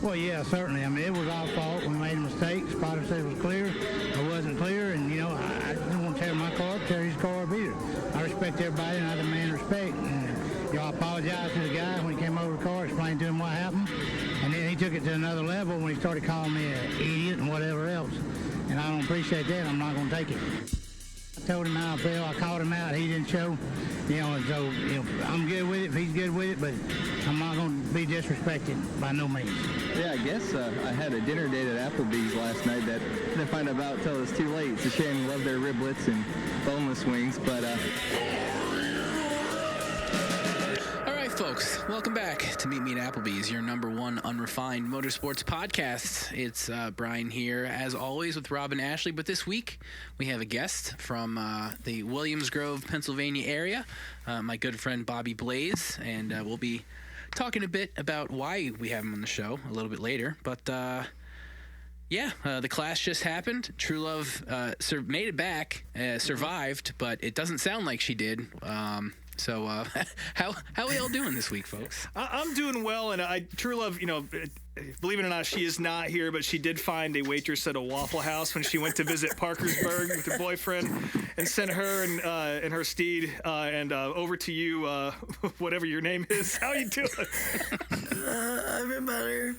Well, yeah, certainly. I mean, it was our fault. We made a mistake. The spotter said it was clear. It wasn't clear, and, I didn't want to tear my car up, tear his car up either. I respect everybody, and I demand respect. And, I apologized to the guy when he came over the car, explained to him what happened, and then he took it to another level when he started calling me an idiot and whatever else. And I don't appreciate that. I'm not going to take it. I told him how I felt. I called him out. He didn't show. And so, I'm good with it if he's good with it, but I'm not going to be disrespected by no means. Yeah, I guess I had a dinner date at Applebee's last night that I didn't find out until it was too late. It's a shame. Love their riblets and boneless wings, but... All right, folks, welcome back to Meet Me at Applebee's, your number one unrefined motorsports podcast. It's Brian here, as always, with Rob and Ashley. But this week, we have a guest from the Williams Grove, Pennsylvania area, my good friend Bobby Blaze, and we'll be talking a bit about why we have him on the show a little bit later. But, the clash just happened. Truelove made it back, survived, but it doesn't sound like she did. So how are we all doing this week, folks? I'm doing well, and Truelove, believe it or not, she is not here, but she did find a waitress at a Waffle House when she went to visit Parkersburg with her boyfriend, and sent her and her steed and over to you, whatever your name is. How you doing? I've been better.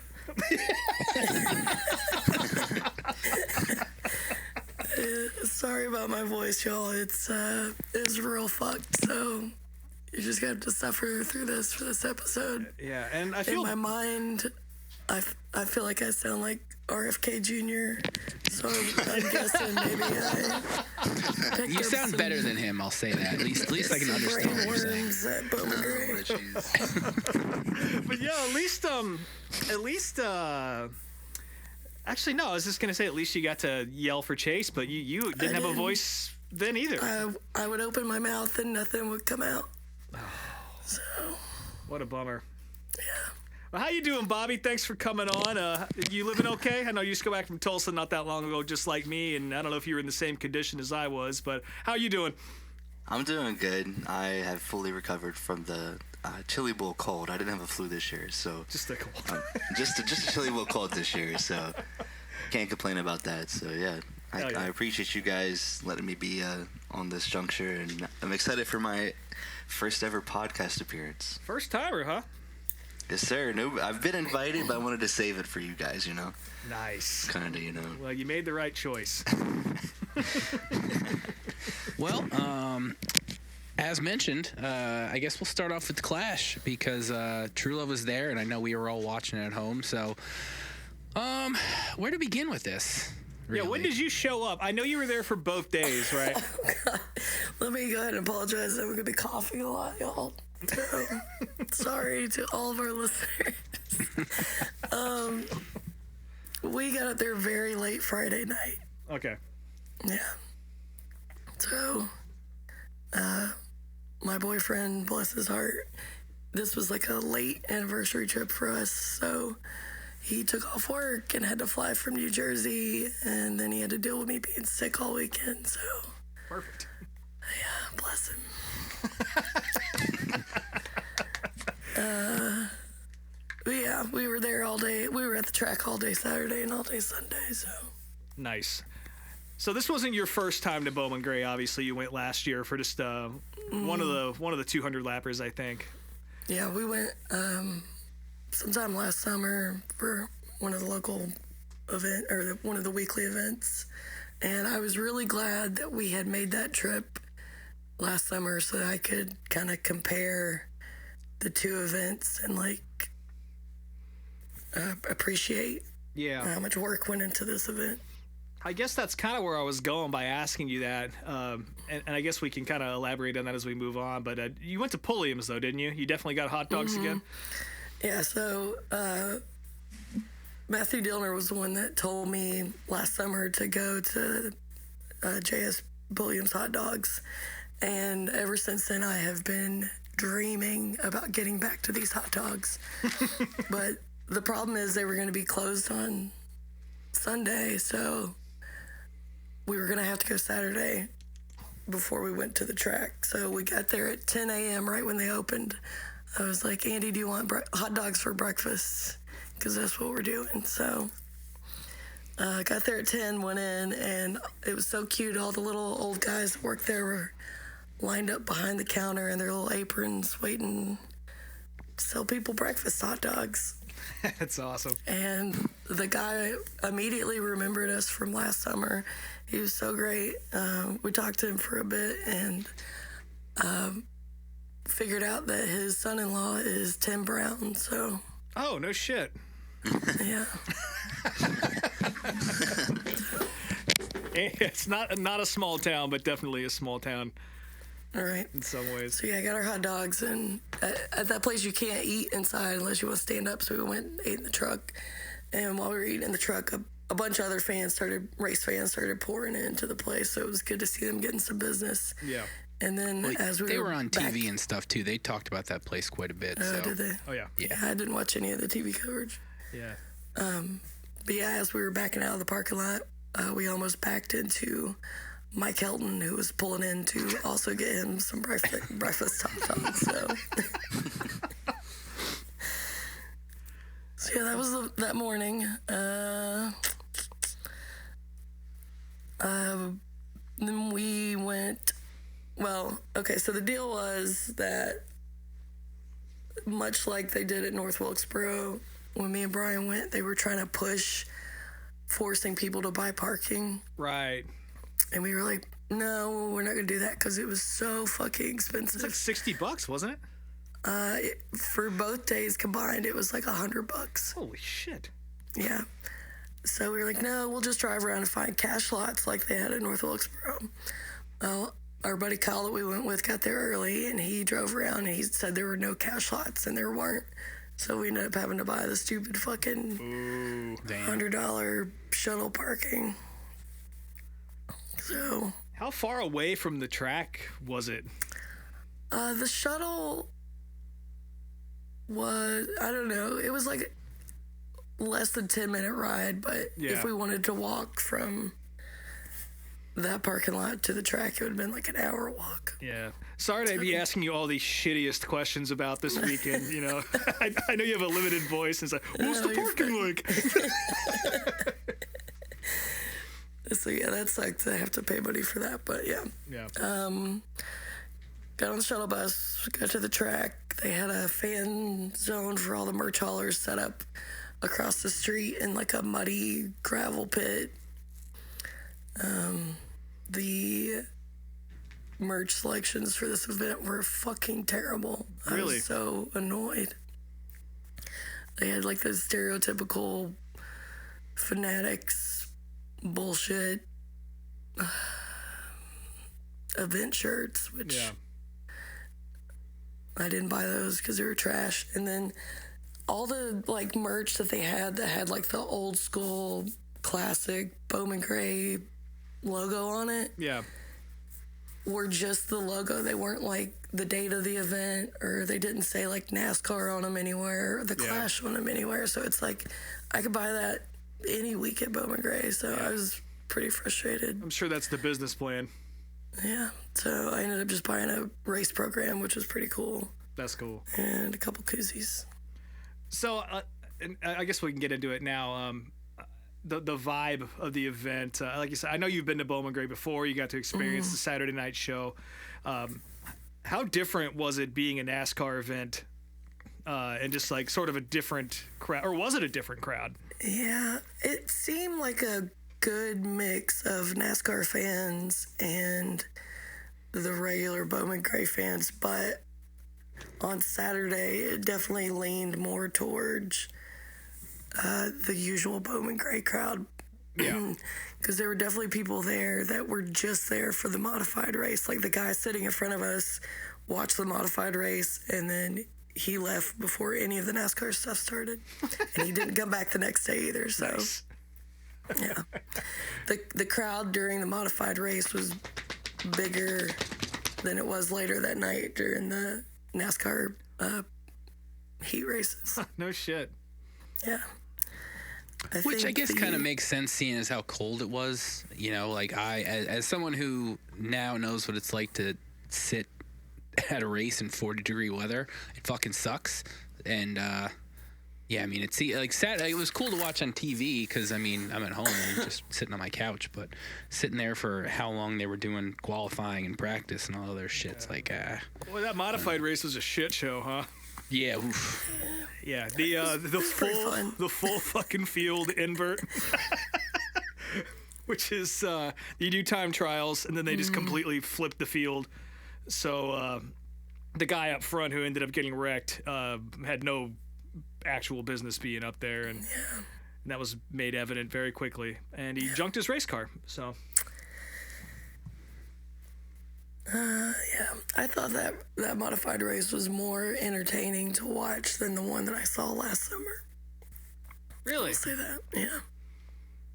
Sorry about my voice, y'all. It's real fucked, so you just got to suffer through this for this episode. Yeah, and I feel... In my mind, I feel like I sound like RFK Jr., so I'm guessing maybe I... You sound better than him, I'll say that. At least I can understand what you're saying. At Bowman Gray. But yeah, at least... Actually, no, I was just going to say at least you got to yell for Chase, but you didn't have a voice then either. I would open my mouth and nothing would come out. So. What a bummer. Yeah. Well, how you doing, Bobby? Thanks for coming on. You living okay? I know you just got back from Tulsa not that long ago, just like me, and I don't know if you were in the same condition as I was, but how you doing? I'm doing good. I have fully recovered from the chili bowl cold. I didn't have a flu this year, so just a cold. just a chili bowl cold this year, so can't complain about that. So yeah, I appreciate you guys letting me be on this juncture, and I'm excited for my first ever podcast appearance. First timer, huh? Yes, sir. No, I've been invited, but I wanted to save it for you guys. Nice. Kind of, Well, you made the right choice. Well, as mentioned, I guess we'll start off with the clash because Truelove was there, and I know we were all watching at home. So, where to begin with this? Really? Yeah, when did you show up? I know you were there for both days, right? Oh, God. Let me go ahead and apologize that we're going to be coughing a lot, y'all. Sorry to all of our listeners. We got up there very late Friday night. Okay. Yeah. So, my boyfriend, bless his heart, this was like a late anniversary trip for us, so he took off work and had to fly from New Jersey, and then he had to deal with me being sick all weekend, so... Perfect. Yeah, bless him. But yeah, we were there all day. We were at the track all day Saturday and all day Sunday, so... Nice. So this wasn't your first time to Bowman Gray. Obviously, you went last year for just one of the 200 lappers, I think. Yeah, we went sometime last summer for one of the local one of the weekly events, and I was really glad that we had made that trip last summer so that I could kind of compare the two events and appreciate how much work went into this event. I guess that's kind of where I was going by asking you that, and I guess we can kind of elaborate on that as we move on, but you went to Pulliam's, though, didn't you? You definitely got hot dogs again? Yeah, so Matthew Dillner was the one that told me last summer to go to J.S. Pulliam's hot dogs, and ever since then I have been dreaming about getting back to these hot dogs. But the problem is they were going to be closed on Sunday, so we were going to have to go Saturday before we went to the track. So we got there at 10 a.m. right when they opened. I was like, Andy, do you want hot dogs for breakfast? because that's what we're doing. So got there at 10, went in, and it was so cute. All the little old guys that worked there were lined up behind the counter in their little aprons waiting to sell people breakfast hot dogs. That's awesome. And the guy immediately remembered us from last summer. He was so great. We talked to him for a bit and figured out that his son-in-law is Tim Brown. So. Oh, no shit. Yeah. It's not a small town, but definitely a small town. All right. In some ways. So, yeah, I got our hot dogs, and at that place you can't eat inside unless you want to stand up, so we went and ate in the truck. And while we were eating in the truck, a bunch of other race fans started pouring into the place, so it was good to see them getting some business. Yeah. And then they were on TV and stuff, too. They talked about that place quite a bit. Oh, did they? Oh, yeah. Yeah, I didn't watch any of the TV coverage. Yeah. But, yeah, as we were backing out of the parking lot, we almost backed into Mike Helton, who was pulling in to also get him some breakfast hot dogs. So yeah, that was that morning. Then we went. Well, okay. So the deal was that, much like they did at North Wilkesboro, when me and Brian went, they were trying to push forcing people to buy parking. Right. And we were like, no, we're not going to do that because it was so fucking expensive. It's like $60, wasn't it? For both days combined, it was like $100. Holy shit. Yeah. So we were like, no, we'll just drive around and find cash lots like they had in North Wilkesboro. Well, our buddy Kyle that we went with got there early, and he drove around, and he said there were no cash lots, and there weren't. So we ended up having to buy the stupid fucking $100 shuttle parking. So, how far away from the track was it? The shuttle was, I don't know, it was like less than 10-minute ride, but if we wanted to walk from that parking lot to the track, it would have been like an hour walk. Yeah. Sorry to be asking you all these shittiest questions about this weekend, you know. I know you have a limited voice, and it's like, what's the parking like? So yeah, that sucked. I have to pay money for that, but yeah. Yeah. Got on the shuttle bus, got to the track. They had a fan zone for all the merch haulers set up across the street in like a muddy gravel pit. The merch selections for this event were fucking terrible. Really? I was so annoyed. They had like the stereotypical Fanatics bullshit event shirts, which I didn't buy those because they were trash. And then all the like merch that they had that had like the old school classic Bowman Gray logo on it were just the logo. They weren't like the date of the event, or they didn't say like NASCAR on them anywhere or the Clash on them anywhere. So it's like I could buy that any week at Bowman Gray, so I was pretty frustrated. I'm sure that's the business plan. Yeah, so I ended up just buying a race program, which was pretty cool. That's cool. And a couple koozies. So, and I guess we can get into it now. The vibe of the event, like you said, I know you've been to Bowman Gray before. You got to experience the Saturday night show. How different was it being a NASCAR event and just like sort of a different crowd, or was it a different crowd? Yeah, it seemed like a good mix of NASCAR fans and the regular Bowman Gray fans, but on Saturday it definitely leaned more towards the usual Bowman Gray crowd. Yeah. Because there were definitely people there that were just there for the modified race. Like the guy sitting in front of us watched the modified race, and then he left before any of the NASCAR stuff started, and he didn't come back the next day either. So, nice. Yeah, the crowd during the modified race was bigger than it was later that night during the NASCAR heat races. No shit. Yeah. Which I guess kind of makes sense, seeing as how cold it was. You know, like as someone who now knows what it's like to sit at a race in 40-degree weather, it fucking sucks. And Yeah, I mean, it was cool to watch on TV because, I mean, I'm at home and just sitting on my couch, but sitting there for how long they were doing qualifying and practice and all other shit's Boy, that modified race was a shit show, huh? Yeah, oof. Yeah, the full fucking field invert, which is you do time trials and then they just completely flip the field. So the guy up front who ended up getting wrecked had no actual business being up there, and that was made evident very quickly. And he junked his race car. So. Yeah, I thought that modified race was more entertaining to watch than the one that I saw last summer. Really? I'll say that, yeah.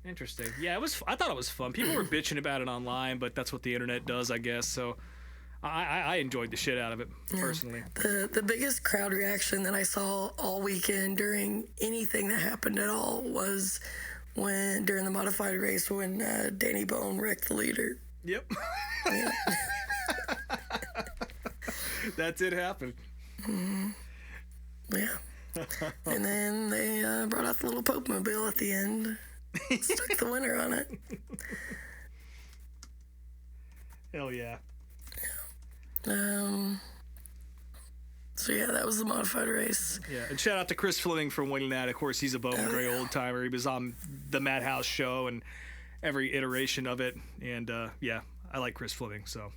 Interesting. Yeah, I thought it was fun. People were bitching about it online, but that's what the internet does, I guess. So I enjoyed the shit out of it, personally. The biggest crowd reaction that I saw all weekend during anything that happened at all was during the modified race when Danny Bone wrecked the leader. Yep. Yeah. That did happen. Mm-hmm. Yeah. And then they brought out the little Pope mobile at the end. Stuck the winner on it. Hell yeah. So yeah, that was the modified race. Yeah, and shout out to Chris Fleming for winning that. Of course, he's a Bowman Gray old timer. He was on the Madhouse show and every iteration of it. And yeah, I like Chris Fleming, so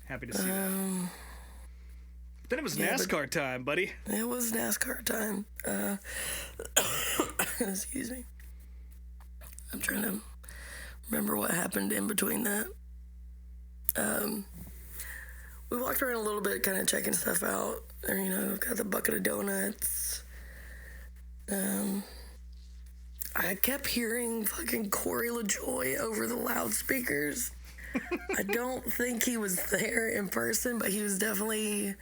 happy to see that. Then it was NASCAR time, buddy. It was NASCAR time. Excuse me. I'm trying to remember what happened in between that. We walked around a little bit, kind of checking stuff out. Or, got the bucket of donuts. I kept hearing fucking Corey LaJoy over the loudspeakers. I don't think he was there in person, but he was definitely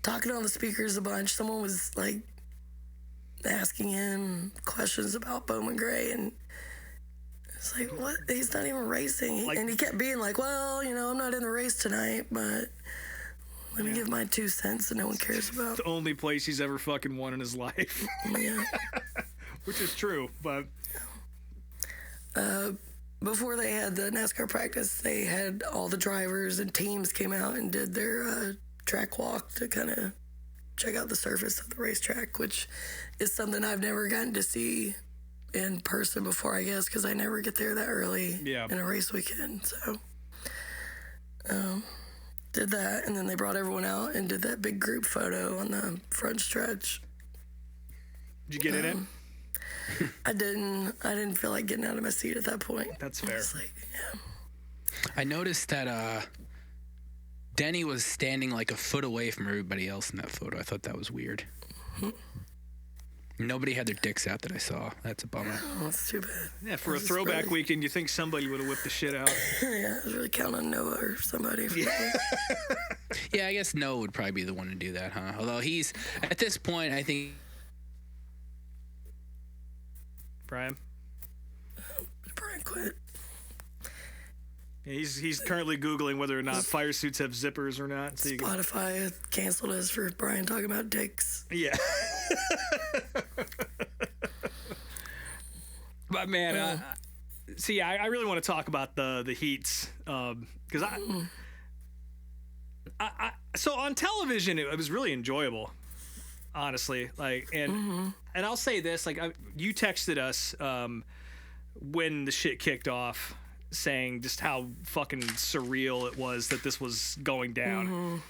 talking on the speakers a bunch. Someone was like asking him questions about Bowman Gray, and it's like, what? He's not even racing. And he kept being like, well, I'm not in the race tonight, but let me give my 2 cents that no one cares about. It's the only place he's ever fucking won in his life. Yeah. Which is true, but before they had the NASCAR practice, they had all the drivers and teams came out and did their track walk to kind of check out the surface of the racetrack, which is something I've never gotten to see in person before, I guess, because I never get there that early in a race weekend. So did that, and then they brought everyone out and did that big group photo on the front stretch. Did you get in it? I didn't feel like getting out of my seat at that point. That's fair. I noticed that Denny was standing like a foot away from everybody else in that photo. I thought that was weird. Nobody had their dicks out that I saw. That's a bummer. Oh, that's too bad. Yeah, for a throwback weekend, you think somebody would have whipped the shit out. Yeah, I was really counting on Noah or somebody. Yeah, I guess Noah would probably be the one to do that, huh? Although he's, at this point, I think... Brian quit. Yeah, he's currently Googling whether or not fire suits have zippers or not. So Spotify canceled us for Brian talking about dicks. Yeah. But man, I really want to talk about the heats because so on television it was really enjoyable, honestly. And I'll say this, you texted us when the shit kicked off, saying just how fucking surreal it was that this was going down.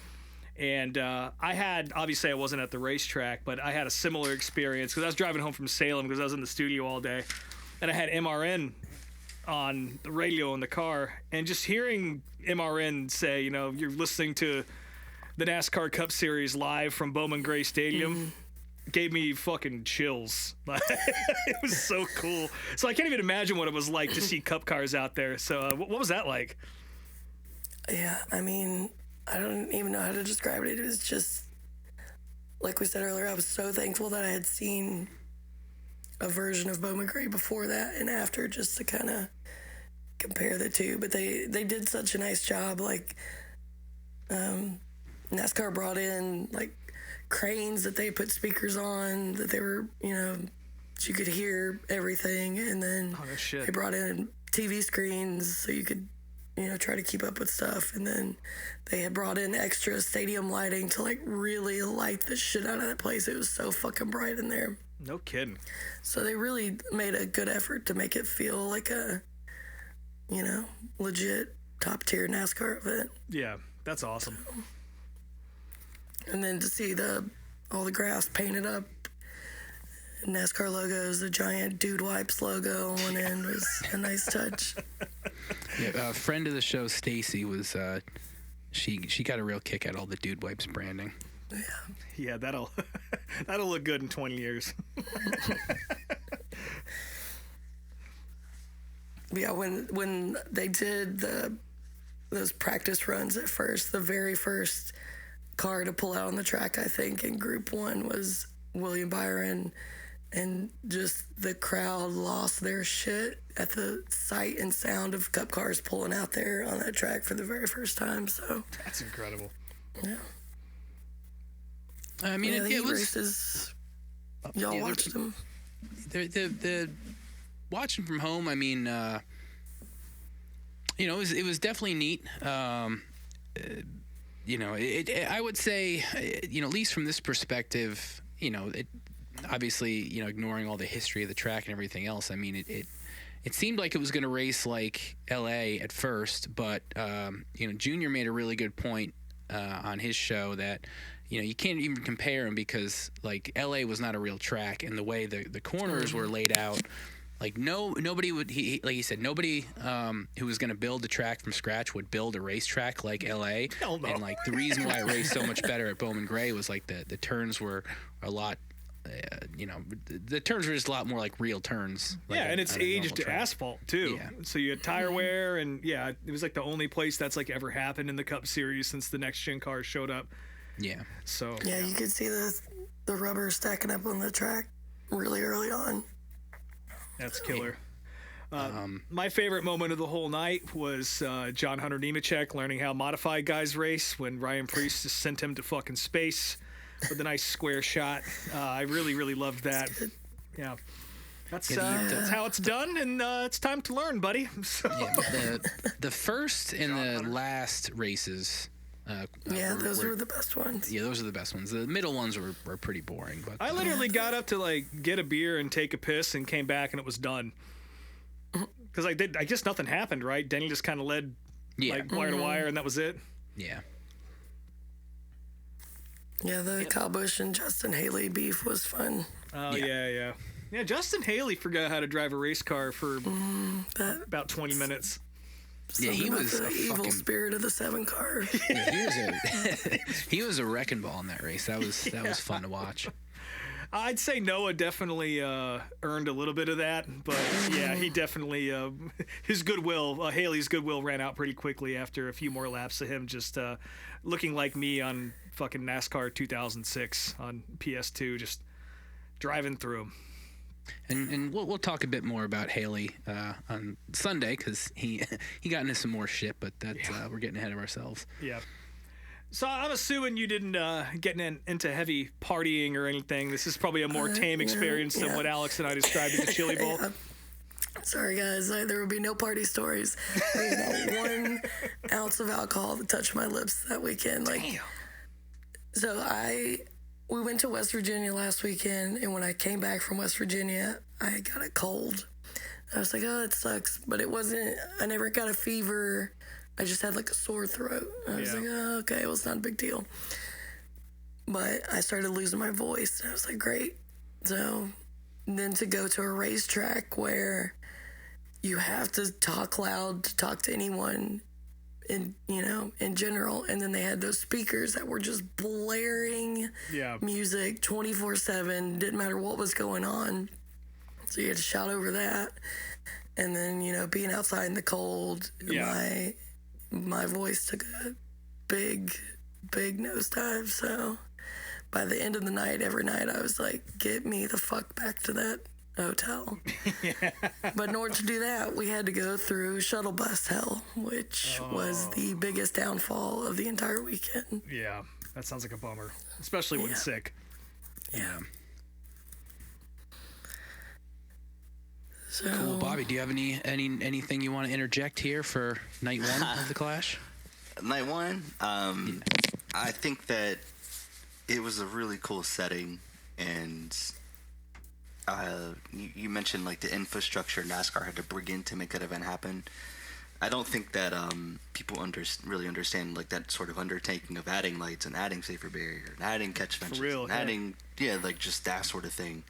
And obviously I wasn't at the racetrack, but I had a similar experience because I was driving home from Salem because I was in the studio all day, and I had MRN on the radio in the car, and just hearing MRN say, you're listening to the NASCAR Cup Series live from Bowman Gray Stadium, gave me fucking chills. It was so cool. So I can't even imagine what it was like to see Cup cars out there. So what was that like? Yeah, I mean, I don't even know how to describe it. It was just, like we said earlier, I was so thankful that I had seen a version of Bowman Gray before that and after, just to kind of compare the two. But they did such a nice job. NASCAR brought in cranes that they put speakers on, that they were, you could hear everything. And then no shit. they brought in TV screens so you could, try to keep up with stuff. And then they had brought in extra stadium lighting to like really light the shit out of that place. It was so fucking bright in there. No kidding. So they really made a good effort to make it feel like a, legit top tier NASCAR event. Yeah, that's awesome. And then to see all the grass painted up, NASCAR logos, the giant Dude Wipes logo on one end was a nice touch. Yeah, a friend of the show, Stacy, was she got a real kick at all the Dude Wipes branding. Yeah, that'll look good in 20 years. Yeah, when they did those practice runs at first, the very first car to pull out on the track, I think, in Group 1 was William Byron, and just the crowd lost their shit at the sight and sound of Cup cars pulling out there on that track for the very first time. So that's incredible. Yeah. I mean, it was races. Y'all watched them. The watching from home. I mean, it was definitely neat. I would say, at least from this perspective, obviously, ignoring all the history of the track and everything else. I mean, it seemed like it was going to race like L.A. at first, but Junior made a really good point on his show that. You can't even compare them because, like, L.A. was not a real track, and the way the corners were laid out, like, nobody would, like he said, nobody who was going to build a track from scratch would build a racetrack like L.A. Hell no. And, like, the reason why it raced so much better at Bowman Gray was, like, the turns were a lot, the turns were just a lot more like real turns. Like and it's aged asphalt, too. Yeah. So you had tire wear, and, it was, like, the only place that's, like, ever happened in the Cup Series since the next-gen cars showed up. Yeah. So yeah, you could see the rubber stacking up on the track really early on. That's killer. My favorite moment of the whole night was John Hunter Nemechek learning how modified guys race when Ryan Preece just sent him to fucking space with a nice square shot. I really, really loved that. Yeah. That's how it's done, and it's time to learn, buddy. So. Yeah, the first and the last races. Those were the best ones. Yeah, those are the best ones. The middle ones were pretty boring. But I literally got up to like get a beer and take a piss and came back and it was done. Because I guess nothing happened, right? Denny just kind of led like wire to wire and that was it. Yeah. Yeah, the Kyle Busch and Justin Haley beef was fun. Oh, yeah. Yeah, Justin Haley forgot how to drive a race car for about 20 minutes. He was the evil spirit of the 7 car. Yeah, he was a wrecking ball in that race. That was fun to watch. I'd say Noah definitely earned a little bit of that, but yeah, he definitely his goodwill, Haley's goodwill, ran out pretty quickly after a few more laps of him just looking like me on fucking NASCAR 2006 on PS2, just driving through him. And we'll talk a bit more about Haley on Sunday because he got into some more shit, but we're getting ahead of ourselves. Yeah. So I'm assuming you didn't get into heavy partying or anything. This is probably a more tame experience than what Alex and I described at the Chili Bowl. Sorry, guys. There will be no party stories. There's not 1 ounce of alcohol that touched my lips that weekend. Damn. So we went to West Virginia last weekend, and when I came back from West Virginia, I got a cold. I was like, oh, it sucks. But it wasn't, I never got a fever. I just had like a sore throat. I was like, oh, okay, well, it's not a big deal. But I started losing my voice. And I was like, great. So then to go to a racetrack where you have to talk loud to talk to anyone in general, and then they had those speakers that were just blaring music 24/7, didn't matter what was going on, so you had to shout over that. And then being outside in the cold, my voice took a big nosedive. So by the end of the night, every night I was like, get me the fuck back to that hotel. But in order to do that, we had to go through shuttle bus hell, which was the biggest downfall of the entire weekend. Yeah. That sounds like a bummer, especially when sick. Yeah. So, Cool, Bobby. Do you have anything you want to interject here for night one of the Clash? Night one, I think that it was a really cool setting, and you mentioned like the infrastructure NASCAR had to bring in to make that event happen. I don't think that people really understand like that sort of undertaking of adding lights and adding safer barrier and adding catch fences and adding like just that sort of thing.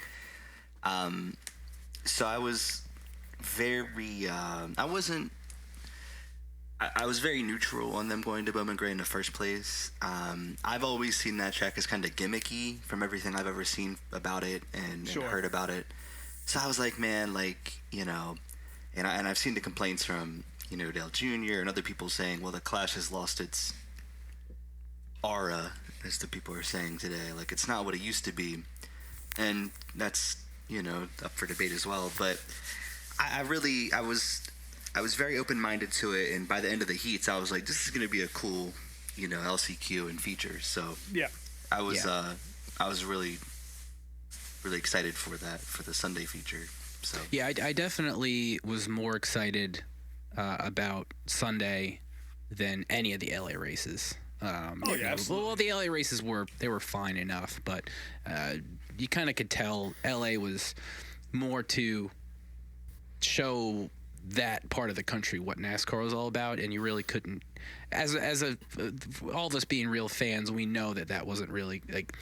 So I was very I was very neutral on them going to Bowman Gray in the first place. I've always seen that track as kind of gimmicky from everything I've ever seen about it and heard about it. So I was like, man, like, you know, and I've seen the complaints from, you know, Dale Jr. and other people saying, well, the Clash has lost its aura, as the people are saying today. Like, it's not what it used to be. And that's, you know, up for debate as well. But I was very open-minded to it, and by the end of the heats, I was like, this is going to be a cool, you know, LCQ and features. So yeah, I was really excited for that, for the Sunday feature. So yeah, I definitely was more excited about Sunday than any of the LA races. Well, the LA races were fine enough, but you kind of could tell LA was more to show that part of the country what NASCAR was all about, and you really couldn't, as all of us being real fans, we know that wasn't really like.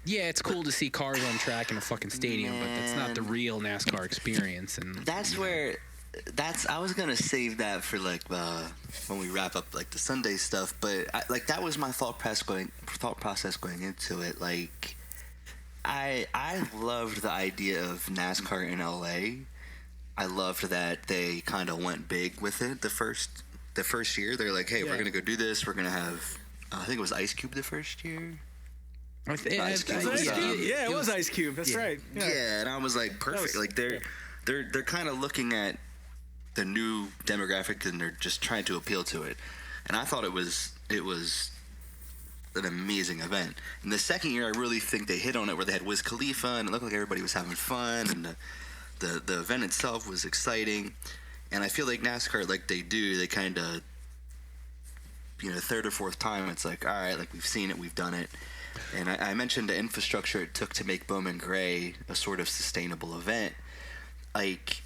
Yeah, it's cool to see cars on track in a fucking stadium, but that's not the real NASCAR experience. And that's where. I was gonna save that for like when we wrap up like the Sunday stuff, but that was my thought process going into it. Like, I loved the idea of NASCAR in LA. I loved that they kind of went big with it the first year. They're like, hey, we're gonna go do this. We're gonna have I think it was Ice Cube the first year. Ice Cube. Yeah, it was Ice Cube. That's right. Yeah, and I was like, perfect. Like they're kind of looking at the new demographic, and they're just trying to appeal to it. And I thought it was an amazing event. And the second year, I really think they hit on it, where they had Wiz Khalifa, and it looked like everybody was having fun, and the event itself was exciting. And I feel like NASCAR, like they kind of, you know, third or fourth time, it's like, all right, like we've seen it, we've done it. And I mentioned the infrastructure it took to make Bowman Gray a sort of sustainable event. Like,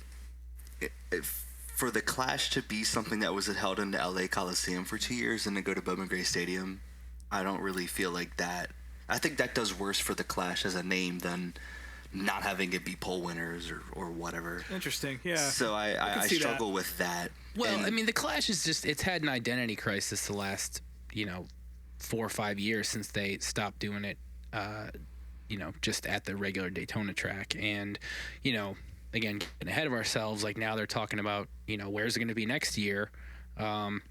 for the Clash to be something that was held in the LA Coliseum for 2 years and then go to Bowman Gray Stadium, I don't really feel like that. I think that does worse for the Clash as a name than not having it be poll winners or whatever. Interesting, yeah. So I struggle with that. Well, I mean, the Clash is just, it's had an identity crisis the last, you know, 4 or 5 years since they stopped doing it, you know, just at the regular Daytona track. And, you know, again, getting ahead of ourselves, like now they're talking about, you know, where's it going to be next year? And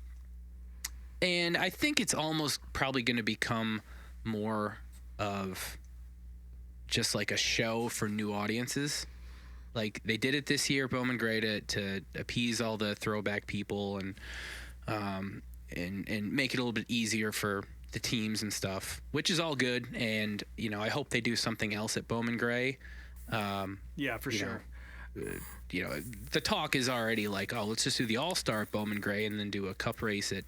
I think it's almost probably going to become more of just like a show for new audiences. Like they did it this year, Bowman Gray, to appease all the throwback people and make it a little bit easier for the teams and stuff, which is all good. And, you know, I hope they do something else at Bowman Gray. Yeah, for sure. You know, the talk is already like, oh, let's just do the All-Star at Bowman Gray and then do a cup race at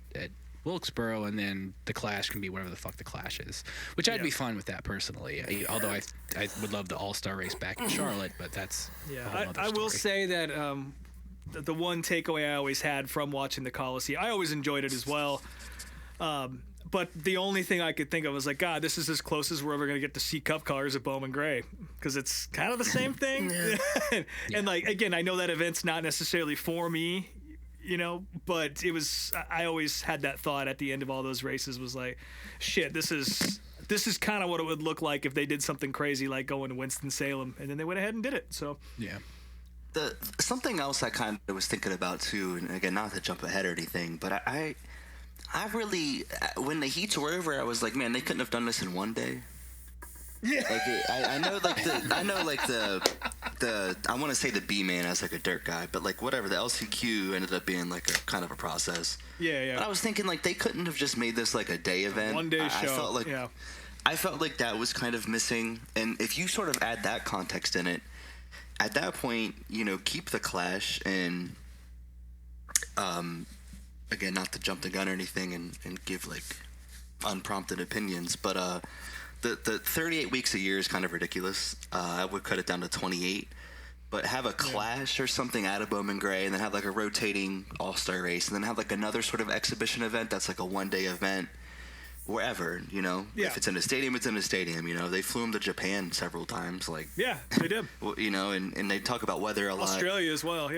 Wilkesboro, and then the Clash can be whatever the fuck the Clash is, which I'd be fine with that personally. Although I would love the All-Star race back in Charlotte, but that's a whole other I will story. say that the one takeaway I always had from watching the Coliseum, I always enjoyed it as well. But the only thing I could think of was like, God, this is as close as we're ever going to get to see Cup colors at Bowman Gray, because it's kind of the same thing. And like, again, I know that event's not necessarily for me, you know, but it was, I always had that thought at the end of all those races was like, shit, this is kind of what it would look like if they did something crazy like going to Winston-Salem, and then they went ahead and did it. So yeah. Something else I kind of was thinking about too, and again, not to jump ahead or anything, but I really, when the heats were over, I was like, man, they couldn't have done this in one day. Yeah. Like I know, like I want to say the B man as like a dirt guy, but like whatever, the LCQ ended up being like a kind of a process. Yeah. But I was thinking like they couldn't have just made this like a day event. One day I show. felt like I felt like that was kind of missing. And if you sort of add that context in it, at that point, keep the clash and again, not to jump the gun or anything and give like unprompted opinions, but the 38 weeks a year is kind of ridiculous. I would cut it down to 28, but have a clash or something out of Bowman Gray, and then have like a rotating all-star race, and then have like another sort of exhibition event that's like a one-day event wherever, if it's in a stadium, it's in a stadium. They flew him to Japan several times, like they did. well, and they talk about weather a lot. Australia as well,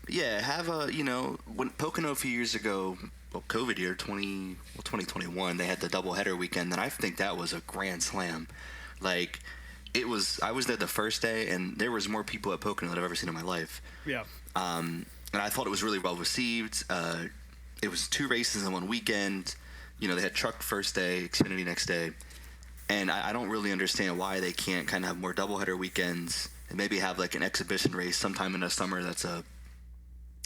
Yeah, have a, when Pocono a few years ago, COVID year, 2021, they had the doubleheader weekend, and I think that was a grand slam. Like, I was there the first day, and there was more people at Pocono than I've ever seen in my life. Yeah. And I thought it was really well received. It was 2 races in one weekend. They had truck first day, Xfinity next day. And I don't really understand why they can't kind of have more doubleheader weekends and maybe have like an exhibition race sometime in the summer that's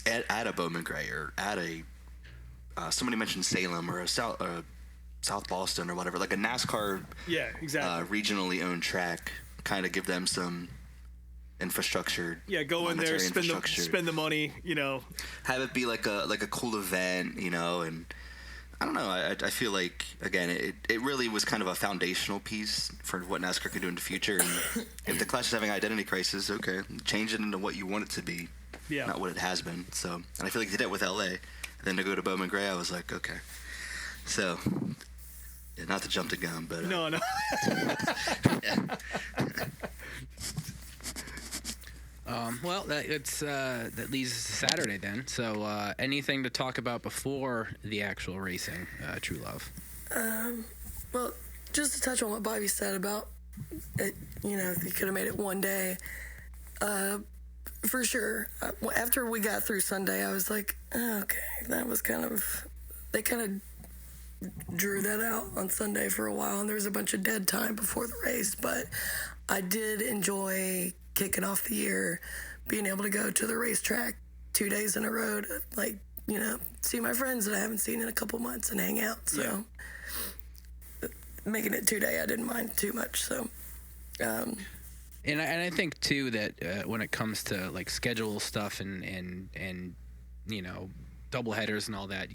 at a Bowman Gray or at a somebody mentioned Salem or a South Boston or whatever, like a NASCAR regionally owned track, kind of give them some infrastructure. Yeah, go in there, spend the money, have it be like a cool event, and I don't know. I feel like, again, it really was kind of a foundational piece for what NASCAR could do in the future. And if the Clash is having identity crisis, okay, change it into what you want it to be, not what it has been. So, and I feel like they did it with LA. And then to go to Bowman Gray, I was like, okay. So, not to jump the gun, but no. Well, that leads us to Saturday then. So, anything to talk about before the actual racing, Truelove? Well, just to touch on what Bobby said about it, if you could have made it one day, for sure. After we got through Sunday, I was like, okay, that was they kind of drew that out on Sunday for a while, and there was a bunch of dead time before the race, but I did enjoy kicking off the year, being able to go to the racetrack 2 days in a row to, see my friends that I haven't seen in a couple months and hang out. So making it 2 day, I didn't mind too much. So, and I think too that when it comes to like schedule stuff and double headers and all that,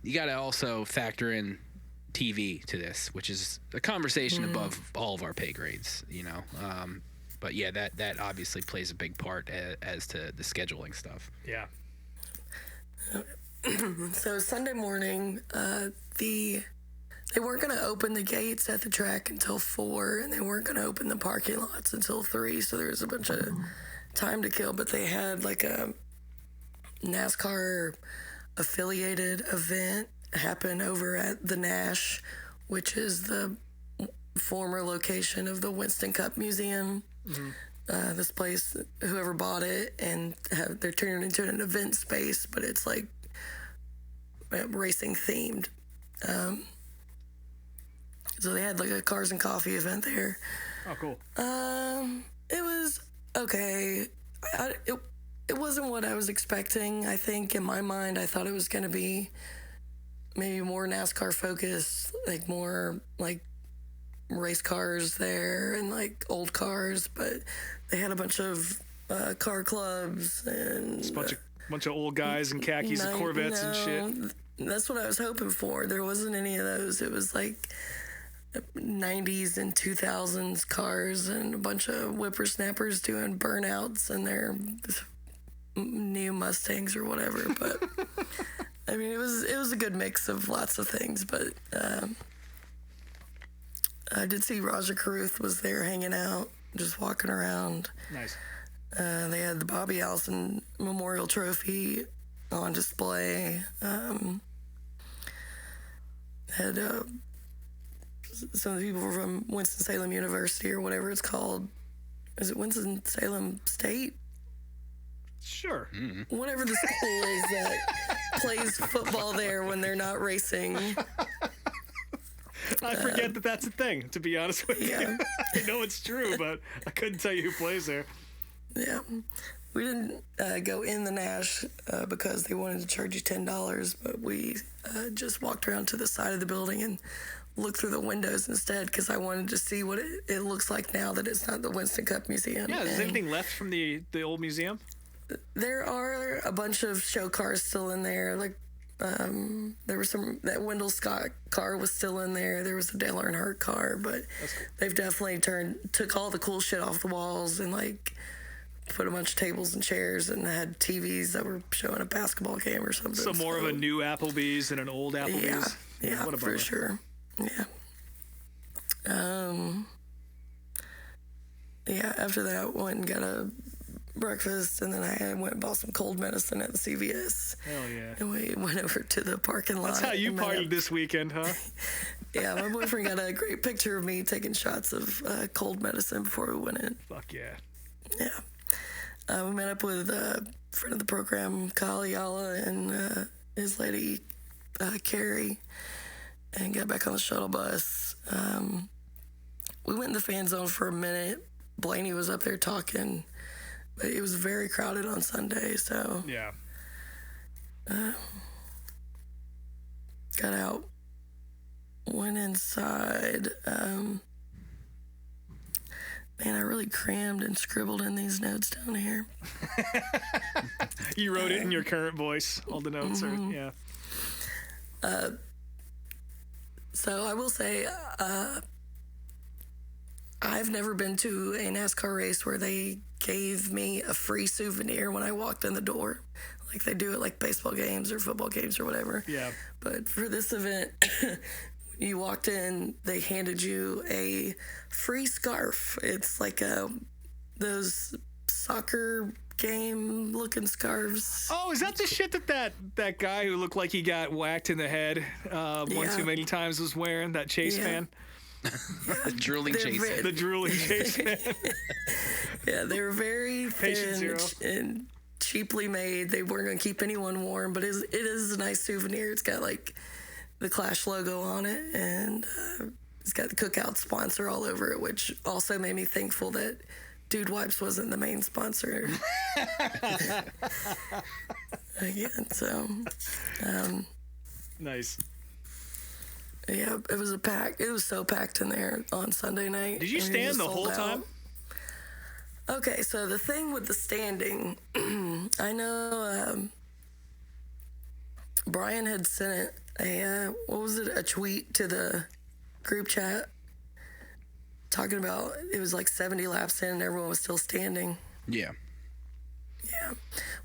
you got to also factor in TV to this, which is a conversation above all of our pay grades, But yeah, that obviously plays a big part as to the scheduling stuff. Yeah. So Sunday morning, they weren't going to open the gates at the track until 4, and they weren't going to open the parking lots until 3. So there was a bunch of time to kill. But they had like a NASCAR affiliated event happen over at the Nash, which is the former location of the Winston Cup Museum. Mm-hmm. This place, whoever bought it, and they're turning it into an event space, but it's like racing themed. So they had like a cars and coffee event there. Oh, cool. It was okay. It wasn't what I was expecting. I think in my mind, I thought it was going to be maybe more NASCAR focused, like more like race cars there and like old cars, but they had a bunch of car clubs and just bunch of old guys in khakis and Corvettes and shit. That's what I was hoping for. There wasn't any of those. It was like 90s and 2000s cars and a bunch of whippersnappers doing burnouts in their new Mustangs or whatever. But I mean, it was a good mix of lots of things. But I did see Raja Caruth was there hanging out, just walking around. Nice. They had the Bobby Allison Memorial Trophy on display. Had some of the people from Winston-Salem University or whatever it's called. Is it Winston-Salem State? Sure. Mm-hmm. Whatever the school is that plays football there when they're not racing. I forget that that's a thing, to be honest with you. Yeah. I know it's true, but I couldn't tell you who plays there. Yeah. We didn't go in the Nash because they wanted to charge you $10, but we just walked around to the side of the building and looked through the windows instead because I wanted to see what it looks like now that it's not the Winston Cup Museum. Yeah, is anything left from the old museum? There are a bunch of show cars still in there. Like, there was that Wendell Scott car was still in there. There was a Dale Earnhardt car, but they've definitely took all the cool shit off the walls and, like, put a bunch of tables and chairs and had TVs that were showing a basketball game or something. So more of a new Applebee's than an old Applebee's? Yeah, what a for bummer. sure. Yeah. Yeah, after that, went and got a breakfast, and then I went and bought some cold medicine at the CVS. Hell yeah. And we went over to the parking lot. That's how you and met partied up. this weekend, huh? Yeah, my boyfriend got a great picture of me taking shots of cold medicine before we went in. Fuck yeah. Yeah. We met up with a friend of the program, Kyle Ayala, and his lady, Carrie, and got back on the shuttle bus. We went in the fan zone for a minute. Blaney was up there talking, but it was very crowded on Sunday, so Yeah. got out, went inside. Man, I really crammed and scribbled in these notes down here. You wrote it in your current voice. All the notes are, yeah. So I will say, I've never been to a NASCAR race where they gave me a free souvenir when I walked in the door, like they do at like baseball games or football games or whatever. Yeah. But for this event, when you walked in, they handed you a free scarf. It's like those soccer game looking scarves. Oh, is that the shit that guy who looked like he got whacked in the head one too many times was wearing? That Chase fan? The drooling They're Chase. The drooling Chase fan. Yeah, they were very Patient thin zero. and cheaply made. They weren't going to keep anyone warm, but it is a nice souvenir. It's got like the Clash logo on it, and it's got the Cookout sponsor all over it, which also made me thankful that Dude Wipes wasn't the main sponsor. Again, so Nice. yeah, it was It was so packed in there on Sunday night. Did you and it stand just the sold whole out. time? Okay, so the thing with the standing, I know Brian had sent a tweet to the group chat talking about it was like 70 laps in and everyone was still standing. Yeah. Yeah.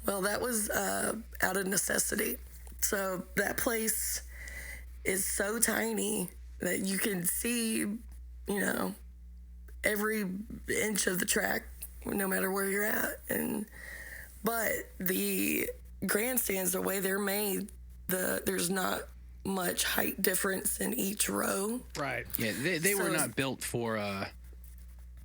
Well, that was out of necessity. So that place is so tiny that you can see, every inch of the track no matter where you're at. But the grandstands, the way they're made, there's not much height difference in each row. Right. Yeah, they were So- not built for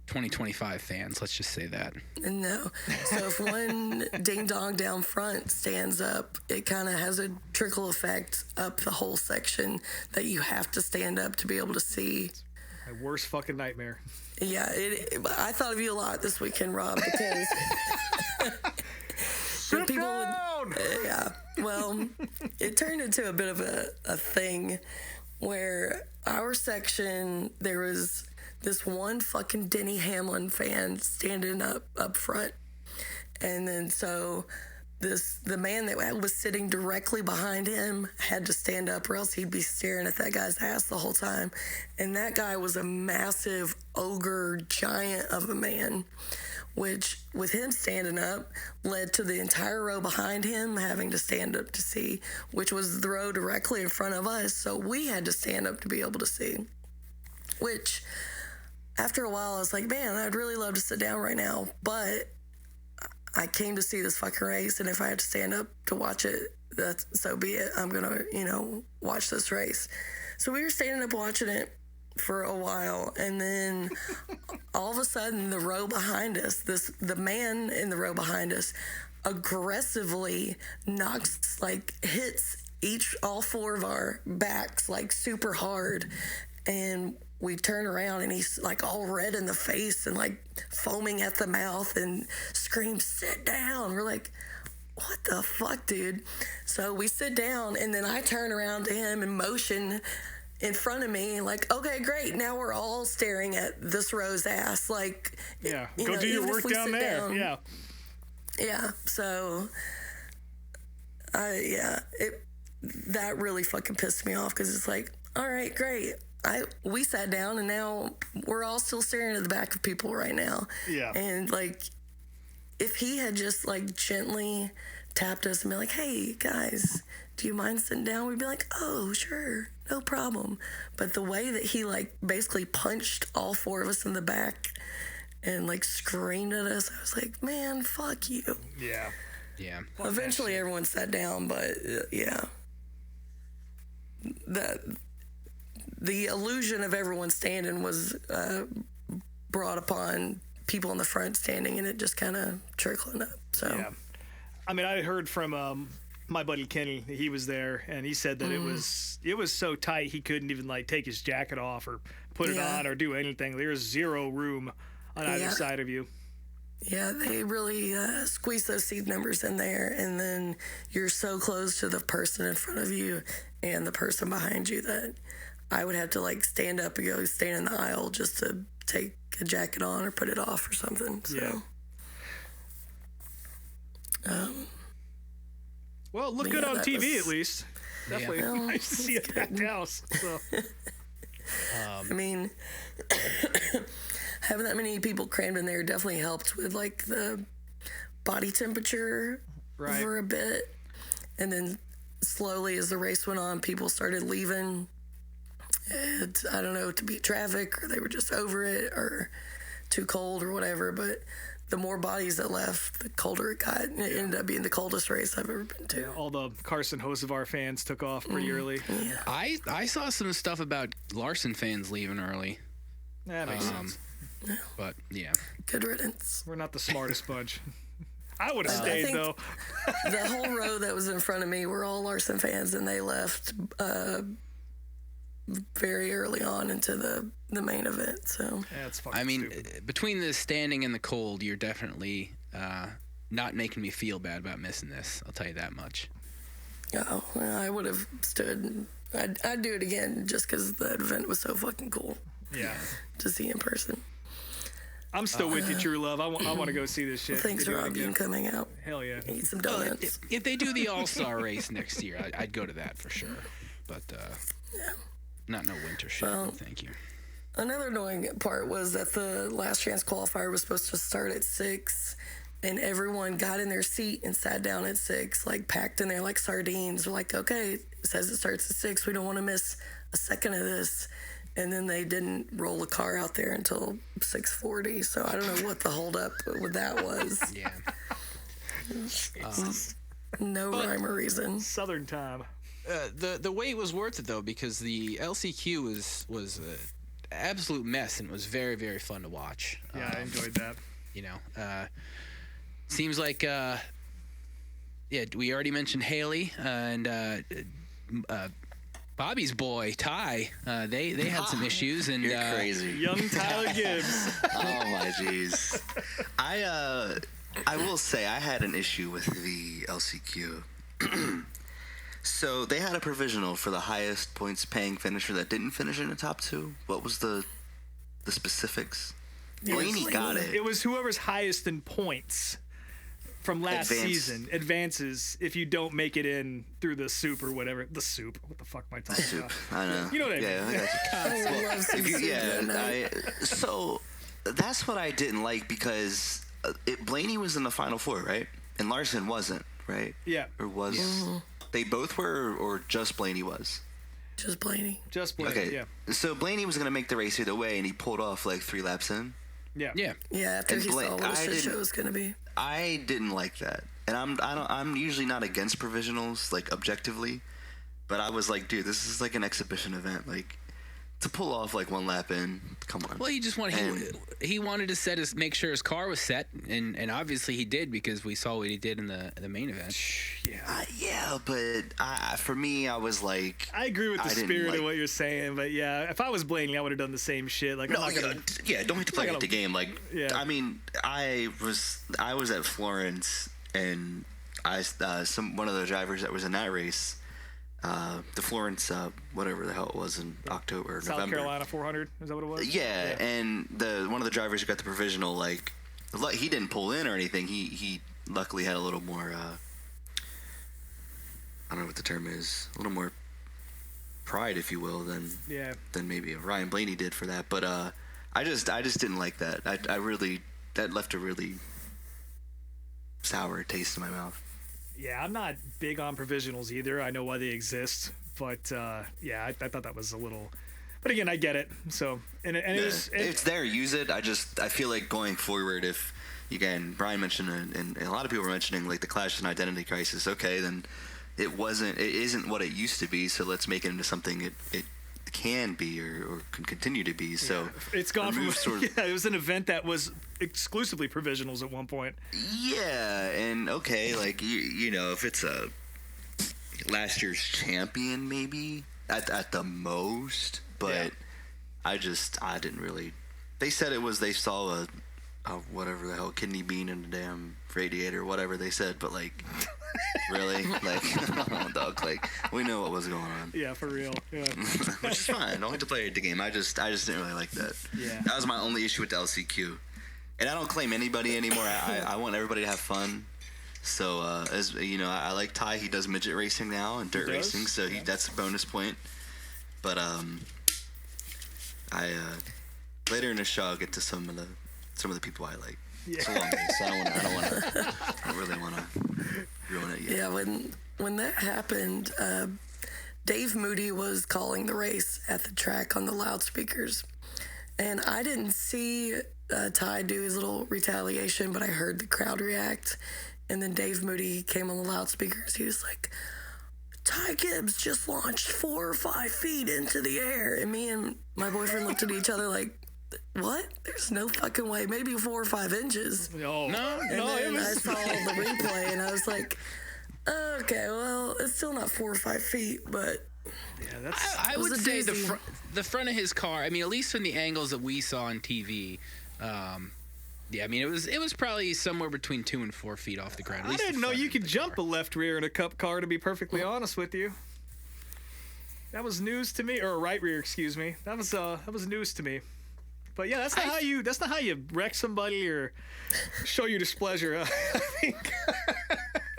2025 fans. Let's just say that. No. So if one ding dong down front stands up, it kind of has a trickle effect up the whole section that you have to stand up to be able to see. My worst fucking nightmare. Yeah, I thought of you a lot this weekend, Rob, because when people would, yeah. Well, it turned into a bit of a thing where our section, there was this one fucking Denny Hamlin fan standing up front. And then so the man that was sitting directly behind him had to stand up or else he'd be staring at that guy's ass the whole time. And that guy was a massive ogre giant of a man, which with him standing up led to the entire row behind him having to stand up to see, which was the row directly in front of us. So we had to stand up to be able to see, which after a while I was like, man, I'd really love to sit down right now, but I came to see this fucking race, and if I had to stand up to watch it, so be it. I'm gonna, watch this race. So we were standing up watching it for a while, and then all of a sudden, the row behind us, the man in the row behind us, aggressively hits all four of our backs like super hard, and we turn around and he's like all red in the face and like foaming at the mouth and screams, "Sit down." We're like, what the fuck, dude? So we sit down, and then I turn around to him and motion in front of me, like, okay, great. Now we're all staring at this rose ass. Like, yeah, go do your work down there. Yeah. Yeah. So, that really fucking pissed me off because it's like, all right, great. We sat down, and now we're all still staring at the back of people right now. Yeah. And like, if he had just like gently tapped us and be like, "Hey guys, do you mind sitting down?" We'd be like, "Oh, sure, no problem." But the way that he like basically punched all four of us in the back and like screamed at us, I was like, "Man, fuck you." Yeah. Yeah. Eventually everyone sat down, but yeah. The illusion of everyone standing was brought upon people in the front standing, and it just kind of trickling up. So, yeah. I mean, I heard from my buddy Kenny. He was there, and he said that it was so tight he couldn't even like take his jacket off or put it on or do anything. There's zero room on either side of you. Yeah, they really squeeze those seat numbers in there, and then you're so close to the person in front of you and the person behind you that I would have to like stand up and go stand in the aisle just to take a jacket on or put it off or something. So, well, look good on TV at least. Yeah. Definitely nice to see a packed house. So. I mean, having that many people crammed in there definitely helped with like the body temperature for a bit. And then slowly as the race went on, people started leaving. And I don't know, to beat traffic, or they were just over it, or too cold or whatever. But the more bodies that left, the colder it got. And it ended up being the coldest race I've ever been to. Yeah, all the Carson Hocevar fans took off pretty early. Yeah. I saw some stuff about Larson fans leaving early. That makes sense. But yeah. Good riddance. We're not the smartest bunch. I would have stayed, though. The whole row that was in front of me were all Larson fans, and they left very early on into the main event. So Yeah, it's fucking I mean, stupid. between the standing and the cold, you're definitely not making me feel bad about missing this. I'll tell you that much. well, I would have stood. I'd do it again just because the event was so fucking cool Yeah. to see in person. I'm still with you, Truelove. I want to go see this shit. Thanks, They do it Rob, again. you coming out. Hell yeah. Eat some donuts. If they do the All-Star race next year, I'd go to that for sure. But not no winter shit. Well, Thank you. Another annoying part was that the last chance qualifier was supposed to start at 6, and everyone got in their seat and sat down at 6, like packed in there like sardines. We're like, okay, it says it starts at 6. We don't want to miss a second of this. And then they didn't roll the car out there until 6:40. So I don't know what the holdup with that was. Yeah. No rhyme or reason. Southern time. The wait was worth it though, because the LCQ was an absolute mess, and it was very, very fun to watch. Yeah, I enjoyed that. You know, seems like we already mentioned Haley and Bobby's boy Ty. They had some issues, and You're crazy. Young Tyler Gibbs. Oh my jeez. I will say I had an issue with the LCQ. So they had a provisional for the highest points paying finisher that didn't finish in the top 2. What was the specifics? Blaney got it. It was whoever's highest in points from last season advances if you don't make it in through the soup or whatever. The soup. What the fuck am I talking about? I know. You know what I mean. Yeah, I got you. I So that's what I didn't like, because Blaney was in the final 4, right? And Larson wasn't, right? Yeah. Or was they both were, or just Blaney was? Just Blaney. Just Blaney, Okay. yeah. So Blaney was gonna make the race either way, and he pulled off like 3 laps in. Yeah. yeah. Yeah, after And he saw what a shit didn't- show was going to be. I didn't like that, and I'm usually not against provisionals, like objectively, but I was like, dude, this is like an exhibition event. Like, to pull off like one lap in. Come on. Well, he just wanted he wanted to make sure his car was set, and obviously he did because we saw what he did in the main event. Yeah, but for me, I was like, I agree with the spirit like, of what you're saying, but yeah, if I was Blaney, I would have done the same shit. Like, don't hate to play the game. Like, yeah. I mean, I was at Florence, and one of the drivers that was in that race. The Florence, whatever the hell it was in October, or South November. Carolina 400, is that what it was? Yeah, and one of the drivers who got the provisional, like, he didn't pull in or anything. He luckily had a little more, I don't know what the term is, a little more pride, if you will, than maybe Ryan Blaney did for that. But I just didn't like that. That left a really sour taste in my mouth. Yeah, I'm not big on provisionals either. I know why they exist, but I thought that was a little. But again, I get it. So it's there. Use it. I feel like going forward, if again Brian mentioned and a lot of people were mentioning like the clash and identity crisis. Okay, then it isn't what it used to be. So let's make it into something it can be or can continue to be. So it's gone from it was an event that was exclusively provisionals at one point. Yeah, and okay, like you know, if it's a last year's champion, maybe at the most, but I didn't really. They said it was they saw a whatever the hell kidney bean in the damn radiator, whatever they said, but like. Really? Like, come on, dog. Like, we know what was going on. Yeah, for real. Yeah. Which is fine. Don't have to play the game. I just didn't really like that. Yeah. That was my only issue with the LCQ. And I don't claim anybody anymore. I want everybody to have fun. So, as you know, I like Ty. He does midget racing now and dirt racing, so that's a bonus point. But later in the show, I'll get to some of the people I like. Yeah. It's a long race, so I don't really want to ruin it yet. Yeah, when that happened, Dave Moody was calling the race at the track on the loudspeakers. And I didn't see Ty do his little retaliation, but I heard the crowd react. And then Dave Moody came on the loudspeakers. He was like, Ty Gibbs just launched 4 or 5 feet into the air. And me and my boyfriend looked at each other like, what? There's no fucking way. Maybe 4 or 5 inches. No. And then I saw the replay, and I was like, okay, well, it's still not 4 or 5 feet, but yeah, that's. I would say the front of his car. I mean, at least from the angles that we saw on TV. Yeah, I mean, it was probably somewhere between 2 and 4 feet off the ground. I didn't know you could jump a left rear in a cup car. To be perfectly honest with you, that was news to me. Or a right rear, excuse me. That was news to me. But yeah, that's not how you wreck somebody or show your displeasure. I think you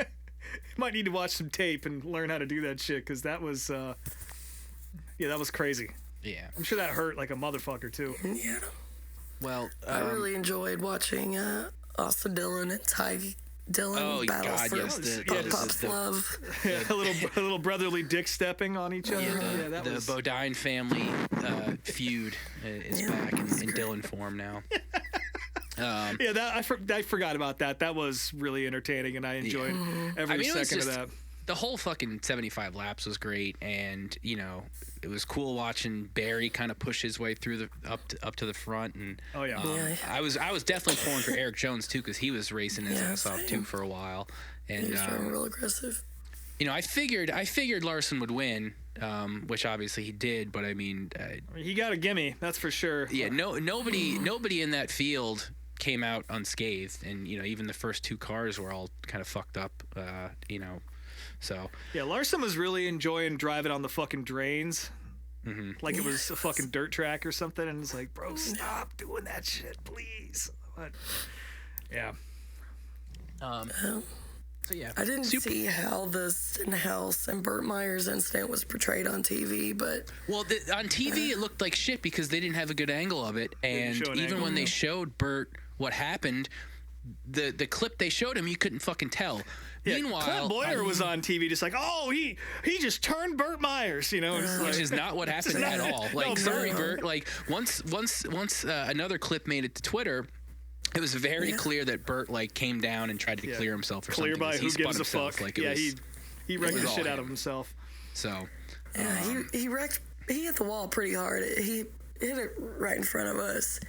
might need to watch some tape and learn how to do that shit, because that was that was crazy. Yeah, I'm sure that hurt like a motherfucker too. yeah. Well, I really enjoyed watching Austin Dillon and Ty Dillon battle for Pop's love. Yeah, a little brotherly dick stepping on each other. Yeah, that the was... Bodine family feud is back in Dillon form now. I forgot about that. That was really entertaining, and I enjoyed every second of that. The whole fucking 75 laps was great, and you know it was cool watching Barry kind of push his way through up to the front. And I was definitely pulling for Eric Jones too, because he was racing his ass off too for a while. And he was trying real aggressive. You know, I figured Larson would win, which obviously he did. But I mean, he got a gimme, that's for sure. Yeah, nobody in that field came out unscathed, and you know even the first 2 cars were all kind of fucked up. You know. So yeah, Larson was really enjoying driving on the fucking drains, like it was a fucking dirt track or something, and it's like, bro, stop doing that shit, please. But yeah. So yeah, I didn't see how the Stenhouse and Burt Myers incident was portrayed on TV, but on TV it looked like shit because they didn't have a good angle of it, and even when they showed Burt what happened, the clip they showed him, you couldn't fucking tell. Yeah, Meanwhile, Clint Boyer was on TV just like, oh, he just turned Burt Myers, you know, which is not what happened at all. Like, sorry, Burt. Like, once another clip made it to Twitter, it was very clear that Burt like came down and tried to clear himself or clear something. By who gives a fuck? Like, he wrecked the shit out of himself. So he wrecked he hit the wall pretty hard. He hit it right in front of us,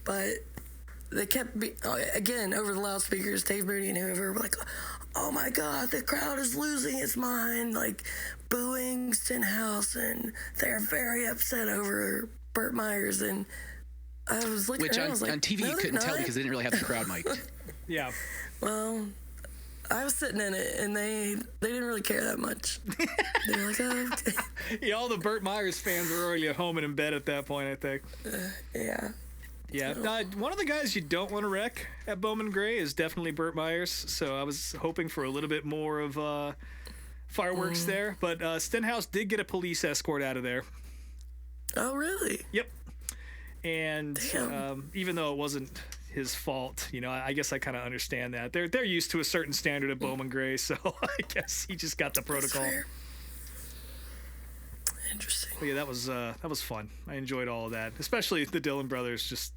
but they kept again over the loudspeakers. Dave Moody and whoever were like, "Oh my God, the crowd is losing its mind!" Like booing Stenhouse, and they're very upset over Burt Myers. And I was looking Which around, I on, was like, on TV no, you couldn't they're tell not. because they didn't really have the crowd mic'd. Yeah. Well, I was sitting in it, and they didn't really care that much. They were like, "Oh, okay." Yeah, all the Burt Myers fans were already at home and in bed at that point, I think. Yeah. Yeah. One of the guys you don't want to wreck at Bowman Gray is definitely Burt Myers. So I was hoping for a little bit more of fireworks there. But Stenhouse did get a police escort out of there. Oh, really? Yep. And even though it wasn't his fault, I guess I kind of understand that. They're used to a certain standard at Bowman Gray, so I guess he just got the protocol. Fair. Interesting. But yeah, that was fun. I enjoyed all of that, especially the Dillon brothers just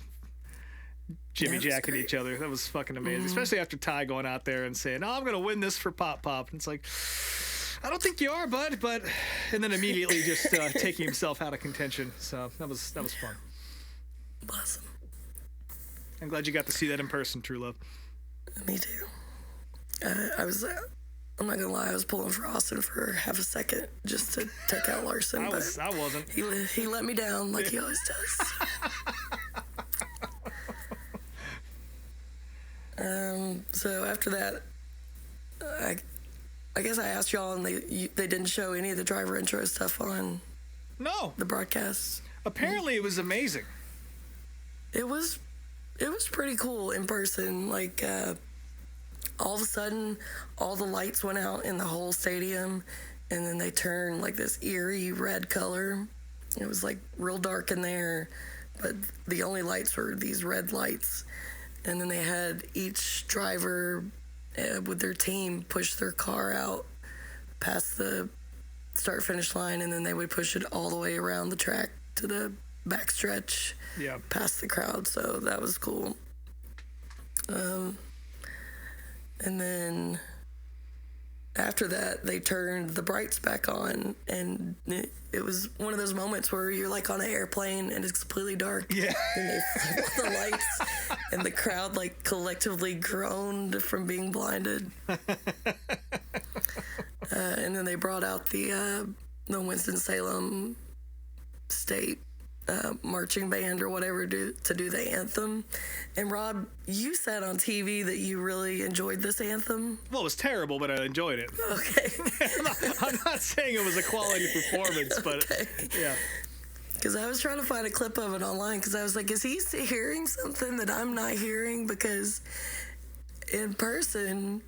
jimmy jacking each other. That was fucking amazing, especially after Ty going out there and saying, "Oh, I'm gonna win this for Pop." And it's like, I don't think you are, bud. And then immediately just taking himself out of contention. So that was fun. Awesome. I'm glad you got to see that in person, Truelove. Me too. I'm not gonna lie, I was pulling for Austin for half a second just to take out Larson. I wasn't. He let me down like he always does. So after that, I guess I asked y'all, and they didn't show any of the driver intro stuff on No. the broadcast. Apparently, it was amazing. It was pretty cool in person. Like all of a sudden, all the lights went out in the whole stadium, and then they turned like this eerie red color. It was like real dark in there, but the only lights were these red lights. And then they had each driver with their team push their car out past the start-finish line, and then they would push it all the way around the track to the backstretch, past the crowd. So that was cool. And then after that, they turned the brights back on, and it was one of those moments where you're like on an airplane and it's completely dark. Yeah. And they flip on the lights, and the crowd like collectively groaned from being blinded. And then they brought out the Winston-Salem State marching band or whatever to do the anthem. And Rob, you said on TV that you really enjoyed this anthem. Well, it was terrible, but I enjoyed it. Okay. I'm not saying it was a quality performance, but yeah. Because I was trying to find a clip of it online, because I was like, is he hearing something that I'm not hearing? Because in person,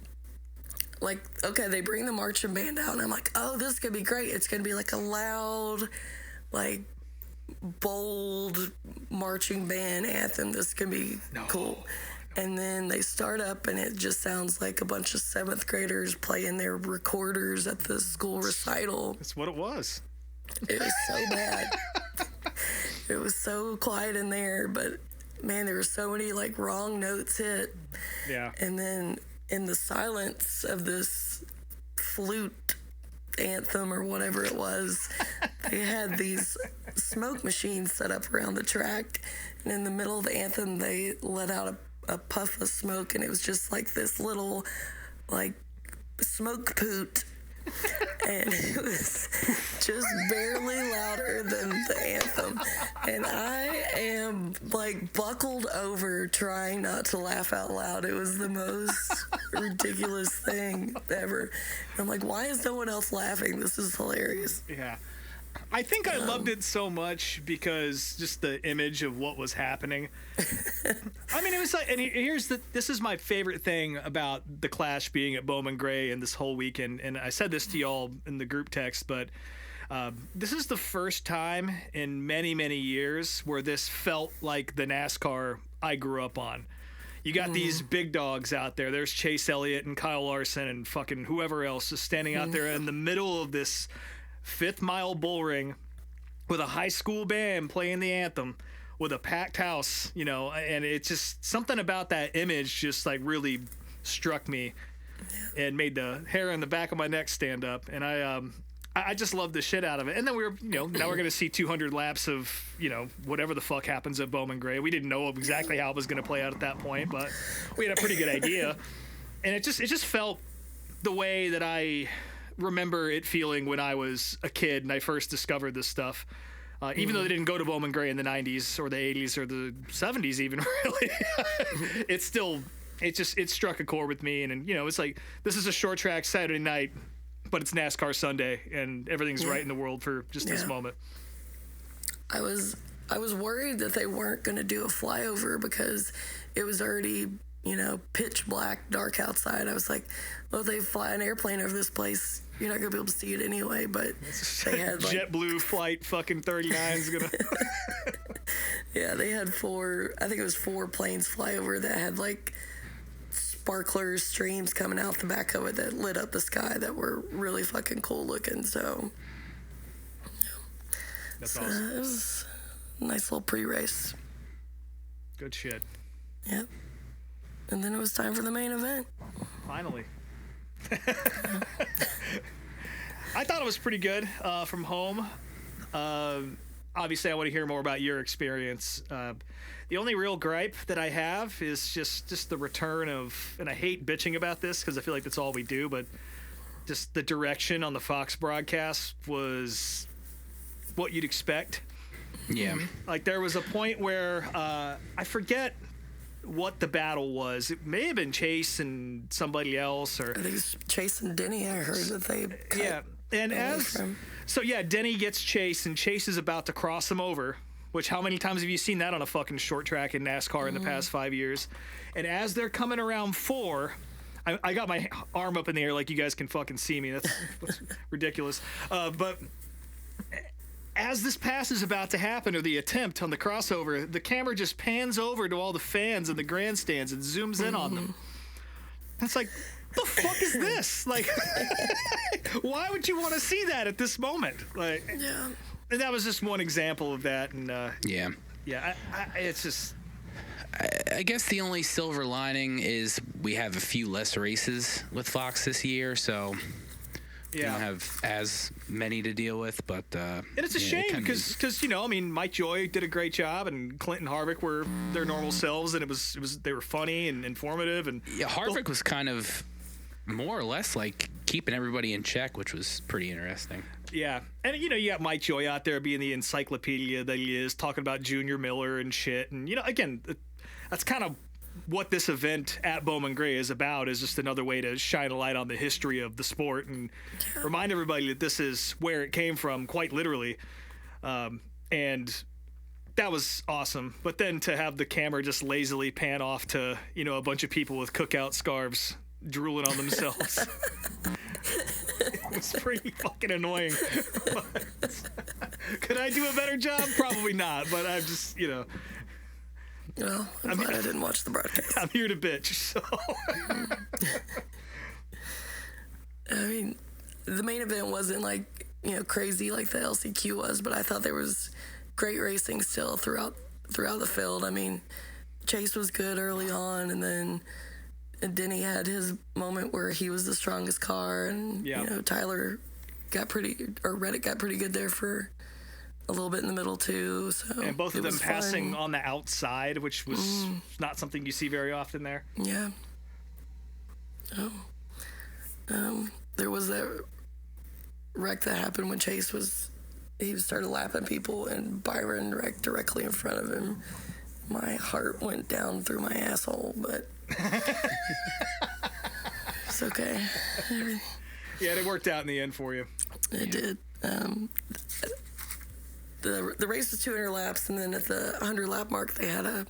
like, okay, they bring the marching band out, and I'm like, oh, this is going to be great. It's going to be like a loud, like, bold marching band anthem. This is going to be cool. And then they start up, and it just sounds like a bunch of 7th graders playing their recorders at the school recital. That's what it was. It was so bad. It was so quiet in there, but man, there were so many like wrong notes hit. Yeah. And then in the silence of this flute anthem or whatever it was, they had these smoke machines set up around the track, and in the middle of the anthem they let out a puff of smoke, and it was just like this little like smoke poot. And it was just barely louder than the anthem. And I am like buckled over trying not to laugh out loud. It was the most ridiculous thing ever. And I'm like, why is no one else laughing? This is hilarious. Yeah. I think I loved it so much because just the image of what was happening. I mean, it was like, and this is my favorite thing about the Clash being at Bowman Gray and this whole weekend. And I said this to y'all in the group text, but this is the first time in many, many years where this felt like the NASCAR I grew up on. You got these big dogs out there. There's Chase Elliott and Kyle Larson and fucking whoever else is standing out there in the middle of this 5th Mile bull ring with a high school band playing the anthem with a packed house, and it's just something about that image just like really struck me and made the hair on the back of my neck stand up. And I I just love the shit out of it. And then now we're going to see 200 laps of, whatever the fuck happens at Bowman Gray. We didn't know exactly how it was going to play out at that point, but we had a pretty good idea. And it just felt the way that I remember it feeling when I was a kid and I first discovered this stuff. Even though they didn't go to Bowman Gray in the 90s or the 80s or the 70s even, really, it struck a chord with me. And it's like, this is a short track Saturday night, but it's NASCAR Sunday, and everything's right in the world for just this moment. I was worried that they weren't going to do a flyover because it was already, pitch black, dark outside. I was like, well, if they fly an airplane over this place, you're not going to be able to see it anyway. But they had JetBlue flight fucking 39 is going to... Yeah, they had four planes fly over that had sparklers, streams coming out the back of it that lit up the sky that were really fucking cool looking. So that's awesome. It was a nice little pre-race. Good shit. Yep. And then it was time for the main event. Finally. I thought it was pretty good from home. Obviously, I want to hear more about your experience. The only real gripe that I have is just the return of, and I hate bitching about this because I feel like that's all we do, but just the direction on the Fox broadcast was what you'd expect. Yeah. Like there was a point where I forget what the battle was. It may have been Chase and somebody else, or I think it's Chase and Denny. I heard that they cut and Denny gets Chase, and Chase is about to cross him over. Which, how many times have you seen that on a fucking short track in NASCAR in the past 5 years? And as they're coming around 4, I got my arm up in the air like you guys can fucking see me. That's ridiculous. But as this pass is about to happen, or the attempt on the crossover, the camera just pans over to all the fans in the grandstands and zooms in on them. It's like, the fuck is this? Like, why would you want to see that at this moment? Like, yeah. And that was just one example of that. And it's just. I guess the only silver lining is we have a few less races with Fox this year, so we don't have as many to deal with. But and it's a shame because Mike Joy did a great job, and Clint and Harvick were their normal selves, and it was they were funny and informative, and Harvick was kind of more or less like keeping everybody in check, which was pretty interesting. Yeah, and you got Mike Joy out there being the encyclopedia that he is, talking about Junior Miller and shit, and again, that's kind of what this event at Bowman Gray is about, is just another way to shine a light on the history of the sport and remind everybody that this is where it came from, quite literally, and that was awesome. But then to have the camera just lazily pan off to a bunch of people with cookout scarves drooling on themselves. It's pretty fucking annoying. Could I do a better job? Probably not, but I'm just, Well, I'm glad I didn't watch the broadcast. I'm here to bitch, so. I mean, the main event wasn't crazy like the LCQ was, but I thought there was great racing still throughout the field. I mean, Chase was good early on, and then Denny had his moment where he was the strongest car, and Tyler Reddick got pretty good there for a little bit in the middle too. So and both of them passing on the outside, which was not something you see very often there. Yeah. There was that wreck that happened when Chase started lapping people, and Byron wrecked directly in front of him. My heart went down through my asshole, but it's okay. Yeah, it worked out in the end for you. It did. The race was 200 laps, and then at the 100 lap mark, they had a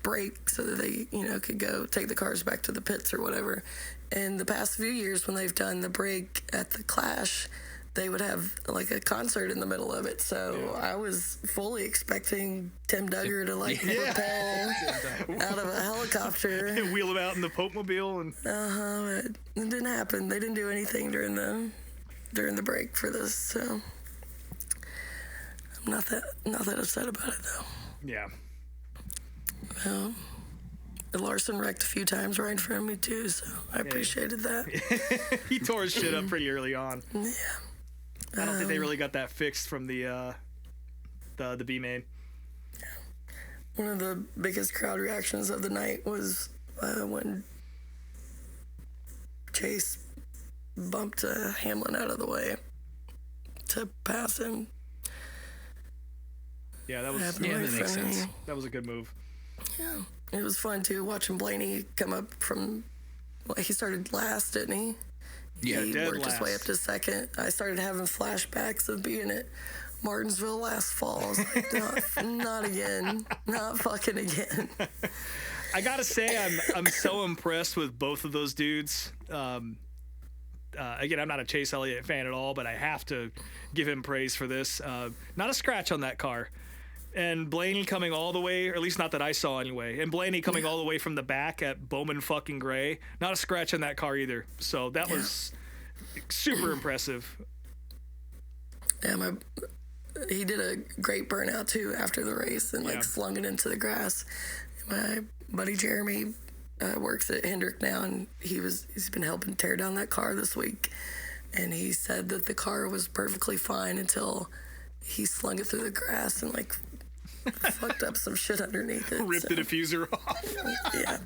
break so that they could go take the cars back to the pits or whatever. And the past few years, when they've done the break at the Clash, they would have like a concert in the middle of it. So I was fully expecting Tim Duggar to rappel out of a helicopter and wheel him out in the Pope Mobile. And but it didn't happen. They didn't do anything during the break for this. So I'm not that upset about it though. Yeah. Larson wrecked a few times right in front of me too, so I appreciated that. He tore his shit up pretty early on. Yeah. I don't think they really got that fixed from the B main. One of the biggest crowd reactions of the night was when Chase bumped Hamlin out of the way to pass him. Yeah, that was that makes sense. That was a good move. Yeah, it was fun too watching Blaney come up from. Well, he started last, didn't he? Yeah, he dead worked his way last. up to second. I started having flashbacks of being at Martinsville last fall. I was like, not again, not fucking again. I gotta say, I'm so impressed with both of those dudes. Again, I'm not a Chase Elliott fan at all, but I have to give him praise for this. Not a scratch on that car. And Blaney coming all the way, or at least not that I saw anyway, and Blaney coming all the way from the back at Bowman fucking Gray. Not a scratch on that car either. So that was super impressive. Yeah, he did a great burnout too after the race and slung it into the grass. My buddy Jeremy works at Hendrick now, and he's been helping tear down that car this week. And he said that the car was perfectly fine until he slung it through the grass and fucked up some shit underneath it. Ripped the diffuser off. Yeah.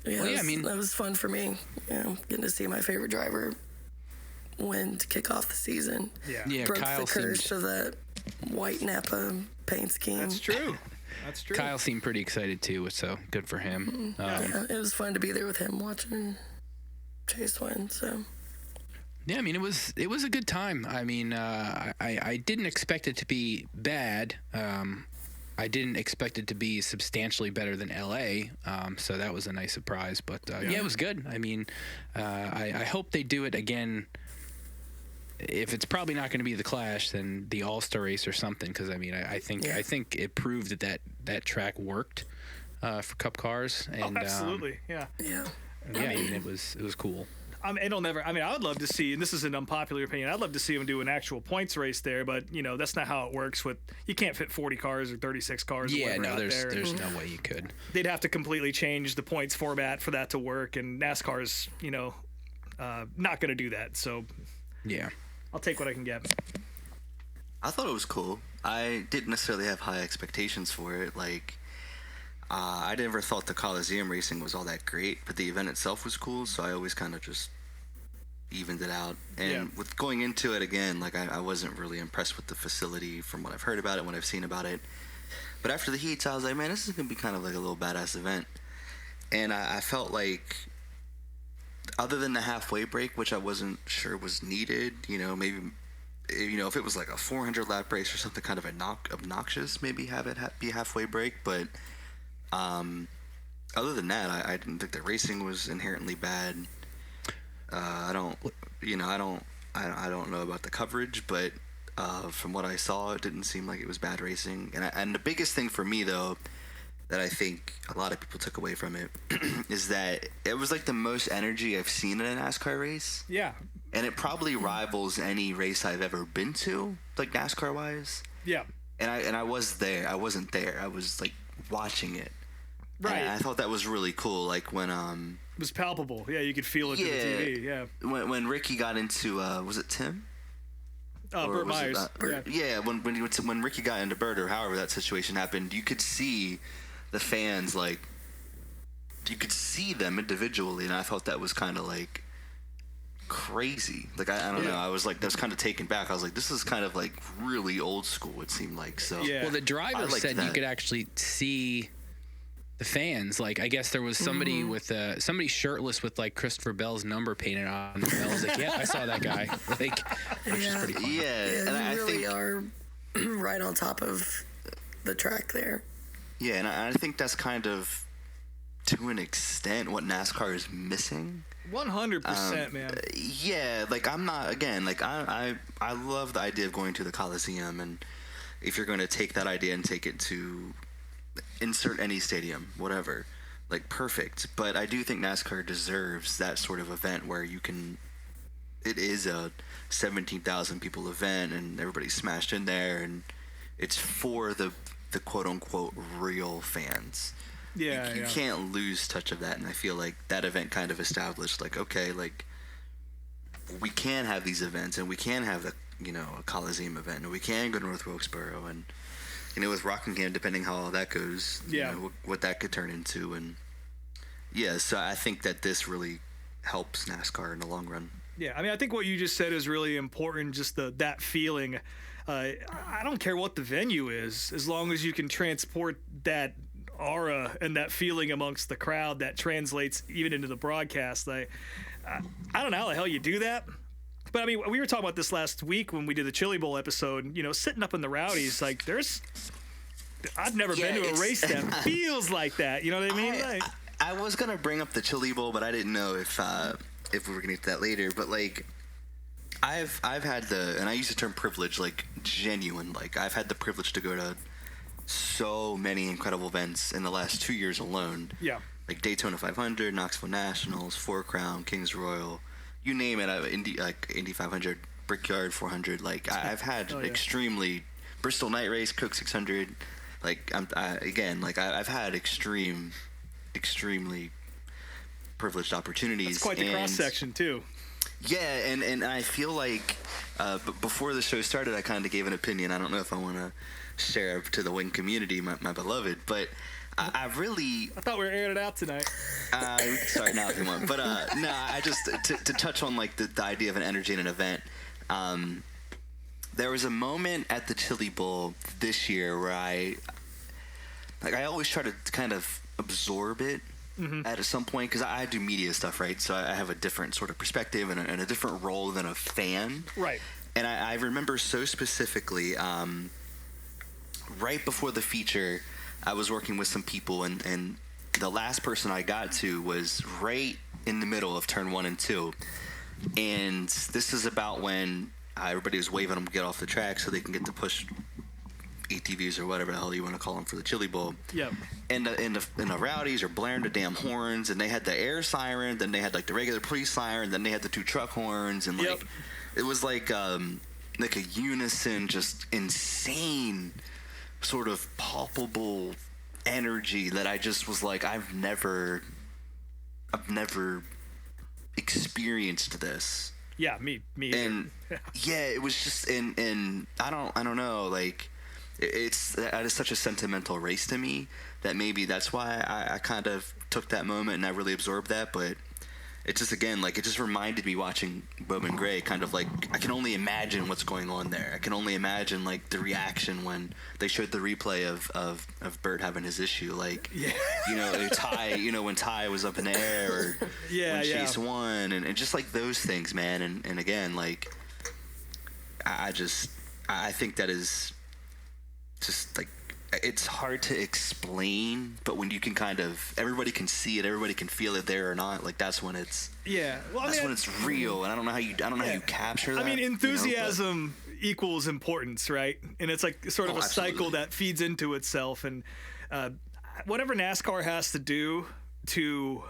Well, I mean, that was fun for me. Getting to see my favorite driver win to kick off the season. Yeah, Broke Kyle the curse of that white Napa paint scheme. That's true. That's true. Kyle seemed pretty excited too, so good for him. Yeah, it was fun to be there with him watching Chase win. So. Yeah, I mean, it was a good time. I mean, I didn't expect it to be bad. I didn't expect it to be substantially better than LA, so that was a nice surprise. But yeah, it was good. I mean, I hope they do it again. If it's probably not going to be the Clash, then the All-Star race or something. Because I mean, I think it proved that track worked for Cup cars. And absolutely, yeah. Yeah. Yeah, I mean, it was cool. It'll never. I mean, I would love to see, and this is an unpopular opinion. I'd love to see them do an actual points race there, but that's not how it works. You can't fit 40 cars or 36 cars. Or Yeah, no, out there. there's no way you could. They'd have to completely change the points format for that to work, and NASCAR's, not going to do that. So, yeah, I'll take what I can get. I thought it was cool. I didn't necessarily have high expectations for it. I never thought the Coliseum racing was all that great, but the event itself was cool, so I always kind of just evened it out. And with going into it again, I wasn't really impressed with the facility from what I've heard about it, what I've seen about it. But after the heats, I was like, man, this is going to be kind of like a little badass event. And I felt like, other than the halfway break, which I wasn't sure was needed, maybe, if it was like a 400 lap race or something kind of obnoxious, maybe have it be halfway break, but other than that, I didn't think the racing was inherently bad. I don't know about the coverage, but from what I saw, it didn't seem like it was bad racing. And the biggest thing for me, though, that I think a lot of people took away from it is that it was like the most energy I've seen in a NASCAR race. Yeah. And it probably rivals any race I've ever been to, like NASCAR wise. Yeah. And I was there. I wasn't there. I was watching it. Right. And I thought that was really cool. When it was palpable. Yeah, you could feel it through the TV. Yeah. When Ricky got into was it Tim? Burt Myers. Yeah. When Ricky got into Burt, or however that situation happened, you could see the fans you could see them individually, and I thought that was kind of crazy. I don't know. I was that was kind of taken back. I was like, this is kind of really old school. It seemed like so. Yeah. Well, the driver said you could actually see the fans. I guess there was somebody with somebody shirtless with Christopher Bell's number painted on the bell. I was like, yeah, I saw that guy. Which is pretty cool. Yeah, Yeah, and you I really think are right on top of the track there. yeah, and I think that's kind of to an extent what NASCAR is missing. 100%, man. Yeah, I'm not, again, I love the idea of going to the Coliseum, and if you're going to take that idea and take it to insert any stadium, whatever, perfect. But I do think NASCAR deserves that sort of event where it is a 17,000 people event and everybody's smashed in there, and it's for the quote unquote real fans. Yeah, you can't lose touch of that, and I feel like that event kind of established okay, we can have these events, and we can have a Coliseum event, and we can go to North Wilkesboro, and with Rockingham, depending how all that goes, what that could turn into, and so I think that this really helps NASCAR in the long run. Yeah, I mean, I think what you just said is really important. Just that feeling. I don't care what the venue is, as long as you can transport that aura and that feeling amongst the crowd that translates even into the broadcast. I don't know how the hell you do that. But I mean, we were talking about this last week when we did the Chili Bowl episode, sitting up in the Rowdies, like I've never been to a race that feels like that. You know what I mean? I was going to bring up the Chili Bowl, but I didn't know if we were going to get to that later. But like, I've had and I use the term privilege, like genuine, like I've had the privilege to go to so many incredible events in the last 2 years alone. Yeah. Like Daytona 500, Knoxville Nationals, Four Crown, Kings Royal, you name it. Indy 500, Brickyard 400. Like I've had extremely Bristol Night Race, Coke 600. Like I've had extremely privileged opportunities. That's quite the cross section too. Yeah, and I feel like before the show started, I kind of gave an opinion. I don't know if I want to share it to the Wing community, my beloved, but I thought we were airing it out tonight. Sorry, now if you want. But no, I just to touch on like the idea of an energy in an event. There was a moment at the Chili Bowl this year where I always try to kind of absorb it at some point, because I do media stuff, right? So I have a different sort of perspective and a different role than a fan. Right. And I remember so specifically, right before the feature, I was working with some people, and the last person I got to was right in the middle of turn 1 and 2. And this is about when everybody was waving them to get off the track so they can get to push ATVs or whatever the hell you want to call them for the Chili Bowl. Yeah. And the Rowdies are blaring the damn horns, and they had the air siren, then they had like the regular police siren, then they had the 2 truck horns, and like it was like a unison, just insane sort of palpable energy that I just was like, I've never experienced this. Yeah, me. And it was just, and I don't know, like that is such a sentimental race to me that maybe that's why I kind of took that moment and I really absorbed that. But it just, again, like, it just reminded me watching Bowman Gray, kind of like, I can only imagine what's going on there. I can only imagine, like, the reaction when they showed the replay of Bert having his issue. Like, Ty, when Ty was up in the air, or when Chase won, and just, like, those things, man. And again, like, I think that is just, like, it's hard to explain, but when you can kind of, everybody can see it, everybody can feel it there or not, like that's when it's when it's real. And I don't know how you capture that. I mean, enthusiasm equals importance, right? And it's like sort of a cycle that feeds into itself. And whatever NASCAR has to do to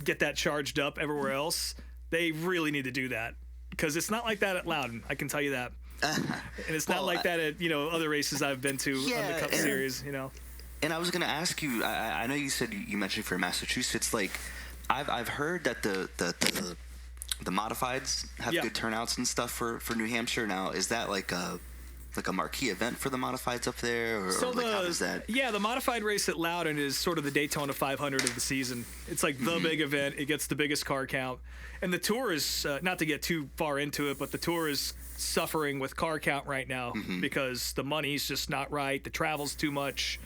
get that charged up everywhere else, they really need to do that, because it's not like that at Loudon. I can tell you that. And it's not like that at other races I've been to on the Cup Series. And I was going to ask you. I know you said you mentioned for Massachusetts. Like, I've heard that the modifieds have good turnouts and stuff for New Hampshire. Now, is that like a marquee event for the modifieds up there, or like, how does that? Yeah, the modified race at Loudon is sort of the Daytona 500 of the season. It's like the big event. It gets the biggest car count, and the Tour is not to get too far into it, but the Tour is suffering with car count right now because the money's just not right, the travel's too much,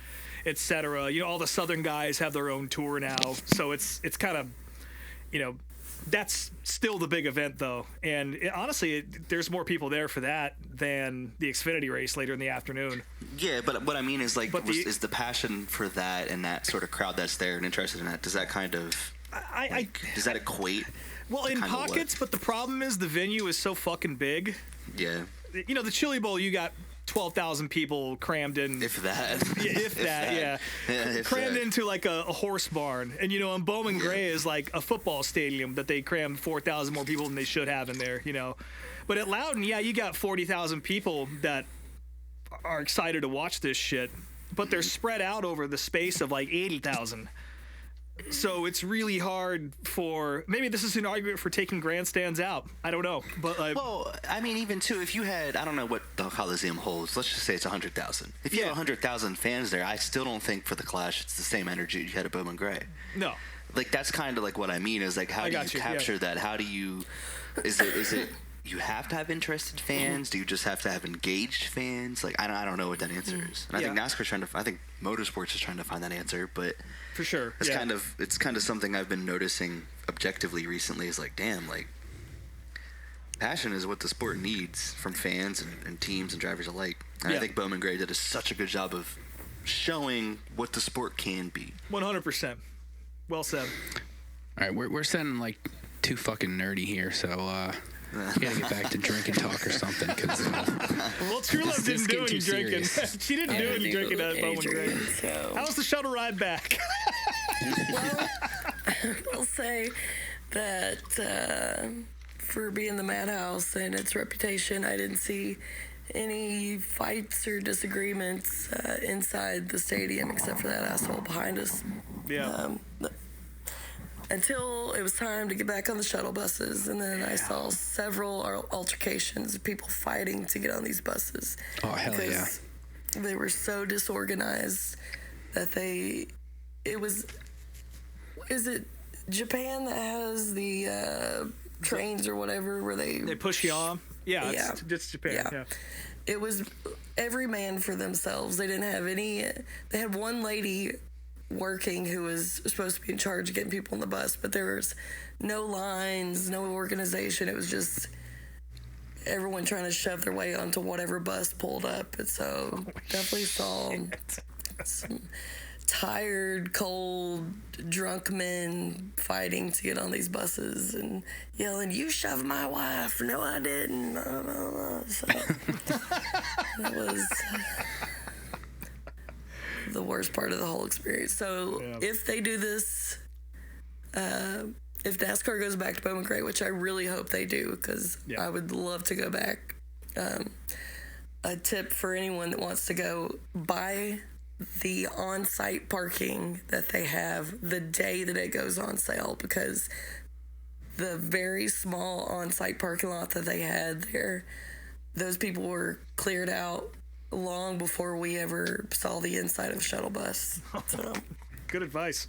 etc. All the Southern guys have their own tour now, so it's kind of, that's still the big event though. And honestly, there's more people there for that than the Xfinity race later in the afternoon. Yeah, but what I mean is, like, is the passion for that and that sort of crowd that's there and interested in that, does that kind of does that equate? Well, in pockets, but the problem is the venue is so fucking big. Yeah. The Chili Bowl, you got 12,000 people crammed in. If that. Crammed into like a horse barn. And, and Bowman Gray is like a football stadium that they crammed 4,000 more people than they should have in there, But at Loudon, you got 40,000 people that are excited to watch this shit. But they're spread out over the space of like 80,000. So it's really hard for, maybe this is an argument for taking grandstands out. I don't know, but well, I mean, even too, if you had, I don't know what the Coliseum holds. Let's just say it's 100,000. If you have 100,000 fans there, I still don't think for the Clash it's the same energy you had at Bowman Gray. No. Like that's kind of like what I mean is like how do you capture that? How do you? Is it you have to have interested fans? Do you just have to have engaged fans? Like I don't know what that answer is. And I think NASCAR's trying to. I think motorsports is trying to find that answer, but for sure, it's kind of something I've been noticing objectively recently. Is like, damn, like passion is what the sport needs from fans and teams and drivers alike. And I think Bowman Gray did such a good job of showing what the sport can be. 100%. Well said. All right, we're sounding like too fucking nerdy here, so we gotta get back to drinking talk or something. Cause, well, Truelove didn't do any drinking. She didn't do any drinking at Bowman Gray. So. How was the shuttle ride back? Well, I'll say that for being the Madhouse and its reputation, I didn't see any fights or disagreements inside the stadium except for that asshole behind us. Yeah. Until it was time to get back on the shuttle buses, and then I saw several altercations of people fighting to get on these buses. Oh, hell yeah. They were so disorganized that is it Japan that has the trains or whatever where they push you on? Yeah, it's Japan. Yeah. It was every man for themselves. They didn't have any. They had one lady working who was supposed to be in charge of getting people on the bus, but there was no lines, no organization. It was just everyone trying to shove their way onto whatever bus pulled up. And so definitely saw some tired, cold, drunk men fighting to get on these buses and yelling, "You shoved my wife." "No, I didn't." So that was the worst part of the whole experience. So if they do this, if NASCAR goes back to Bowman Gray, which I really hope they do, because I would love to go back. A tip for anyone that wants to go, buy the on-site parking that they have the day that it goes on sale, because the very small on-site parking lot that they had there, those people were cleared out long before we ever saw the inside of a shuttle bus. So, good advice.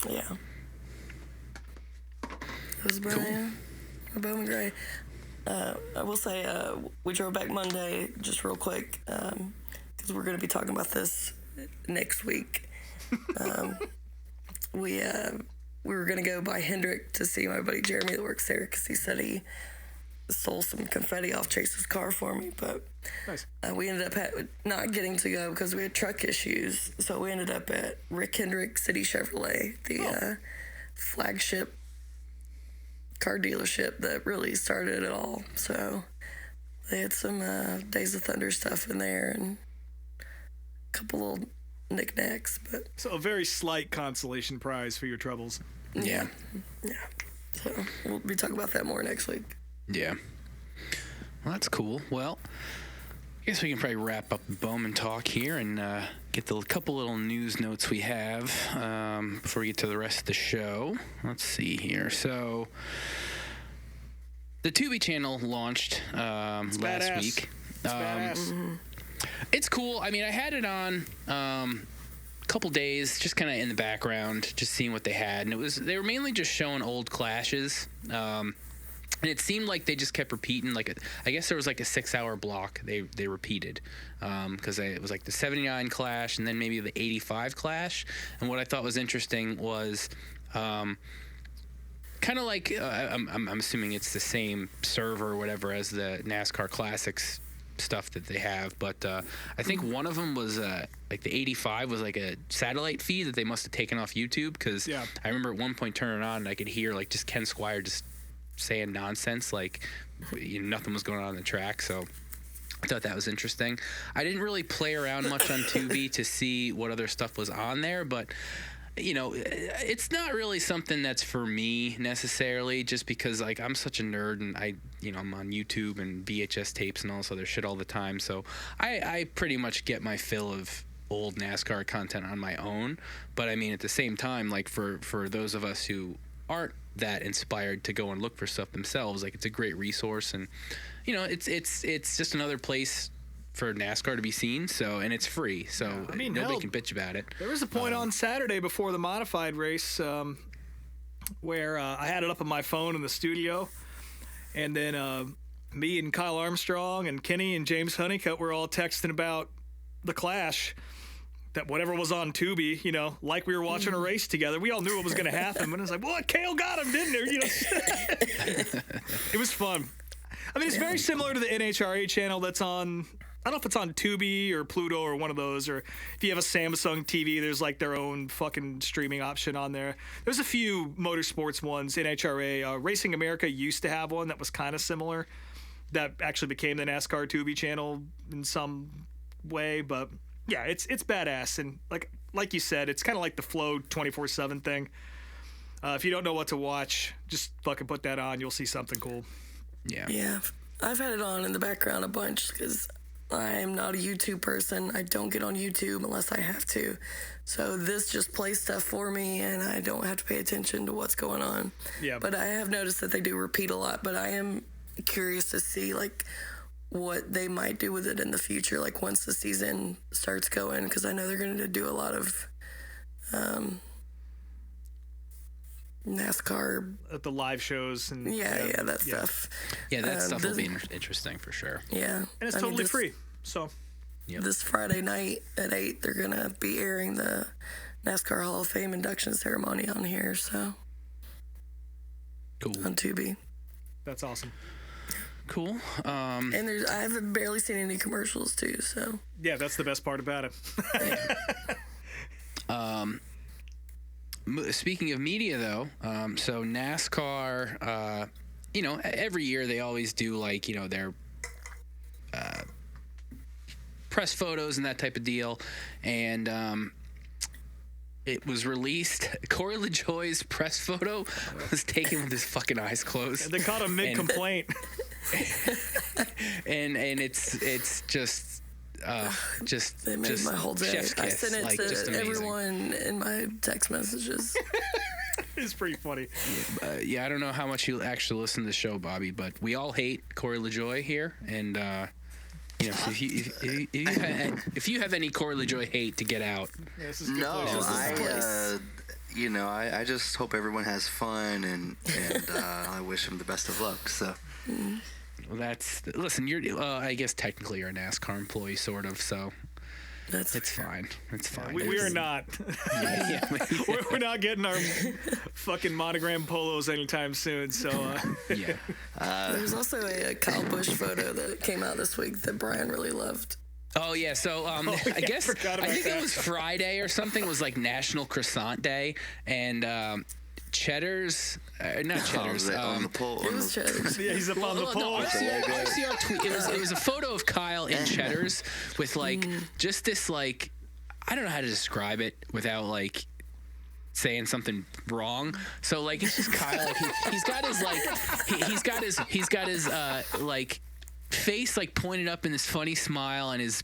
Yeah. That was Brian. Bowman Gray. I will say we drove back Monday, just real quick, because we're going to be talking about this next week. We were going to go by Hendrick to see my buddy Jeremy that works there, because he said he stole some confetti off Chase's car for me, but nice. We ended up not getting to go because we had truck issues, so we ended up at Rick Hendrick City Chevrolet, the flagship car dealership that really started it all. So they had some Days of Thunder stuff in there and a couple little knickknacks, but so a very slight consolation prize for your troubles. Yeah. So we'll be talking about that more next week. Yeah. Well, that's cool. Well, I guess we can probably wrap up the Bowman talk here and get the couple little news notes we have before we get to the rest of the show. Let's see here. So, the Tubi channel launched last badass. week. It's badass. It's cool. I mean, I had it on a couple days, just kind of in the background, just seeing what they had, and they were mainly just showing old clashes. And it seemed like they just kept repeating, I guess there was like a 6-hour block they repeated, because it was like the 79 Clash and then maybe the 85 Clash. And what I thought was interesting was kind of like, I'm assuming it's the same server or whatever as the NASCAR Classics stuff that they have, but I think one of them was like the 85 was like a satellite feed that they must have taken off YouTube, because I remember at one point turning it on and I could hear like just Ken Squire just saying nonsense, like nothing was going on in the track. So I thought that was interesting. I didn't really play around much on Tubi to see what other stuff was on there, but it's not really something that's for me necessarily, just because like I'm such a nerd and I'm on YouTube and VHS tapes and all this other shit all the time. So I pretty much get my fill of old NASCAR content on my own. But I mean, at the same time, like for those of us who aren't that inspired to go and look for stuff themselves, like it's a great resource, and you know, it's just another place for NASCAR to be seen. So, and it's free, so I mean, nobody can bitch about it. There was a point on Saturday before the modified race where I had it up on my phone in the studio, and then me and Kyle Armstrong and Kenny and James Honeycutt were all texting about the Clash, that whatever was on Tubi, you know, like we were watching a race together. We all knew what was going to happen, but it was like, well, Kale got him, didn't he? You know, it was fun. I mean, it's very similar to the NHRA channel that's on, I don't know if it's on Tubi or Pluto or one of those, or if you have a Samsung TV, there's like their own fucking streaming option on there. There's a few motorsports ones, NHRA. Racing America used to have one that was kind of similar. That actually became the NASCAR Tubi channel in some way, but yeah, it's badass. And like you said, it's kind of like the Flow 24/7 thing. If you don't know what to watch, just fucking put that on. You'll see something cool. Yeah. I've had it on in the background a bunch because I am not a YouTube person. I don't get on YouTube unless I have to. So this just plays stuff for me, and I don't have to pay attention to what's going on. Yeah. But I have noticed that they do repeat a lot, but I am curious to see, like, what they might do with it in the future, like once the season starts going, because I know they're going to do a lot of NASCAR At the live shows and that stuff. Yeah, that stuff will be interesting for sure. Yeah, and it's totally free. So this Friday night at 8, they're going to be airing the NASCAR Hall of Fame induction ceremony on here. So cool on Tubi. That's awesome. Cool. And I haven't barely seen any commercials too, so yeah, that's the best part about it. Speaking of media, though, so NASCAR, you know, every year they always do, like, you know, their press photos and that type of deal, and it was released. Corey LaJoie's press photo was taken with his fucking eyes closed. They caught him mid-complaint. and it's just they made my whole day. Chef's kiss. I sent it like, to everyone in my text messages. It's pretty funny. Yeah, I don't know how much you actually listen to the show, Bobby, but we all hate Corey LaJoie here, and you know, so if you have any Corey LaJoie hate to get out, I just hope everyone has fun, and I wish him the best of luck. So. Well, listen. You're, I guess technically you're a NASCAR employee, sort of. So it's fine. It's fine. We are not. We're not getting our fucking monogram polos anytime soon. So yeah. There's also a Kyle Busch photo that came out this week that Brian really loved. Oh yeah, so I think it was Friday or something. It was like National Croissant Day, and Cheddar's, not Cheddar's. On the pole. It was Cheddar's. Yeah, he's up on the pole. RCR tweet. It was a photo of Kyle in Cheddar's with like just this, like, I don't know how to describe it without like saying something wrong. So like it's just Kyle. Like, he's got his like face like pointed up in this funny smile, and his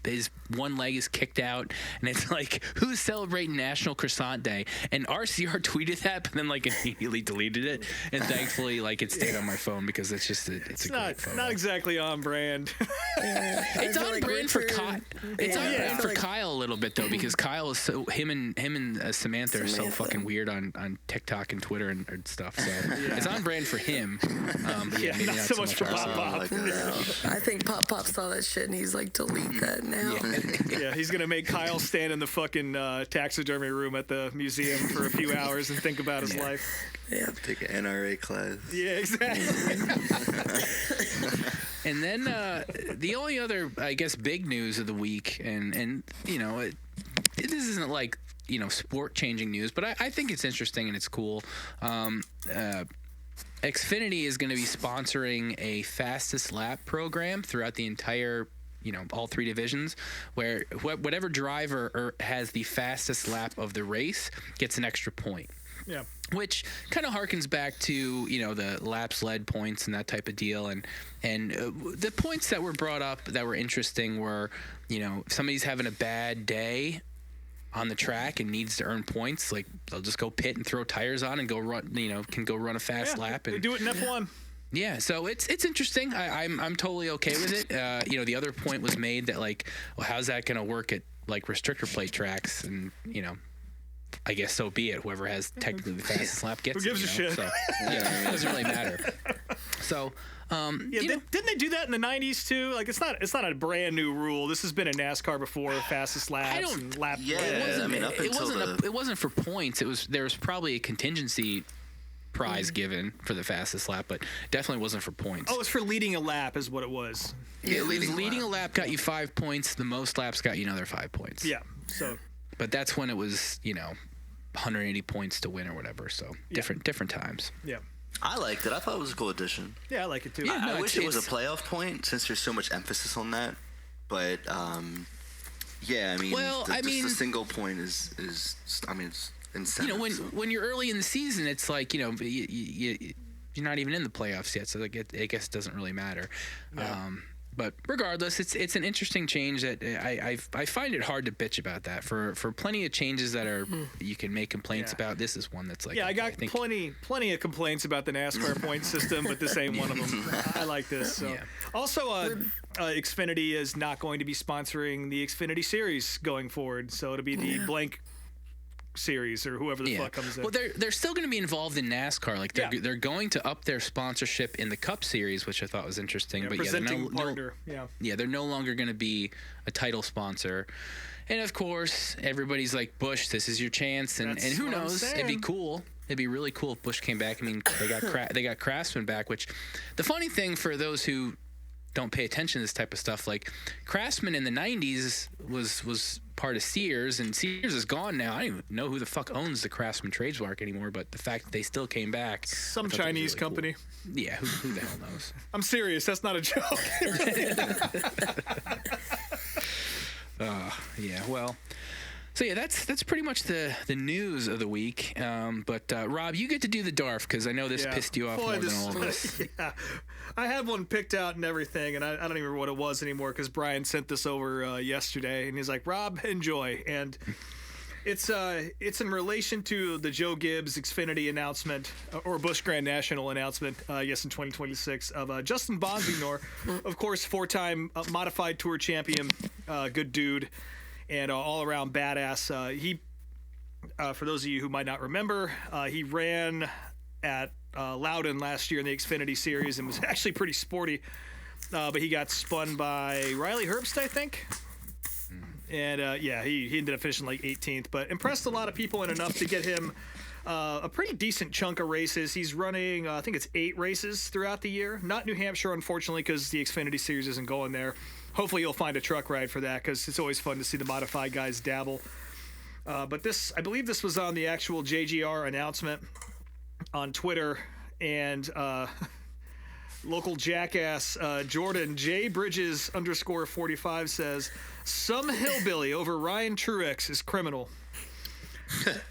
one leg is kicked out, and it's like, who's celebrating National Croissant Day? And RCR tweeted that, but then like immediately deleted it, and thankfully like it stayed on my phone because it's just it's a great photo. Not exactly on brand. It's on brand for Kyle. It's on brand for Kyle a little bit though, because Kyle is so him and Samantha are so fucking weird on TikTok and Twitter and stuff. So it's on brand for him. Maybe not so much for Pop Pop. I think Pop Pop saw that shit and he's like, delete that now. Yeah, he's gonna make Kyle stand in the fucking taxidermy room at the museum for a few hours and think about his life. Yeah. Take an NRA class. Yeah, exactly. And then the only other, I guess, big news of the week, and you know, this isn't like, you know, sport-changing news, but I think it's interesting and it's cool. Xfinity is going to be sponsoring a fastest lap program throughout the entire, you know, all three divisions, where whatever driver has the fastest lap of the race gets an extra point. Yeah. Which kind of harkens back to, you know, the laps led points and that type of deal. And the points that were brought up that were interesting were, you know, if somebody's having a bad day on the track and needs to earn points, like they'll just go pit and throw tires on and go run. Can go run a fast lap. And they do it in F1. Yeah, so it's interesting. I'm totally okay with it. The other point was made that like, well, how's that going to work at like restrictor plate tracks? And I guess so be it. Whoever has technically the fastest lap gets it. Who gives a shit? So, it doesn't really matter. So, didn't they do that in the '90s too? Like, it's not a brand new rule. This has been in NASCAR before. Fastest laps. And lap. Yeah, it wasn't for points. There was probably a contingency prize given for the fastest lap, but definitely wasn't for points. Oh, it's for leading a lap, is what it was. Yeah, leading a lap got you 5 points. The most laps got you another 5 points. Yeah. So. But that's when it was, 180 points to win or whatever. So different times. Yeah. I liked it. I thought it was a cool addition. Yeah, I like it too. Yeah, I wish it was a playoff point since there's so much emphasis on that. But the single point is it's incentive. When you're early in the season, it's like you're not even in the playoffs yet, so like I guess it doesn't really matter. No. But regardless, it's an interesting change that I find it hard to bitch about that. For plenty of changes that are you can make complaints about, this is one that's like I got plenty of complaints about the NASCAR point system, but this ain't one of them. I like this. So. Yeah. Also, Xfinity is not going to be sponsoring the Xfinity Series going forward, so it'll be the blank series or whoever the fuck comes in. Well, they're still going to be involved in NASCAR. Like they're going to up their sponsorship in the Cup Series, which I thought was interesting. But presenting partner. They're no longer going to be a title sponsor. And of course, everybody's like, Busch, this is your chance. And who knows? It'd be cool. It'd be really cool if Busch came back. I mean, they got Craftsman back. Which the funny thing for those who don't pay attention to this type of stuff, like Craftsman in the 90s was part of Sears, and Sears is gone now. I don't even know who the fuck owns the Craftsman trademark anymore, but the fact that they still came back. Some Chinese company. Cool. Yeah, who the hell knows? I'm serious. That's not a joke. Well. So yeah, that's pretty much the news of the week. But Rob, you get to do the DARF because I know this pissed you off more than all of us. Yeah, I had one picked out and everything, and I don't even remember what it was anymore because Brian sent this over yesterday, and he's like, "Rob, enjoy." And it's in relation to the Joe Gibbs Xfinity announcement or Busch Grand National announcement, in 2026 of Justin Bonsignor, of course, 4-time modified tour champion, good dude. And all-around badass. He, for those of you who might not remember, he ran at Loudon last year in the Xfinity Series and was actually pretty sporty. But he got spun by Riley Herbst, I think. And he ended up finishing like 18th, but impressed a lot of people and enough to get him a pretty decent chunk of races. He's running, I think it's 8 races throughout the year. Not New Hampshire, unfortunately, because the Xfinity Series isn't going there. Hopefully you'll find a truck ride for that because it's always fun to see the modified guys dabble. But I believe this was on the actual JGR announcement on Twitter, and local jackass Jordan J Bridges _45 says, "Some hillbilly over Ryan Truex is criminal."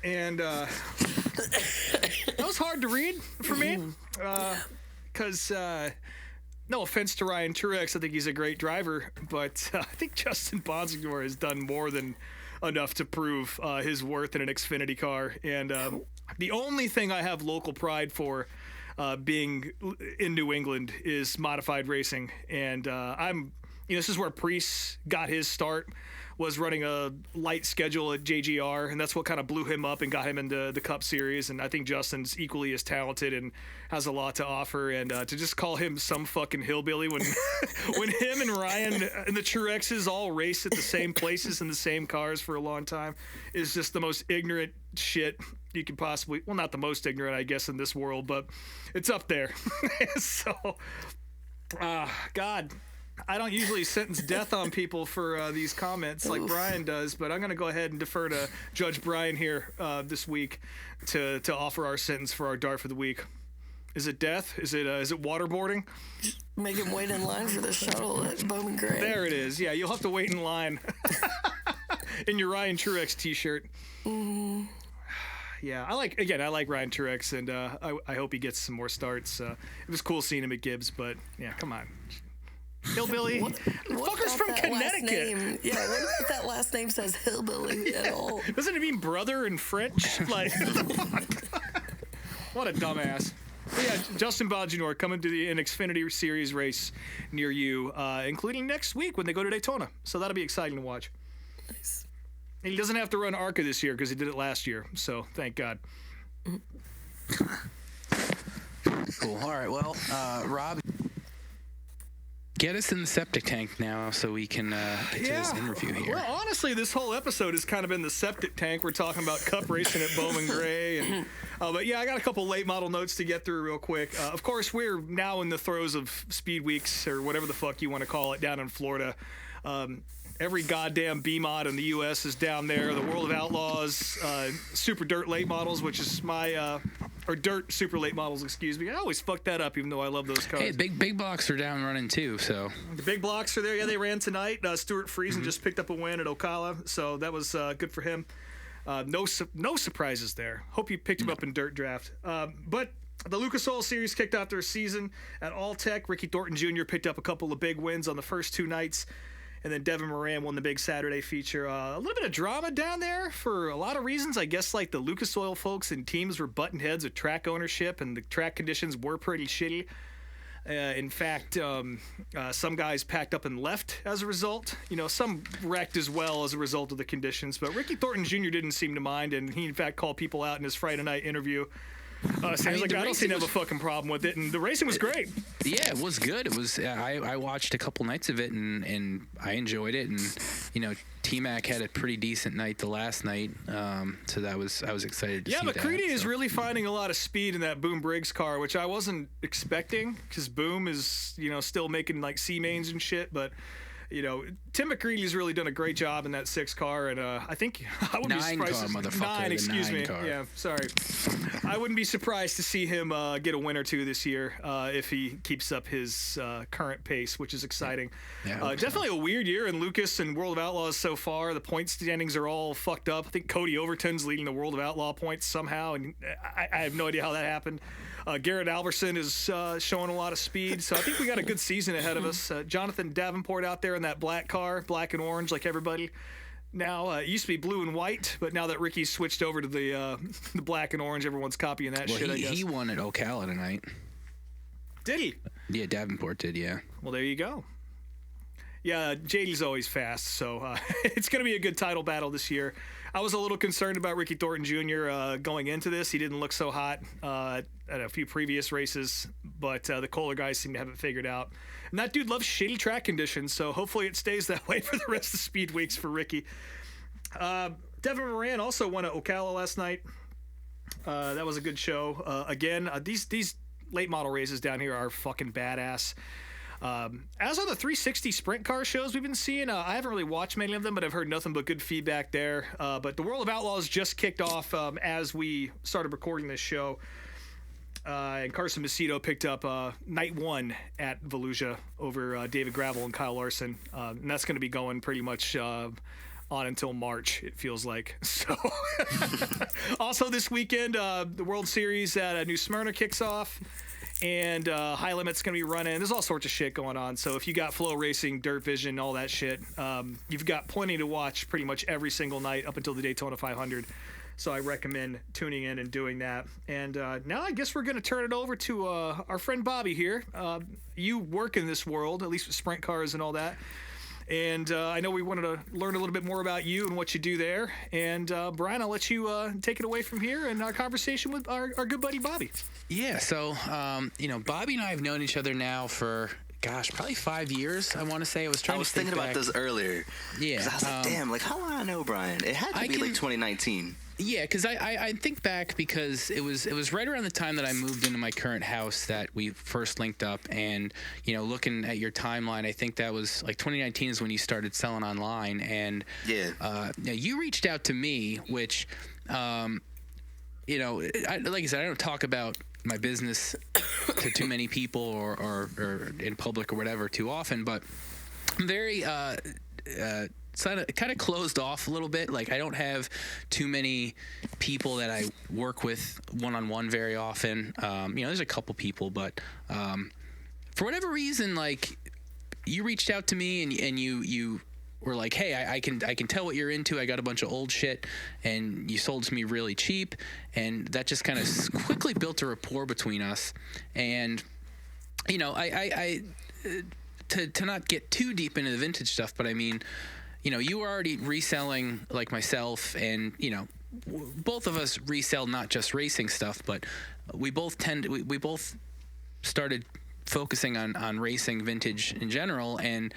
And that was hard to read for me because. No offense to Ryan Truex, I think he's a great driver, but I think Justin Bonsignor has done more than enough to prove his worth in an Xfinity car. And the only thing I have local pride for being in New England is modified racing. And this is where Preece got his start, was running a light schedule at JGR, and that's what kind of blew him up and got him into the Cup Series. And I think Justin's equally as talented and has a lot to offer. And to just call him some fucking hillbilly when when him and Ryan and the Truexes all race at the same places in the same cars for a long time is just the most ignorant shit you could possibly. Well, not the most ignorant, I guess, in this world, but it's up there. So, God. I don't usually sentence death on people for these comments like Brian does, but I'm going to go ahead and defer to Judge Brian here this week to offer our sentence for our DARF of the week. Is it death? Is it waterboarding? Make him wait in line for the shuttle at Bowman Gray. There it is. Yeah, you'll have to wait in line in your Ryan Truex t-shirt. Mm-hmm. Yeah, I like Ryan Truex, and I hope he gets some more starts. It was cool seeing him at Gibbs, but yeah, come on. Hillbilly. What fucker's from Connecticut. like name, it. Yeah, I wonder if that last name says hillbilly at all. Doesn't it mean brother in French? Like, what a dumbass. But yeah, Justin Baginor coming to an Xfinity Series race near you, including next week when they go to Daytona. So that'll be exciting to watch. Nice. And he doesn't have to run ARCA this year because he did it last year. So thank God. Cool. All right. Well, Rob, get us in the septic tank now so we can get to this interview here. Well, honestly, this whole episode has kind of been the septic tank. We're talking about cup racing at Bowman Gray. And, but yeah, I got a couple late model notes to get through real quick. Of course, we're now in the throes of Speed Weeks or whatever the fuck you want to call it down in Florida. Every goddamn B-mod in the U.S. is down there. The World of Outlaws, Super Dirt Late Models, which is my... or Dirt Super Late Models, excuse me. I always fuck that up, even though I love those cars. Hey, big blocks are down running too, so. The big blocks are there. Yeah, they ran tonight. Stuart Friesen just picked up a win at Ocala, so that was good for him. No surprises there. Hope you picked him up in Dirt Draft. But the Lucas Oil Series kicked off their season at All-Tech. Ricky Thornton Jr. picked up a couple of big wins on the first two nights. And then Devin Moran won the big Saturday feature. A little bit of drama down there for a lot of reasons. I guess like the Lucas Oil folks and teams were butting heads with track ownership, and the track conditions were pretty shitty. In fact, some guys packed up and left as a result. You know, some wrecked as well as a result of the conditions. But Ricky Thornton Jr. didn't seem to mind, and he in fact called people out in his Friday night interview. So I don't seem to have a fucking problem with it, and the racing was great. Yeah, it was good. It was. I watched a couple nights of it, and I enjoyed it. And you know, T-Mac had a pretty decent night the last night, so I was excited to see that. Yeah, McCready is really finding a lot of speed in that Boom Briggs car, which I wasn't expecting, because Boom is still making like C mains and shit, but. Tim McCready's really done a great job in that 6 car, and I think I would be surprised. Nine, excuse me. Car. Yeah, sorry. I wouldn't be surprised to see him get a win or two this year if he keeps up his current pace, which is exciting. Yeah, definitely a weird year in Lucas and World of Outlaws so far. The point standings are all fucked up. I think Cody Overton's leading the World of Outlaw points somehow, and I have no idea how that happened. Garrett Alverson is showing a lot of speed, so I think we got a good season ahead of us. Jonathan Davenport out there in that black car, black and orange like everybody. Now, it used to be blue and white, but now that Ricky's switched over to the black and orange, everyone's copying that shit, I guess. He won at Ocala tonight. Did he? Yeah, Davenport did, yeah. Well, there you go. Yeah, JD's always fast, so it's going to be a good title battle this year. I was a little concerned about Ricky Thornton Jr. Going into this. He didn't look so hot at a few previous races, but the Kohler guys seem to have it figured out. And that dude loves shitty track conditions, so hopefully it stays that way for the rest of Speed Weeks for Ricky. Devin Moran also won at Ocala last night. That was a good show. Again, these late model races down here are fucking badass. As are the 360 sprint car shows we've been seeing. I haven't really watched many of them, but I've heard nothing but good feedback there. But the World of Outlaws just kicked off as we started recording this show. And Carson Macedo picked up night 1 at Volusia over David Gravel and Kyle Larson. And that's going to be going pretty much on until March, it feels like. So, also this weekend, the World Series at New Smyrna kicks off. And High Limit's going to be running. There's all sorts of shit going on. So if you got Flow Racing, Dirt Vision, all that shit, you've got plenty to watch pretty much every single night up until the Daytona 500. So I recommend tuning in and doing that. And now I guess we're going to turn it over to our friend Bobby here. You work in this world, at least with sprint cars and all that. And I know we wanted to learn a little bit more about you and what you do there. And Brian, I'll let you take it away from here and our conversation with our good buddy Bobby. Yeah, so, Bobby and I have known each other now for, probably 5 years, I want to say. I was thinking about this earlier. Yeah. 'Cause I was like, damn, like, how long I know Brian? It had to be like 2019. Yeah, because I think back because it was right around the time that I moved into my current house that we first linked up, and looking at your timeline, I think that was like 2019 is when you started selling online, and you reached out to me, which like I said, I don't talk about my business to too many people or in public or whatever too often, but I'm very kind of closed off a little bit. Like I don't have too many people that I work with one-on-one very often. There's a couple people, but for whatever reason, like you reached out to me and you were like, hey, I can tell what you're into. I got a bunch of old shit, and you sold to me really cheap, and that just kind of quickly built a rapport between us. And you know, to not get too deep into the vintage stuff, but I mean, you know, you were already reselling like myself, and you know, both of us resell not just racing stuff, but we both started focusing on racing vintage in general. And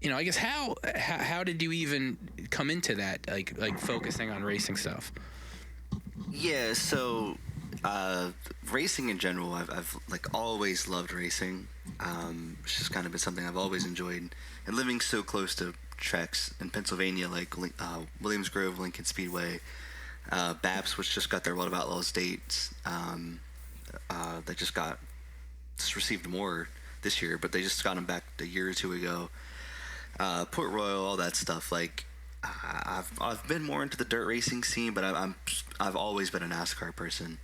you know, I guess how did you even come into that, like focusing on racing stuff? Yeah, so racing in general, I've like always loved racing. It's just kind of been something I've always enjoyed, and living so close to tracks in Pennsylvania, like Williams Grove, Lincoln Speedway, BAPS, which just got their World of Outlaws dates. They just received more this year, but they just got them back a year or two ago. Port Royal, all that stuff. Like I've been more into the dirt racing scene, but I've always been a NASCAR person.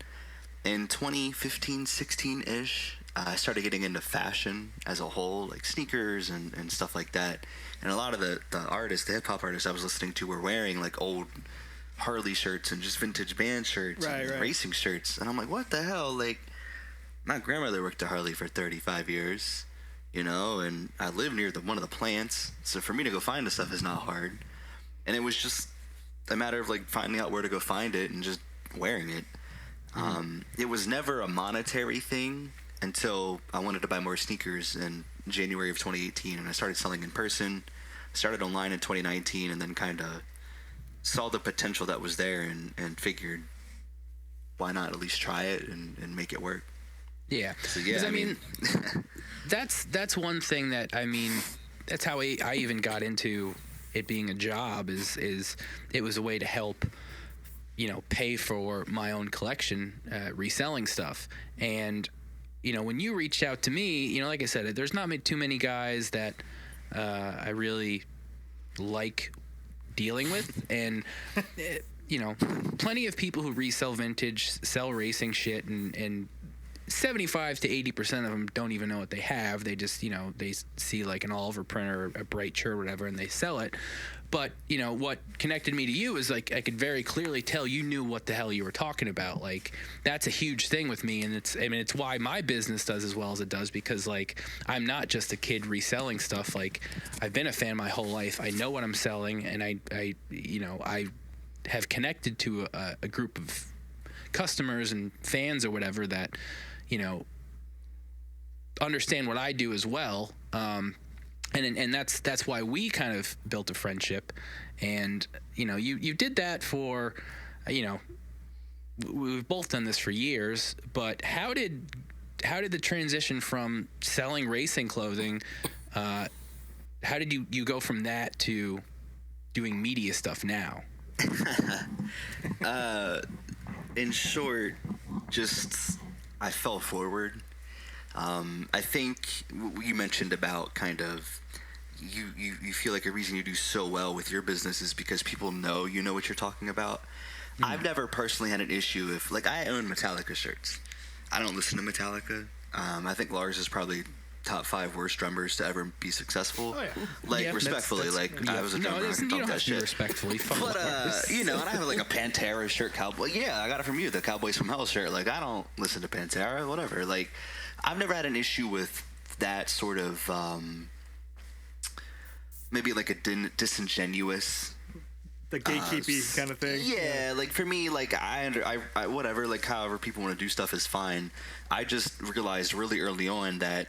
In 2015, 16-ish, I started getting into fashion as a whole, like sneakers and stuff like that. And a lot of the artists, the hip-hop artists I was listening to were wearing like old Harley shirts and just vintage band shirts and racing shirts. And I'm like, what the hell? Like, my grandmother worked at Harley for 35 years, you know, and I live near one of the plants. So for me to go find this stuff is not hard. And it was just a matter of like finding out where to go find it and just wearing it. It was never a monetary thing until I wanted to buy more sneakers in January of 2018, and I started selling in person. Started online in 2019, and then kind of saw the potential that was there and figured, why not at least try it and make it work? Yeah. So yeah, I mean, that's one thing that, I mean, that's how I even got into it being a job, is it was a way to help, you know, pay for my own collection, reselling stuff. And, you know, when you reached out to me, you know, like I said, there's not too many guys that I really like dealing with. And, you know, plenty of people who resell vintage, sell racing shit, and 75 to 80% of them don't even know what they have. They just, you know, they see like an Oliver print or a bright shirt or whatever, and they sell it. But, you know, what connected me to you is, like, I could very clearly tell you knew what the hell you were talking about. Like, that's a huge thing with me, and it's why my business does as well as it does, because, like, I'm not just a kid reselling stuff. Like, I've been a fan my whole life. I know what I'm selling, and I you know, I have connected to a group of customers and fans or whatever that, you know, understand what I do as well. And that's why we kind of built a friendship. And, you know, you did that for, you know, we've both done this for years, but how did the transition from selling racing clothing, how did you go from that to doing media stuff now? In short, just I fell forward. I think you mentioned about kind of you feel like a reason you do so well with your business is because people know you know what you're talking about. Mm-hmm. I've never personally had an issue if, like, I own Metallica shirts. I don't listen to Metallica. I think Lars is probably top 5 worst drummers to ever be successful. Oh, yeah. Like, yeah, respectfully, I was a drummer. No, you don't have to be respectfully. But, you know, and I have like a Pantera shirt, Cowboy. Yeah, I got it from you, the Cowboys from Hell shirt. Like, I don't listen to Pantera, whatever. Like, I've never had an issue with that sort of, maybe like a disingenuous, the gatekeepy kind of thing. Yeah, like for me, like I whatever, like however people want to do stuff is fine. I just realized really early on that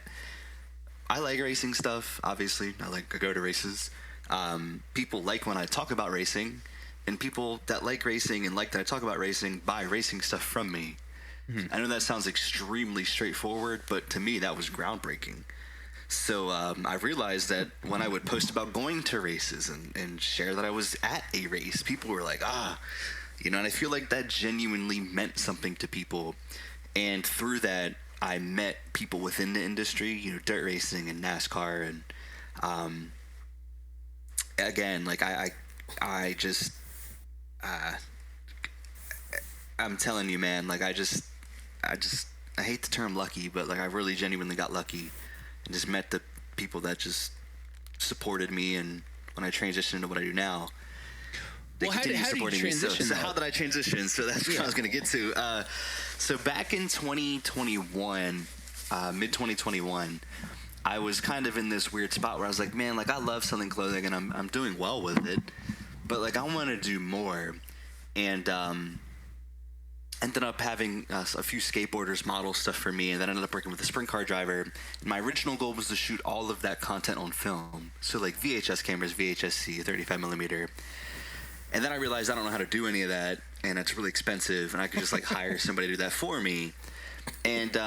I like racing stuff. Obviously, I go to races. People like when I talk about racing, and people that like racing and like that I talk about racing buy racing stuff from me. Mm-hmm. I know that sounds extremely straightforward, but to me that was groundbreaking. So I realized that when I would post about going to races and share that I was at a race, people were like, you know, and I feel like that genuinely meant something to people. And through that, I met people within the industry, you know, dirt racing and NASCAR. And again, like I just, I'm telling you, man, like I hate the term lucky, but like I really genuinely got lucky. And just met the people that just supported me, and when I transitioned into what I do now, they Well, how continue did you supporting me. transition, So though? how did I transition? So that's what I was going to get to. So back in 2021, mid 2021, I was kind of in this weird spot where I was like, man, like I love selling clothing and I'm doing well with it, but like I want to do more. And ended up having a few skateboarders model stuff for me, and then ended up working with a sprint car driver. And my original goal was to shoot all of that content on film, so like VHS cameras, VHS-C, 35 millimeter. And then I realized I don't know how to do any of that, and it's really expensive, and I could just like hire somebody to do that for me. And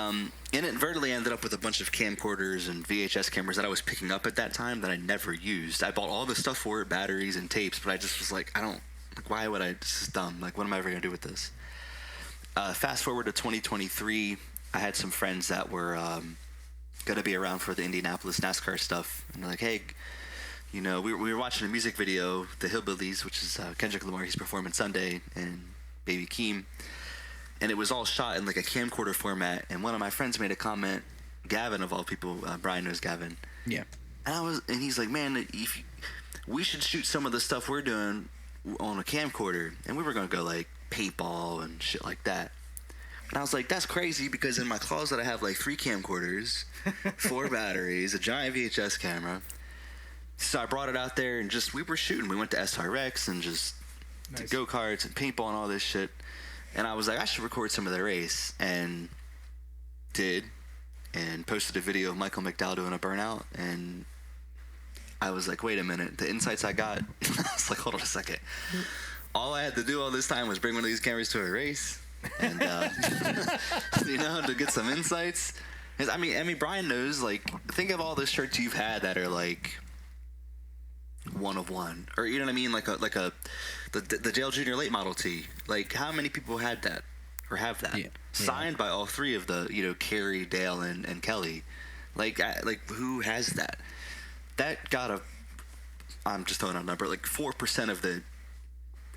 inadvertently ended up with a bunch of camcorders and VHS cameras that I was picking up at that time that I never used. I bought all the stuff for it, batteries and tapes, but I just was like, why would I? This is dumb. Like, what am I ever gonna do with this? Fast forward to 2023, I had some friends that were going to be around for the Indianapolis NASCAR stuff. And they're like, hey, you know, we were watching a music video, The Hillbillies, which is Kendrick Lamar. He's performing Sunday, and Baby Keem. And it was all shot in like a camcorder format. And one of my friends made a comment, Gavin of all people, Brian knows Gavin. Yeah. And he's like, man, we should shoot some of the stuff we're doing on a camcorder. And we were going to go like paintball and shit like that. And I was like, that's crazy, because in my closet I have like 3 camcorders, 4 batteries, a giant VHS camera. So I brought it out there and we were shooting. We went to SRX and just did go-karts and paintball and all this shit. And I was like, I should record some of the race, and did, and posted a video of Michael McDowell doing a burnout. And I was like, wait a minute, the insights I got, I was like, hold on a second. All I had to do all this time was bring one of these cameras to a race, and you know, to get some insights. I mean, Brian knows. Like, think of all the shirts you've had that are like one of one, or you know what I mean, like the Jail Junior late model tee. Like, how many people had that or have that? Yeah. Signed by all 3 of the, you know, Carrie, Dale, and Kelly. Like who has that? That got I'm just throwing out a number, like 4% of the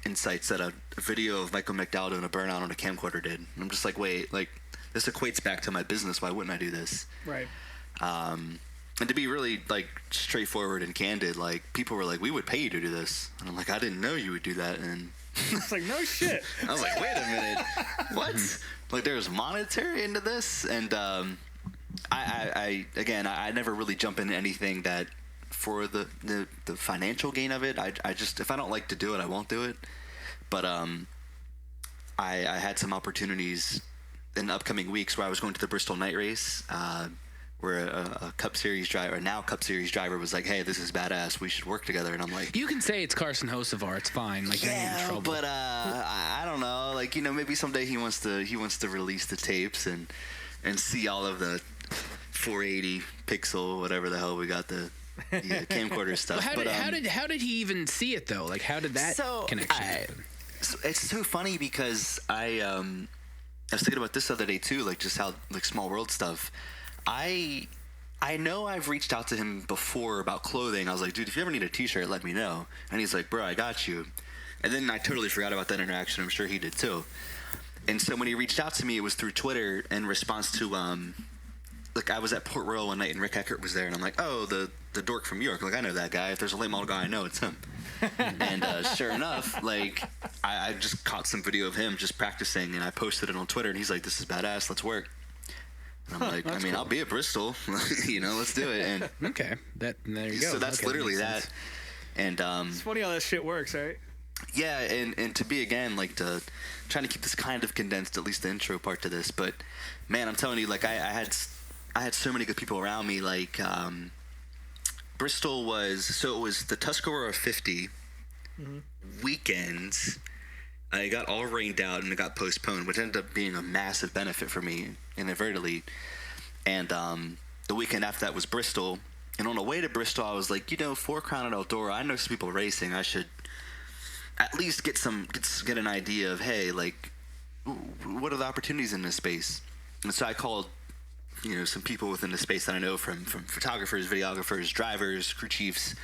insights that a video of Michael McDowell doing a burnout on a camcorder did. And I'm just like, wait, like this equates back to my business. Why wouldn't I do this? Right. And to be really like straightforward and candid, like people were like, we would pay you to do this. And I'm like, I didn't know you would do that. And It's like, no shit. I was like, wait a minute, what? Like there's monetary into this? And I never really jump into anything that for the financial gain of it. I just, if I don't like to do it, I won't do it. But I had some opportunities in the upcoming weeks where I was going to the Bristol night race, where a Cup Series driver, now Cup Series driver, was like, hey, this is badass, we should work together. And I'm like, You can say it's Carson Hocevar. It's fine. Like, you're not in trouble. but I don't know. Like, you know, maybe someday he wants to release the tapes and see all of the 480 pixel, whatever the hell we got, the camcorder stuff. Well, how did he even see it though? Like, how did that connection happen? It's so funny because I was thinking about this the other day too, like just how like small world stuff. I know I've reached out to him before about clothing. I was like, dude, if you ever need a t-shirt, let me know. And he's like, bro, I got you. And then I totally forgot about that interaction. I'm sure he did too. And so when he reached out to me, it was through Twitter in response to like I was at Port Royal one night and Rick Eckert was there, and I'm like, oh, the dork from New York. Like, I know that guy. If there's a late model guy, I know it's him. And sure enough, like I just caught some video of him just practicing, and I posted it on Twitter, and he's like, this is badass, let's work. And I'm like, I mean, cool. I'll be at Bristol, you know, let's do it. And okay, there you go. So that's literally that. And it's funny how that shit works, right? Yeah, and to be, again, like, trying to keep this kind of condensed, at least the intro part to this, but man, I'm telling you, like, I had so many good people around me. Like, Bristol was, it was the Tuscarora 50 weekends. It got all rained out and it got postponed, which ended up being a massive benefit for me inadvertently. And the weekend after that was Bristol. And on the way to Bristol, I was like, you know, for Crown and Eldora, I know some people racing. I should at least get an idea of, hey, like, what are the opportunities in this space? And so I called, you know, some people within the space that I know from photographers, videographers, drivers, crew chiefs.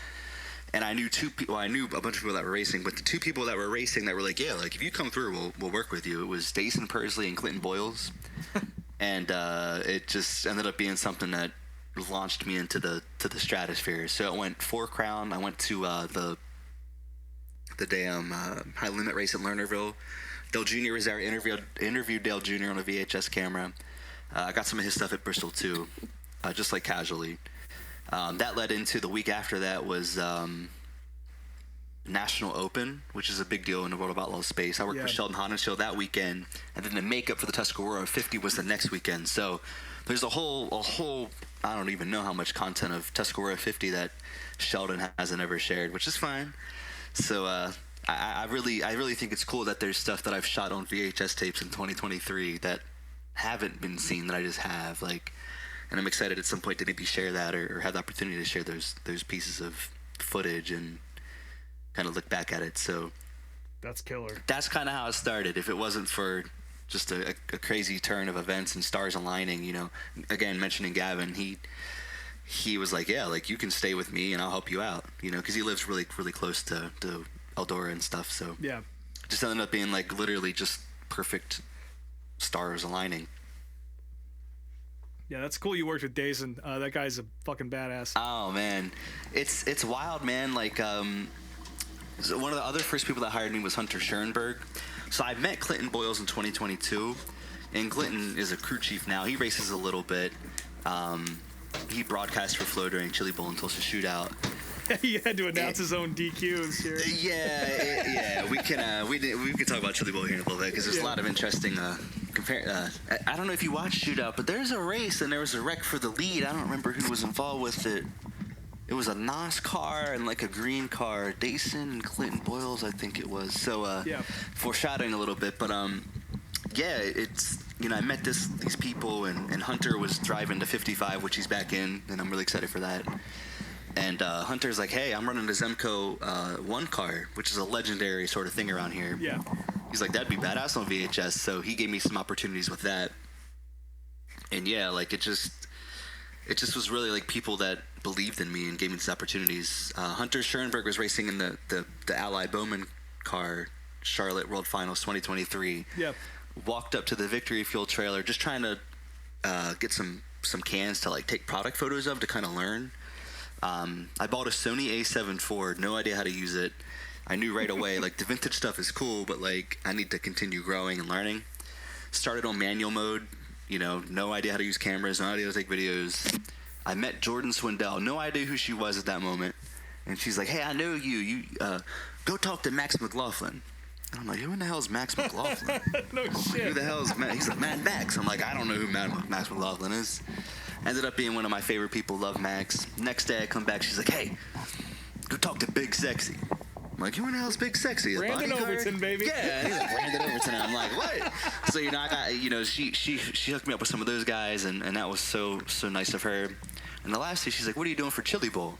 And I knew I knew a bunch of people that were racing, but the 2 people that were racing that were like, yeah, like, if you come through, we'll work with you. It was Dason Pursley and Clinton Boyles. And it just ended up being something that launched me into the stratosphere. So it went 4 Crown. I went to the damn high limit race at Lernerville. Dale Jr. was there. Interviewed Dale Jr. on a VHS camera. I got some of his stuff at Bristol too, just like casually. That led into the week after that was National Open, which is a big deal in the World of Outlaws space. I worked with Sheldon Honenshill that weekend, and then the makeup for the Tuscarora 50 was the next weekend. So there's a whole I don't even know how much content of Tuscarora 50 that Sheldon hasn't ever shared, which is fine. So I really think it's cool that there's stuff that I've shot on VHS tapes in 2023 that haven't been seen that I just have, like, and I'm excited at some point to maybe share that or have the opportunity to share those pieces of footage and kind of look back at it. So that's killer. That's kind of how it started. If it wasn't for just a crazy turn of events and stars aligning, you know, again, mentioning Gavin, he was like, yeah, like, you can stay with me and I'll help you out, you know, because he lives really close to Eldora and stuff. So yeah, just ended up being like literally just perfect stars aligning. Yeah, that's cool. You worked with Dazen. That guy's a fucking badass. Oh man, it's wild, man. Like so one of the other first people that hired me was Hunter Schoenberg. So I met Clinton Boyles in 2022, and Clinton is a crew chief now. He races a little bit. He broadcast for Flo during Chili Bowl and Tulsa Shootout. He had to announce his own DQs here. Yeah, we can talk about Chili Bowl here in a little bit because there's a lot of interesting I don't know if you watched Shootout, but there's a race and there was a wreck for the lead. I don't remember who was involved with it. It was a NOS car and like a green car. Dason and Clinton Boyles, I think it was. So foreshadowing a little bit, but yeah, it's, you know, I met these people and Hunter was driving to 55, which he's back in, and I'm really excited for that. And Hunter's like, hey, I'm running the Zemco 1 car, which is a legendary sort of thing around here. Yeah. He's like, that'd be badass on VHS. So he gave me some opportunities with that. And yeah, like it just was really like people that believed in me and gave me these opportunities. Hunter Schoenberg was racing in the Ally Bowman car, Charlotte World Finals 2023. Yeah. Walked up to the Victory Fuel trailer, just trying to get some cans to like take product photos of to kind of learn. I bought a Sony A7 IV, no idea how to use it. I knew right away, like, the vintage stuff is cool, but like I need to continue growing and learning. Started on manual mode, you know, no idea how to use cameras, no idea how to take videos. I met Jordan Swindell, no idea who she was at that moment. And she's like, hey, I know you go talk to Max McLaughlin. And I'm like, who in the hell is Max McLaughlin? No shit. Like, who the hell is Max? He's like, Mad Max. I'm like, I don't know who Max McLaughlin is. Ended up being one of my favorite people. Love Max. Next day I come back, she's like, hey, go talk to Big Sexy. I'm like, who in the hell is Big Sexy? Brandon Overton, baby. Yeah, he's like, Brandon Overton. I'm like, what? So, you know, I got, you know, she hooked me up with some of those guys, and that was so nice of her. And the last day, she's like, what are you doing for Chili Bowl?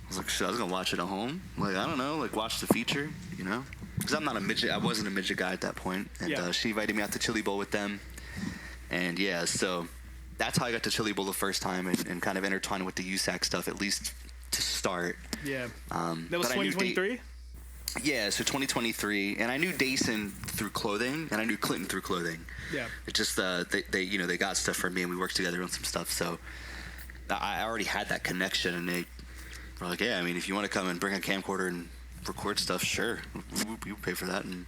I was like, shit, I was gonna watch it at home. Like, I don't know, like watch the feature, you know? Because I'm not a midget. I wasn't a midget guy at that point. And she invited me out to Chili Bowl with them. And yeah, so that's how I got to Chili Bowl the first time and kind of intertwined with the USAC stuff, at least to start. Yeah. That was 2023? Yeah, so 2023. And I knew Dason through clothing, and I knew Clinton through clothing. Yeah. It just, they you know, they got stuff from me, and we worked together on some stuff. So I already had that connection, and they were like, yeah, I mean, if you want to come and bring a camcorder and record stuff, sure, you pay for that. And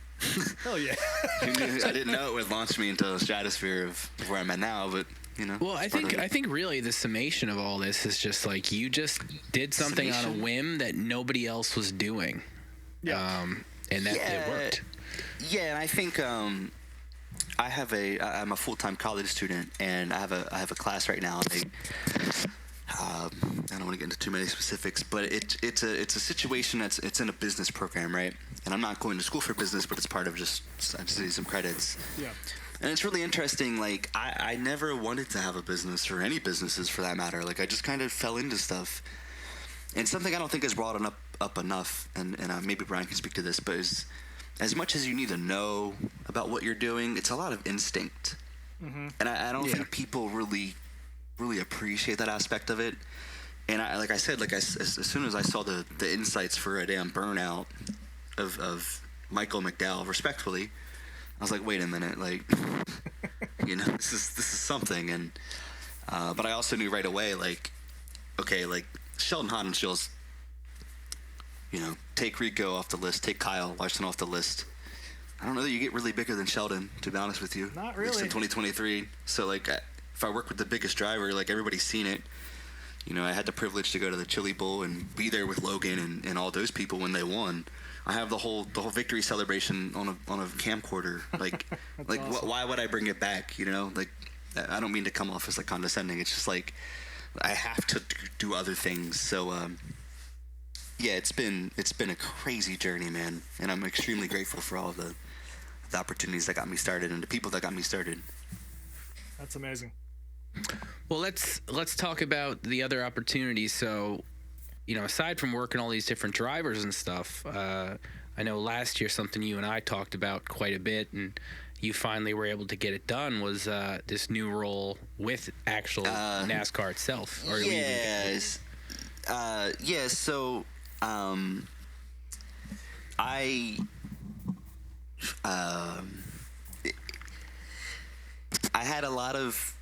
hell yeah. I didn't know it would launch me into the stratosphere of where I'm at now, but you know. Well, I think really the summation of all this is just like you just did something on a whim that nobody else was doing. Yeah. And that it worked. Yeah, and I think I'm a full-time college student, and I have a class right now. I don't want to get into too many specifics, but it's a situation it's in a business program, right? And I'm not going to school for business, but it's part of I just need some credits. Yeah. And it's really interesting. Like I never wanted to have a business or any businesses for that matter. Like I just kind of fell into stuff. And something I don't think is brought up enough, and maybe Brian can speak to this, but as much as you need to know about what you're doing, it's a lot of instinct. Mm-hmm. And I don't think people really appreciate that aspect of it. And like I said, as soon as I saw the insights for a damn burnout of Michael McDowell, respectfully, I was like, wait a minute, like, you know, this is something. And But I also knew right away, like, okay, like Sheldon Haudensjill's, take Rico off the list, take Kyle Larson off the list. I don't know that you get really bigger than Sheldon, to be honest with you. Not At least really. in 2023. So, like, if I work with the biggest driver, like, everybody's seen it. I had the privilege to go to the Chili Bowl and be there with Logan and all those people when they won. I have the whole victory celebration on a camcorder. Like, awesome. Why would I bring it back? Like, I don't mean to come off as like condescending. It's just like I have to do other things. So, yeah, it's been a crazy journey, man, and I'm extremely grateful for all of the opportunities that got me started and the people that got me started. That's amazing. Well, let's talk about the other opportunities. So, aside from working all these different drivers and stuff, I know last year something you and I talked about quite a bit, and you finally were able to get it done, was this new role with actual NASCAR itself. Or Yes. So, I had a lot of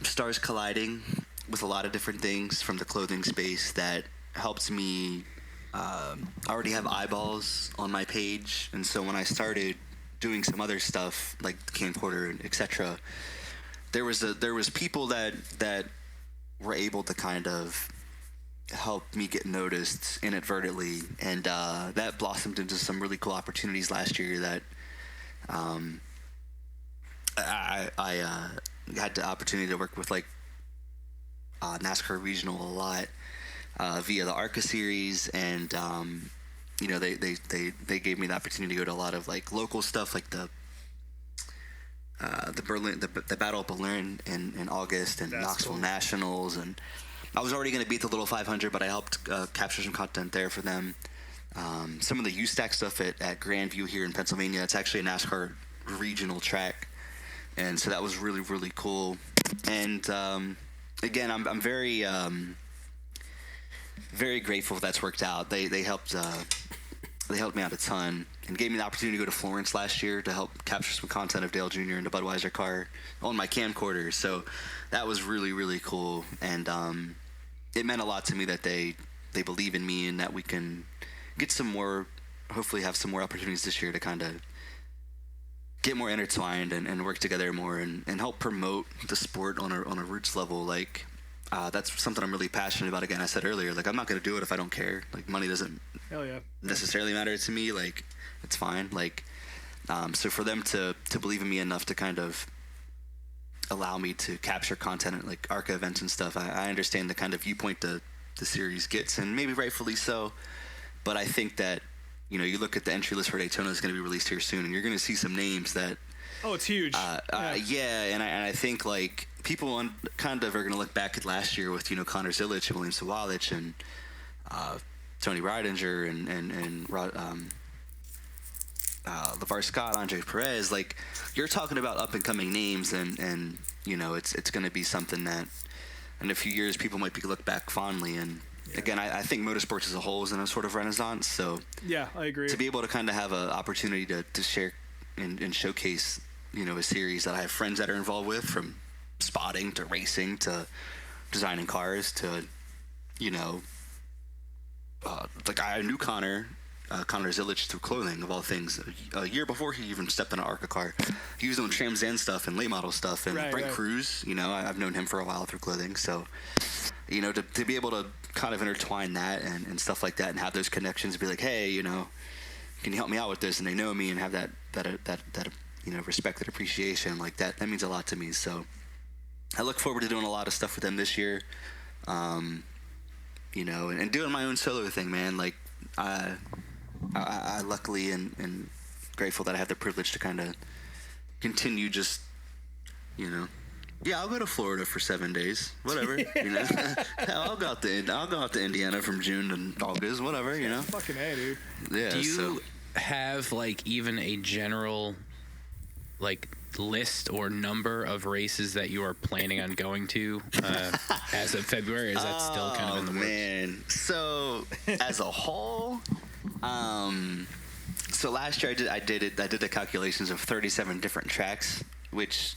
stars colliding with a lot of different things from the clothing space that helped me already have eyeballs on my page. And so when I started doing some other stuff like the camcorder and etc., there was people that were able to kind of help me get noticed inadvertently, and that blossomed into some really cool opportunities last year that I had the opportunity to work with, like NASCAR Regional a lot via the ARCA series, and they gave me the opportunity to go to a lot of like local stuff, like the Battle of Berlin in August, and That's Knoxville cool. Nationals, and I was already going to be at the Little 500, but I helped capture some content there for them. Some of the U-Stack stuff at Grandview here in Pennsylvania. It's actually a NASCAR regional track, and so that was really, really cool. And again, I'm very very grateful that's worked out. They helped me out a ton and gave me the opportunity to go to Florence last year to help capture some content of Dale Jr. in the Budweiser car on my camcorder. So that was really, really cool, and it meant a lot to me that they believe in me and that we can get some more, hopefully have some more opportunities this year to kind of get more intertwined and work together more and help promote the sport on a roots level. Like, that's something I'm really passionate about. Again, I said earlier, like, I'm not going to do it if I don't care. Like, money doesn't Hell yeah. necessarily matter to me. Like, it's fine. Like, so for them to believe in me enough to kind of allow me to capture content at like ARCA events and stuff, I understand the kind of viewpoint the series gets, and maybe rightfully so. But I think that, you look at the entry list for Daytona is going to be released here soon, and you're going to see some names that Oh, it's huge. yeah, and I think like people kind of are going to look back at last year with Connor Zilic and William Sawalich and Tony Ridinger and LeVar Scott, Andre Perez. Like, you're talking about up and coming names, and it's going to be something that in a few years people might be looked back fondly. And again, I think motorsports as a whole is in a sort of renaissance. So yeah, I agree. to be able to kind of have an opportunity to share and showcase a series that I have friends that are involved with, from spotting to racing to designing cars to like I knew Connor Zilic through clothing, of all things. A year before he even stepped in an ARCA car, he was doing Trans Am stuff and late model stuff, and Brent Cruz, I've known him for a while through clothing. So to be able to kind of intertwine that and stuff like that, and have those connections, be like, hey, can you help me out with this? And they know me and have that respect and appreciation, like that means a lot to me. So I look forward to doing a lot of stuff with them this year, and doing my own solo thing, man. Like, I luckily and grateful that I have the privilege to kind of continue just, yeah, I'll go to Florida for 7 days, whatever. I'll go out to Indiana from June to August, whatever. Fucking A, dude. Yeah. Do you have like even a general like list or number of races that you are planning on going to as of February? Is that still kind of in the works? Man, so as a whole, so last year I did the calculations of 37 different tracks, which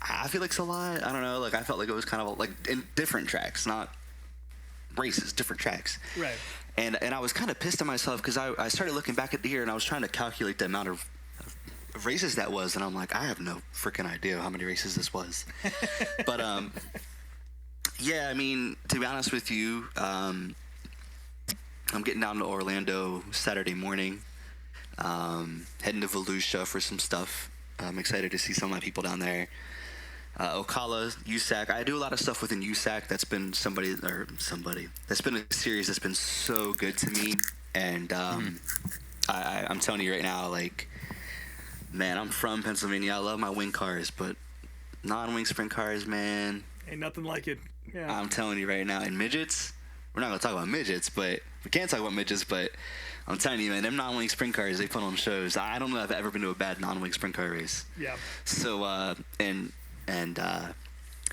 I feel like it's a lot. I don't know. Like I felt like it was kind of like in different tracks, not races, different tracks. Right. And I was kind of pissed at myself because I started looking back at the year and I was trying to calculate the amount of races that was, and I'm like, I have no freaking idea how many races this was. But yeah, I mean, to be honest with you, I'm getting down to Orlando Saturday morning, heading to Volusia for some stuff. I'm excited to see some of my people down there. Ocala, USAC. I do a lot of stuff within USAC. That's been somebody. That's been a series that's been so good to me. And I'm telling you right now, like, man, I'm from Pennsylvania. I love my wing cars, but non-wing sprint cars, man. Ain't nothing like it. Yeah. I'm telling you right now. And midgets, we're not going to talk about midgets, but we can't talk about midgets, but I'm telling you, man, them non-wing sprint cars, they put on shows. I don't know if I've ever been to a bad non-wing sprint car race. Yeah. So,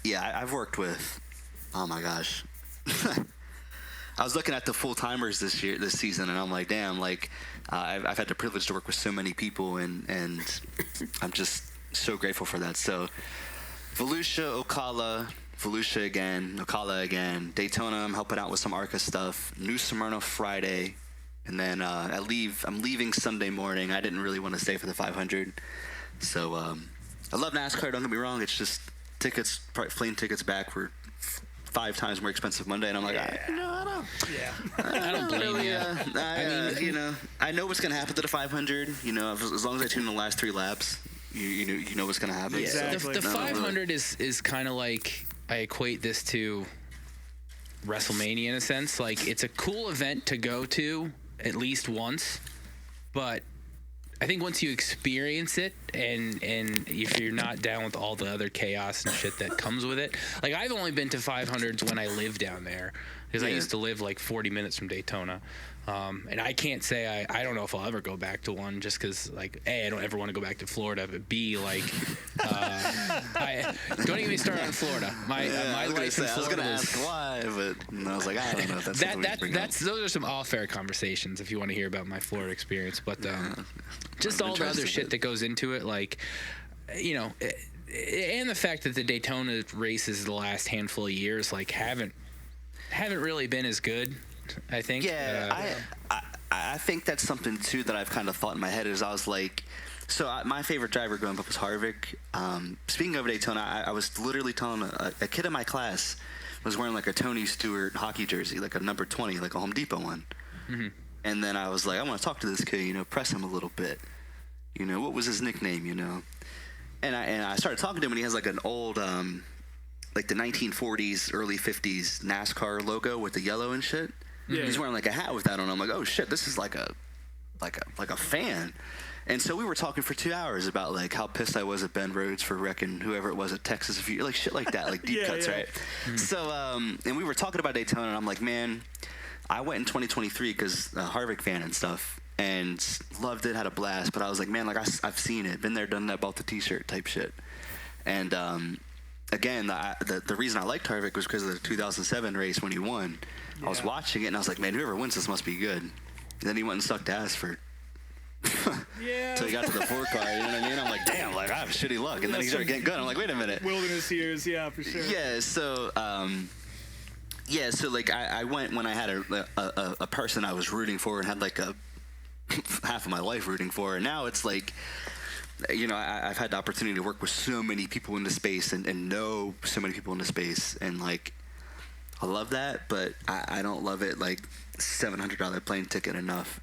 yeah, I've worked with, oh my gosh. I was looking at the full-timers this season, and I'm like, damn, like, I've had the privilege to work with so many people, and I'm just so grateful for that. So, Volusia, Ocala again, Daytona, I'm helping out with some ARCA stuff, New Smyrna Friday, and then I'm leaving Sunday morning. I didn't really want to stay for the 500, so I love NASCAR, don't get me wrong, it's just plane tickets back were 5 times more expensive Monday, and I'm like, I don't blame you. I mean, I know what's gonna happen to the 500. You know, as long as I tune the last 3 laps, you know what's gonna happen. Yeah, exactly. The 500 is kind of like, I equate this to WrestleMania in a sense. Like, it's a cool event to go to at least once, but I think once you experience it, and if you're not down with all the other chaos and shit that comes with it, like, I've only been to 500s when I lived down there, because I used to live like 40 minutes from Daytona, and I can't say I don't know if I'll ever go back to one, just because, like, A, I don't ever want to go back to Florida, but B, like, don't even start on Florida. My life in Florida, I was gonna ask why, but I was like, I don't know. Those are some off-air conversations if you want to hear about my Florida experience, but just all the other shit that goes into it, like, you know, and the fact that the Daytona races the last handful of years, like, haven't really been as good, I think. Yeah, I think that's something too that I've kind of thought in my head, is I was like, my favorite driver growing up was Harvick. Speaking of Daytona, I was literally telling a kid in my class was wearing like a Tony Stewart hockey jersey, like a number 20, like a Home Depot one. Mm-hmm. And then I was like, I want to talk to this kid, press him a little bit. What was his nickname, And I started talking to him, and he has like an old, like the 1940s, early 50s NASCAR logo with the yellow and shit. Yeah. He's wearing like a hat with that on. I'm like, oh shit, this is like a fan. And so we were talking for 2 hours about like how pissed I was at Ben Rhodes for wrecking whoever it was at Texas, like shit like that, like deep cuts, right? Mm-hmm. So and we were talking about Daytona, and I'm like, man, I went in 2023 because Harvick fan and stuff, and loved it, had a blast. But I was like, man, like I've seen it, been there, done that, bought the T-shirt type shit. And again, the reason I liked Harvick was because of the 2007 race when he won. Yeah. I was watching it, and I was like, man, whoever wins this must be good. And then he went and sucked ass for until he got to the 4 car, you know what I mean? I'm like, damn, like, I have shitty luck. And then he started getting good. I'm like, wait a minute. Wilderness years, yeah, for sure. Yeah, so like I went when I had a person I was rooting for and had like a half of my life rooting for, and now it's like, I've had the opportunity to work with so many people in the space and know so many people in the space, and like, I love that, but I don't love it like $700 plane ticket enough.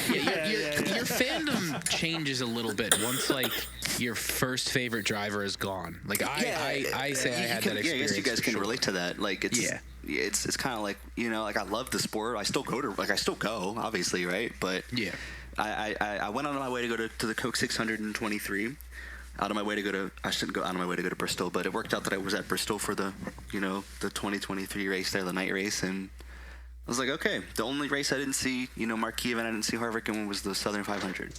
Your fandom changes a little bit once like your first favorite driver is gone. Like I say I had that experience. Yeah, I guess you guys can relate to that. Like it's kind of like, like I love the sport. I still go, obviously, right? But yeah, I went out of my way to go to the Coke 623. I shouldn't go out of my way to go to Bristol, but it worked out that I was at Bristol for the 2023 race there, the night race, and I was like, okay, the only race I didn't see, marquee event I didn't see Harvick in was the Southern 500.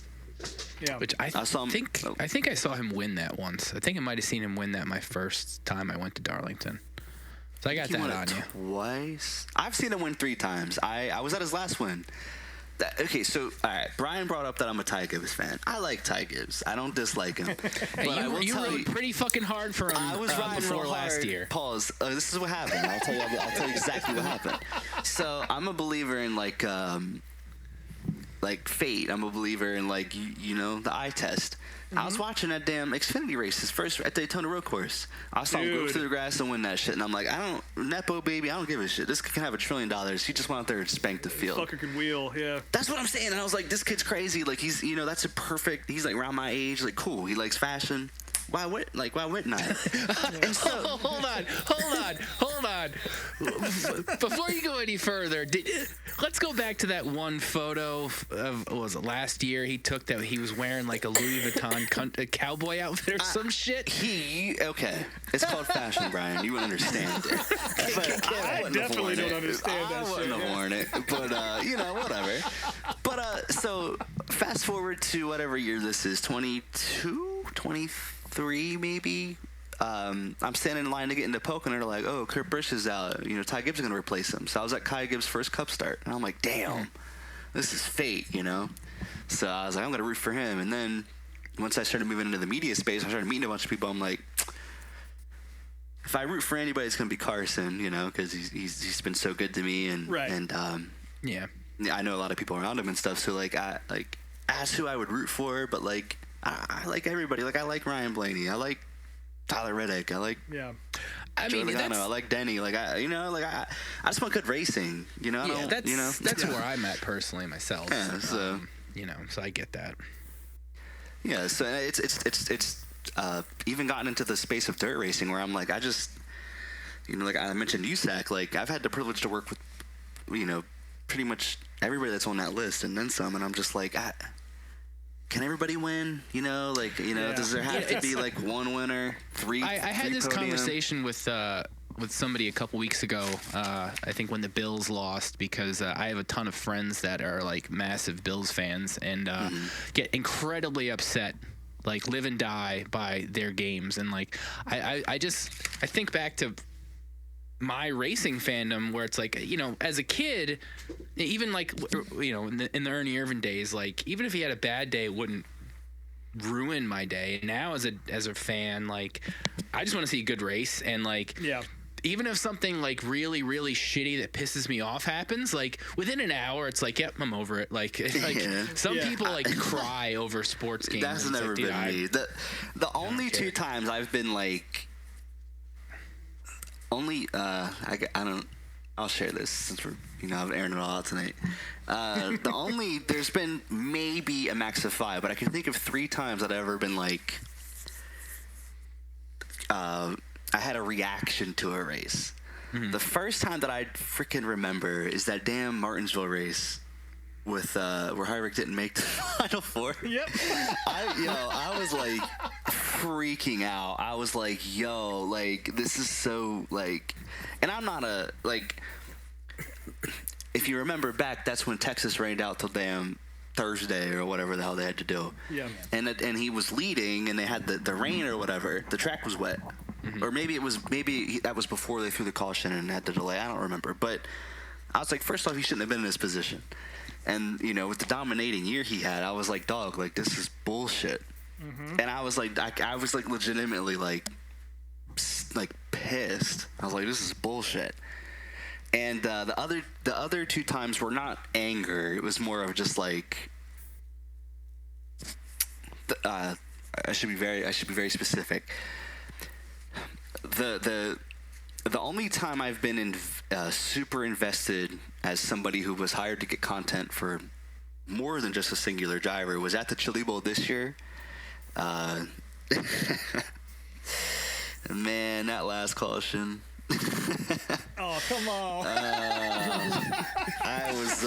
Yeah, which I think I saw him win that once. I think I might have seen him win that my first time I went to Darlington. So I got that on you. Twice. I've seen him win 3 times. I was at his last win. Okay, so all right, Brian brought up that I'm a Ty Gibbs fan. I like Ty Gibbs. I don't dislike him. But I will you tell rode you, pretty fucking hard for him. I was riding before real last hard. year. Pause. This is what happened. I'll tell you exactly what happened. So I'm a believer in like fate. I'm a believer in like you know the eye test. I was watching that damn Xfinity race, his first at Daytona Road Course. I saw him go through the grass and win that shit, and I'm like, Nepo baby, I don't give a shit. This kid can have $1 trillion. He just went out there and spanked the field. Fucker could wheel, yeah. That's what I'm saying. And I was like, this kid's crazy. Like he's, you know, that's a perfect. He's like around my age. Like cool. He likes fashion. Why wouldn't I? And so, hold on. Before you go any further, let's go back to that one photo of, what was it, last year he took that he was wearing like a Louis Vuitton cowboy outfit or some shit? Okay. It's called fashion, Brian. You wouldn't understand it. But I definitely don't understand that I wouldn't shit. have worn it. But, you know, whatever. But, so, fast forward to whatever year this is, 22, 23 maybe. I'm standing in line to get into Pocono. They're like, oh, Kurt Busch is out. You know, Ty Gibbs is going to replace him. So I was at Ty Gibbs' first Cup start. And I'm like, damn, this is fate, you know? So I was like, I'm going to root for him. And then once I started moving into the media space, I started meeting a bunch of people. I'm like, if I root for anybody, it's going to be Carson, you know, because he's been so good to me. And, right. And Yeah. I know a lot of people around him and stuff. So, like, that's who I would root for. But, like, I like everybody. Like, I like Ryan Blaney. I like Tyler Reddick. I like I mean, I like Denny. Like, I just want good racing. You know, that's where I'm at personally myself. Yeah, so you know, so I get that. Yeah, so it's even gotten into the space of dirt racing where I'm like, I just, you know, like I mentioned USAC. Like, I've had the privilege to work with, you know, pretty much everybody that's on that list and then some. And I'm just like, can everybody win? You know, like, you know, does there have to be like one winner, three? I had this podium? conversation with somebody a couple weeks ago. I think when the Bills lost, because I have a ton of friends that are like massive Bills fans and get incredibly upset, like live and die by their games. And like, I think back to my racing fandom where it's like, you know, as a kid, even like, you know, in the Ernie Irvan days, like even if he had a bad day, it wouldn't ruin my day. Now as a fan, like I just want to see a good race. And like, even if something like really, really shitty that pisses me off happens, like within an hour, it's like, yep, I'm over it. Like some people like cry over sports games. That's never been me. The only two times I've been like, I'll share this since we're, you know, I'm airing it all out tonight. There's been maybe a max of 5, but I can think of 3 times I've ever been like, I had a reaction to a race. Mm-hmm. The first time that I freaking remember is that damn Martinsville race with where Harvick didn't make the Final Four. Yep. I was like freaking out. I was like, yo, like this is so like, and I'm not a like. If you remember back, that's when Texas rained out till damn Thursday or whatever the hell they had to do. Yeah. And he was leading, and they had the rain or whatever. The track was wet, or maybe that was before they threw the caution and had the delay. I don't remember, but I was like, first off, he shouldn't have been in this position. And, you know, with the dominating year he had, I was like, dog, like, this is bullshit. Mm-hmm. And I was like, legitimately, like pissed. I was like, this is bullshit. And the other 2 times were not anger. It was more of just like, I should be very specific. The only time I've been super invested as somebody who was hired to get content for more than just a singular driver was at the Chili Bowl this year. Man, that last caution. Oh, come on. I was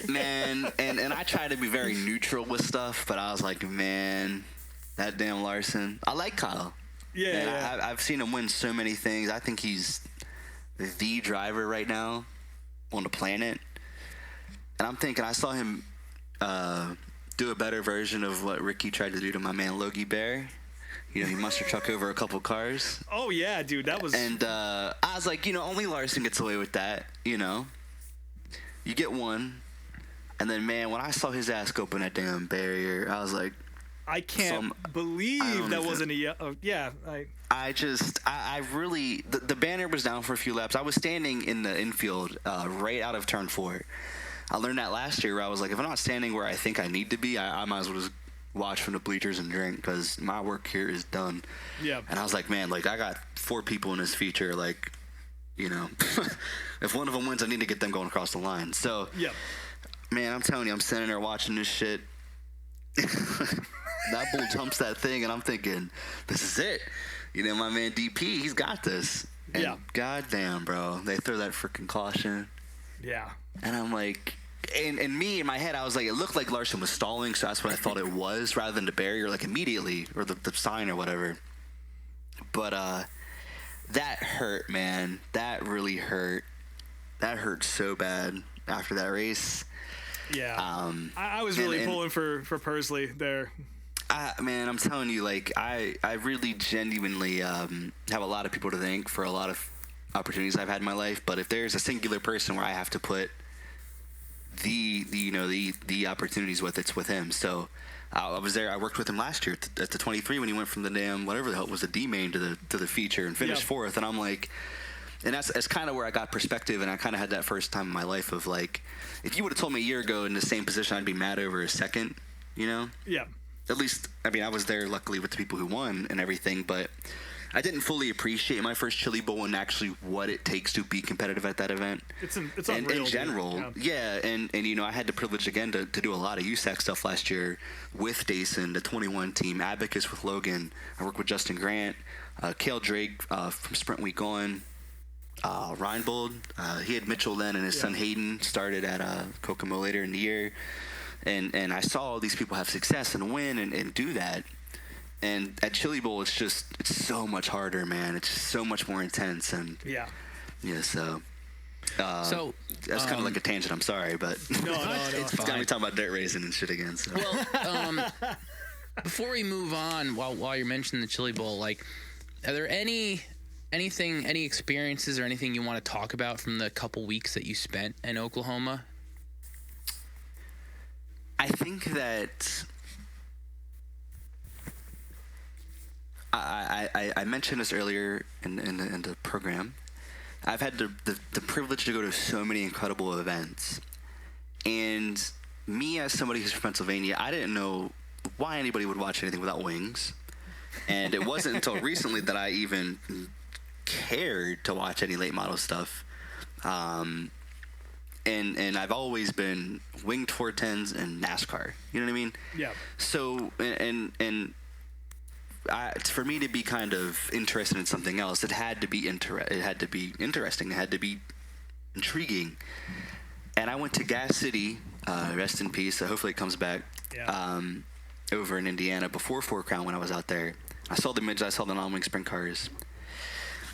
man, and I try to be very neutral with stuff, but I was like, man, that damn Larson. I like Kyle. Yeah. I've seen him win so many things. I think he's the driver right now on the planet. And I'm thinking, I saw him do a better version of what Ricky tried to do to my man Logie Bear. You know, he must have trucked over a couple cars. Oh, yeah, dude, that was... And I was like, you know, only Larson gets away with that, you know? you get one, and then, man, when I saw his ass go up in that damn barrier, I was like, I can't believe that wasn't a yeah. I really the banner was down for a few laps. I was standing in the infield right out of turn 4. I learned that last year where I was like, if I'm not standing where I think I need to be, I might as well just watch from the bleachers and drink because my work here is done. Yeah. And I was like, man, like I got 4 people in this feature, like, you know, if one of them wins, I need to get them going across the line. So, yeah. Man, I'm telling you, I'm sitting there watching this shit. That bull jumps that thing, and I'm thinking, this is it. You know, my man DP, he's got this. And yeah. Goddamn, bro, they throw that freaking caution. Yeah. And I'm like, and me in my head, I was like, it looked like Larson was stalling, so that's what I thought it was, rather than the barrier, like immediately, or the sign or whatever. But that hurt, man. That really hurt. That hurt so bad after that race. Yeah. I was really pulling for Pursley there. Man, I'm telling you, like, I really genuinely have a lot of people to thank for a lot of opportunities I've had in my life. But if there's a singular person where I have to put the opportunities with, it's with him. So I was there. I worked with him last year at the 23 when he went from the damn whatever the hell it was, the D main to the feature and finished 4th. And I'm like, and that's kind of where I got perspective. And I kind of had that first time in my life of like, if you would have told me a year ago in the same position, I'd be mad over a second, you know? Yeah. At least, I mean, I was there luckily with the people who won and everything, but I didn't fully appreciate my first Chili Bowl and actually what it takes to be competitive at that event. It's and unreal. In general, yeah. And you know, I had the privilege again to do a lot of USAC stuff last year with Dason, the 21 team, Abacus with Logan. I worked with Justin Grant, Cale Drake from Sprint Week on, Reinbold. He had Mitchell then, and his son Hayden started at Kokomo later in the year. And I saw all these people have success and win and do that. And at Chili Bowl, it's so much harder, man. It's just so much more intense. And yeah, so that's kind of like a tangent. I'm sorry, but no, it's got me talking about dirt racing and shit again. So. Well, before we move on, while you're mentioning the Chili Bowl, like, are there any experiences or anything you want to talk about from the couple weeks that you spent in Oklahoma? I think that I mentioned this earlier in the program. I've had the privilege to go to so many incredible events. And me, as somebody who's from Pennsylvania, I didn't know why anybody would watch anything without wings. And it wasn't until recently that I even cared to watch any late model stuff. And I've always been winged 410s and NASCAR. You know what I mean? Yeah. So, for me to be kind of interested in something else, it had to be interesting. It had to be intriguing. And I went to Gas City, rest in peace. So hopefully it comes back. Yeah. Over in Indiana before 4 Crown when I was out there. I saw the midgets. I saw the non-wing sprint cars.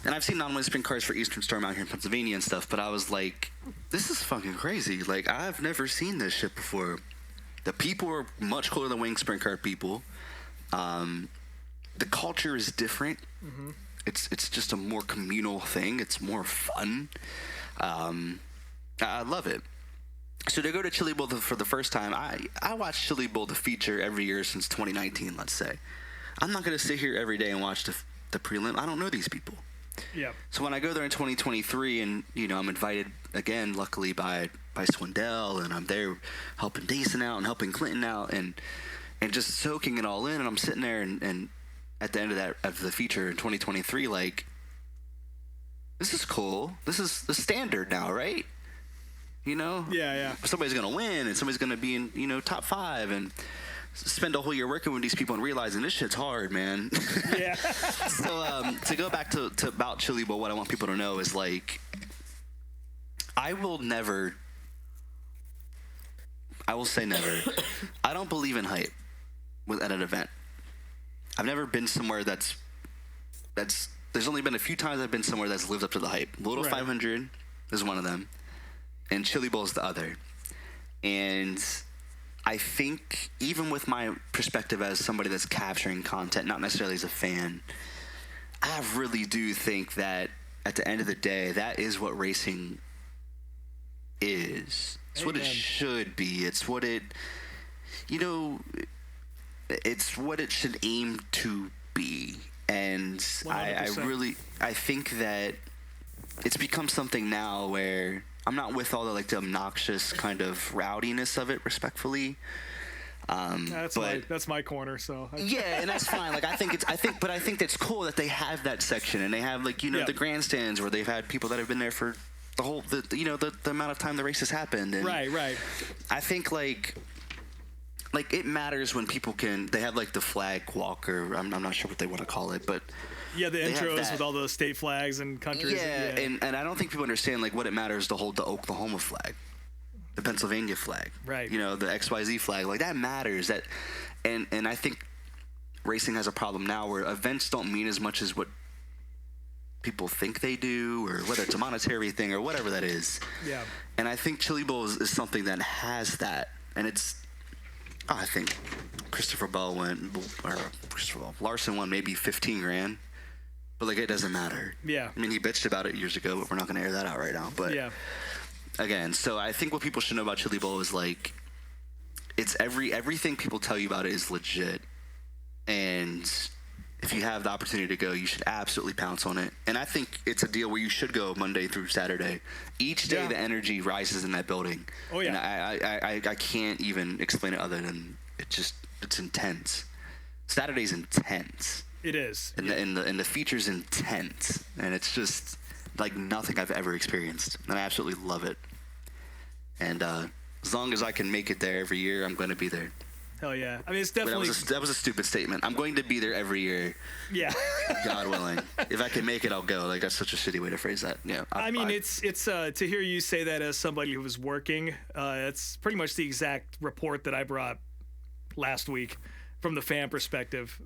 And I've seen non-wing sprint cars for Eastern Storm out here in Pennsylvania and stuff, but I was like, this is fucking crazy. Like, I've never seen this shit before. The people are much cooler than wing sprint car people. The culture is different. Mm-hmm. It's just a more communal thing. It's more fun. I love it. So to go to Chili Bowl for the first time, I watched Chili Bowl the feature every year since 2019, let's say. I'm not going to sit here every day and watch the prelim. I don't know these people. Yeah. So when I go there in 2023 and, you know, I'm invited again, luckily by Swindell, and I'm there helping Dason out and helping Clinton out and just soaking it all in. And I'm sitting there and at the end of the feature in 2023, like, this is cool. This is the standard now, right? You know? Yeah. Somebody's going to win and somebody's going to be in, you know, top 5 and spend a whole year working with these people and realizing this shit's hard, man. Yeah. So to go back to about Chili Bowl, what I want people to know is, like, I will say never. I don't believe in hype at an event. I've never been somewhere that's there's only been a few times I've been somewhere that's lived up to the hype. Little 500 is one of them, and Chili Bowl is the other. And I think even with my perspective as somebody that's capturing content, not necessarily as a fan, I really do think that at the end of the day, that is what racing is. It's Amen. what it should be. It's what it, it's what it should aim to be. And I 100%. think that it's become something now where I'm not with all the obnoxious kind of rowdiness of it, respectfully. That's my corner. So yeah, and that's fine. I think that's cool that they have that section, and they have the grandstands where they've had people that have been there for the whole the amount of time the race has happened. And right. I think it matters when people they have the flag walker. I'm not sure what they want to call it, but yeah, the intros with all those state flags and countries. Yeah, and I don't think people understand what it matters to hold the Oklahoma flag, the Pennsylvania flag, right? The XYZ flag, that matters. And I think racing has a problem now where events don't mean as much as what people think they do, or whether it's a monetary thing or whatever that is. Yeah. And I think Chili Bowl is something that has that, and it's. I think Larson won maybe 15 grand, but it doesn't matter. Yeah. I mean, he bitched about it years ago, but we're not going to air that out right now. But yeah. Again, so I think what people should know about Chili Bowl is it's everything people tell you about it is legit, and if you have the opportunity to go, you should absolutely pounce on it. And I think it's a deal where you should go Monday through Saturday. Each day the energy rises in that building. Oh yeah. And I can't even explain it other than it's intense. Saturday's intense. It is. And the feature's intense, and it's just nothing I've ever experienced, and I absolutely love it. And as long as I can make it there every year, I'm going to be there. Hell yeah. I mean, it's definitely... That was a stupid statement. I'm going to be there every year. Yeah. God willing. If I can make it, I'll go. That's such a shitty way to phrase that. Yeah. It's to hear you say that as somebody who was working, it's pretty much the exact report that I brought last week from the fan perspective.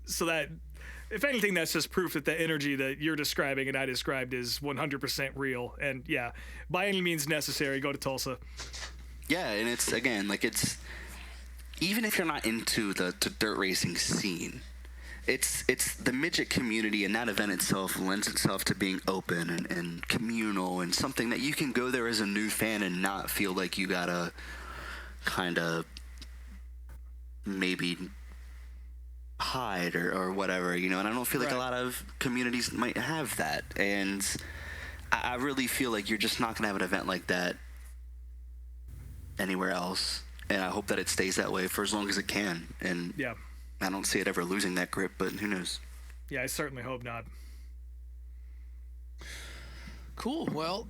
So that, if anything, that's just proof that the energy that you're describing and I described is 100% real. And yeah, by any means necessary, go to Tulsa. Yeah, and it's, again, it's... Even if you're not into the dirt racing scene, it's the midget community, and that event itself lends itself to being open and communal, and something that you can go there as a new fan and not feel like you gotta kind of maybe hide or whatever, and I don't feel like a lot of communities might have that, and I really feel like you're just not gonna have an event like that anywhere else. And I hope that it stays that way for as long as it can. And yeah, I don't see it ever losing that grip, but who knows? Yeah, I certainly hope not. Cool. Well,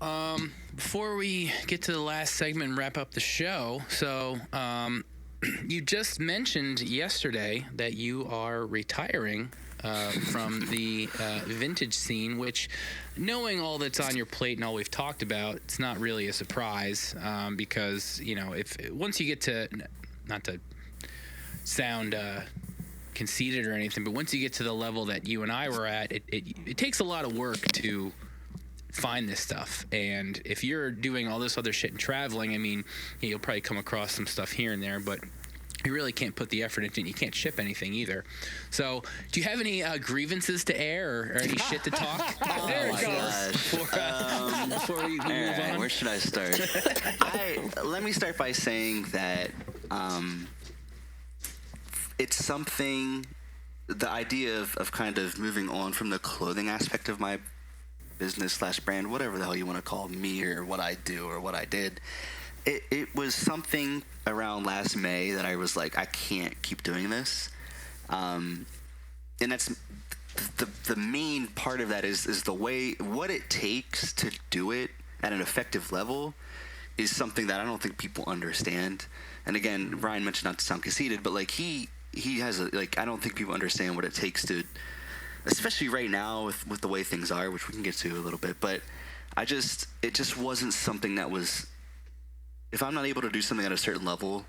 before we get to the last segment and wrap up the show, so you just mentioned yesterday that you are retiring from the vintage scene, which, knowing all that's on your plate and all we've talked about, it's not really a surprise, because if once you get to, not to sound conceited or anything, but once you get to the level that you and I were at, it takes a lot of work to find this stuff. And if you're doing all this other shit and traveling, I mean, you'll probably come across some stuff here and there, but you really can't put the effort into it. You can't ship anything either. So, do you have any grievances to air or any shit to talk? There it goes. Before we move on. Where should I start? Let me start by saying that it's something, the idea of kind of moving on from the clothing aspect of my business / brand, whatever the hell you want to call me or what I do or what I did. It was something around last May that I was like, I can't keep doing this. And that's the main part of that is the way, what it takes to do it at an effective level is something that I don't think people understand. And again, Ryan mentioned, not to sound conceited, but he has I don't think people understand what it takes to, especially right now with the way things are, which we can get to a little bit, but it just wasn't something that was, if I'm not able to do something at a certain level,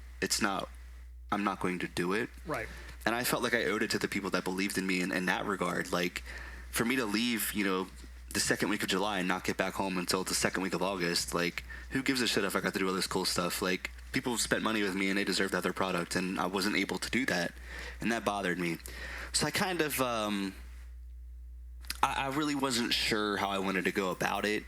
I'm not going to do it. Right. And I felt like I owed it to the people that believed in me in that regard. For me to leave, the second week of July and not get back home until the second week of August, who gives a shit if I got to do all this cool stuff? People spent money with me and they deserved that their product, and I wasn't able to do that. And that bothered me. So I kind of, I really wasn't sure how I wanted to go about it.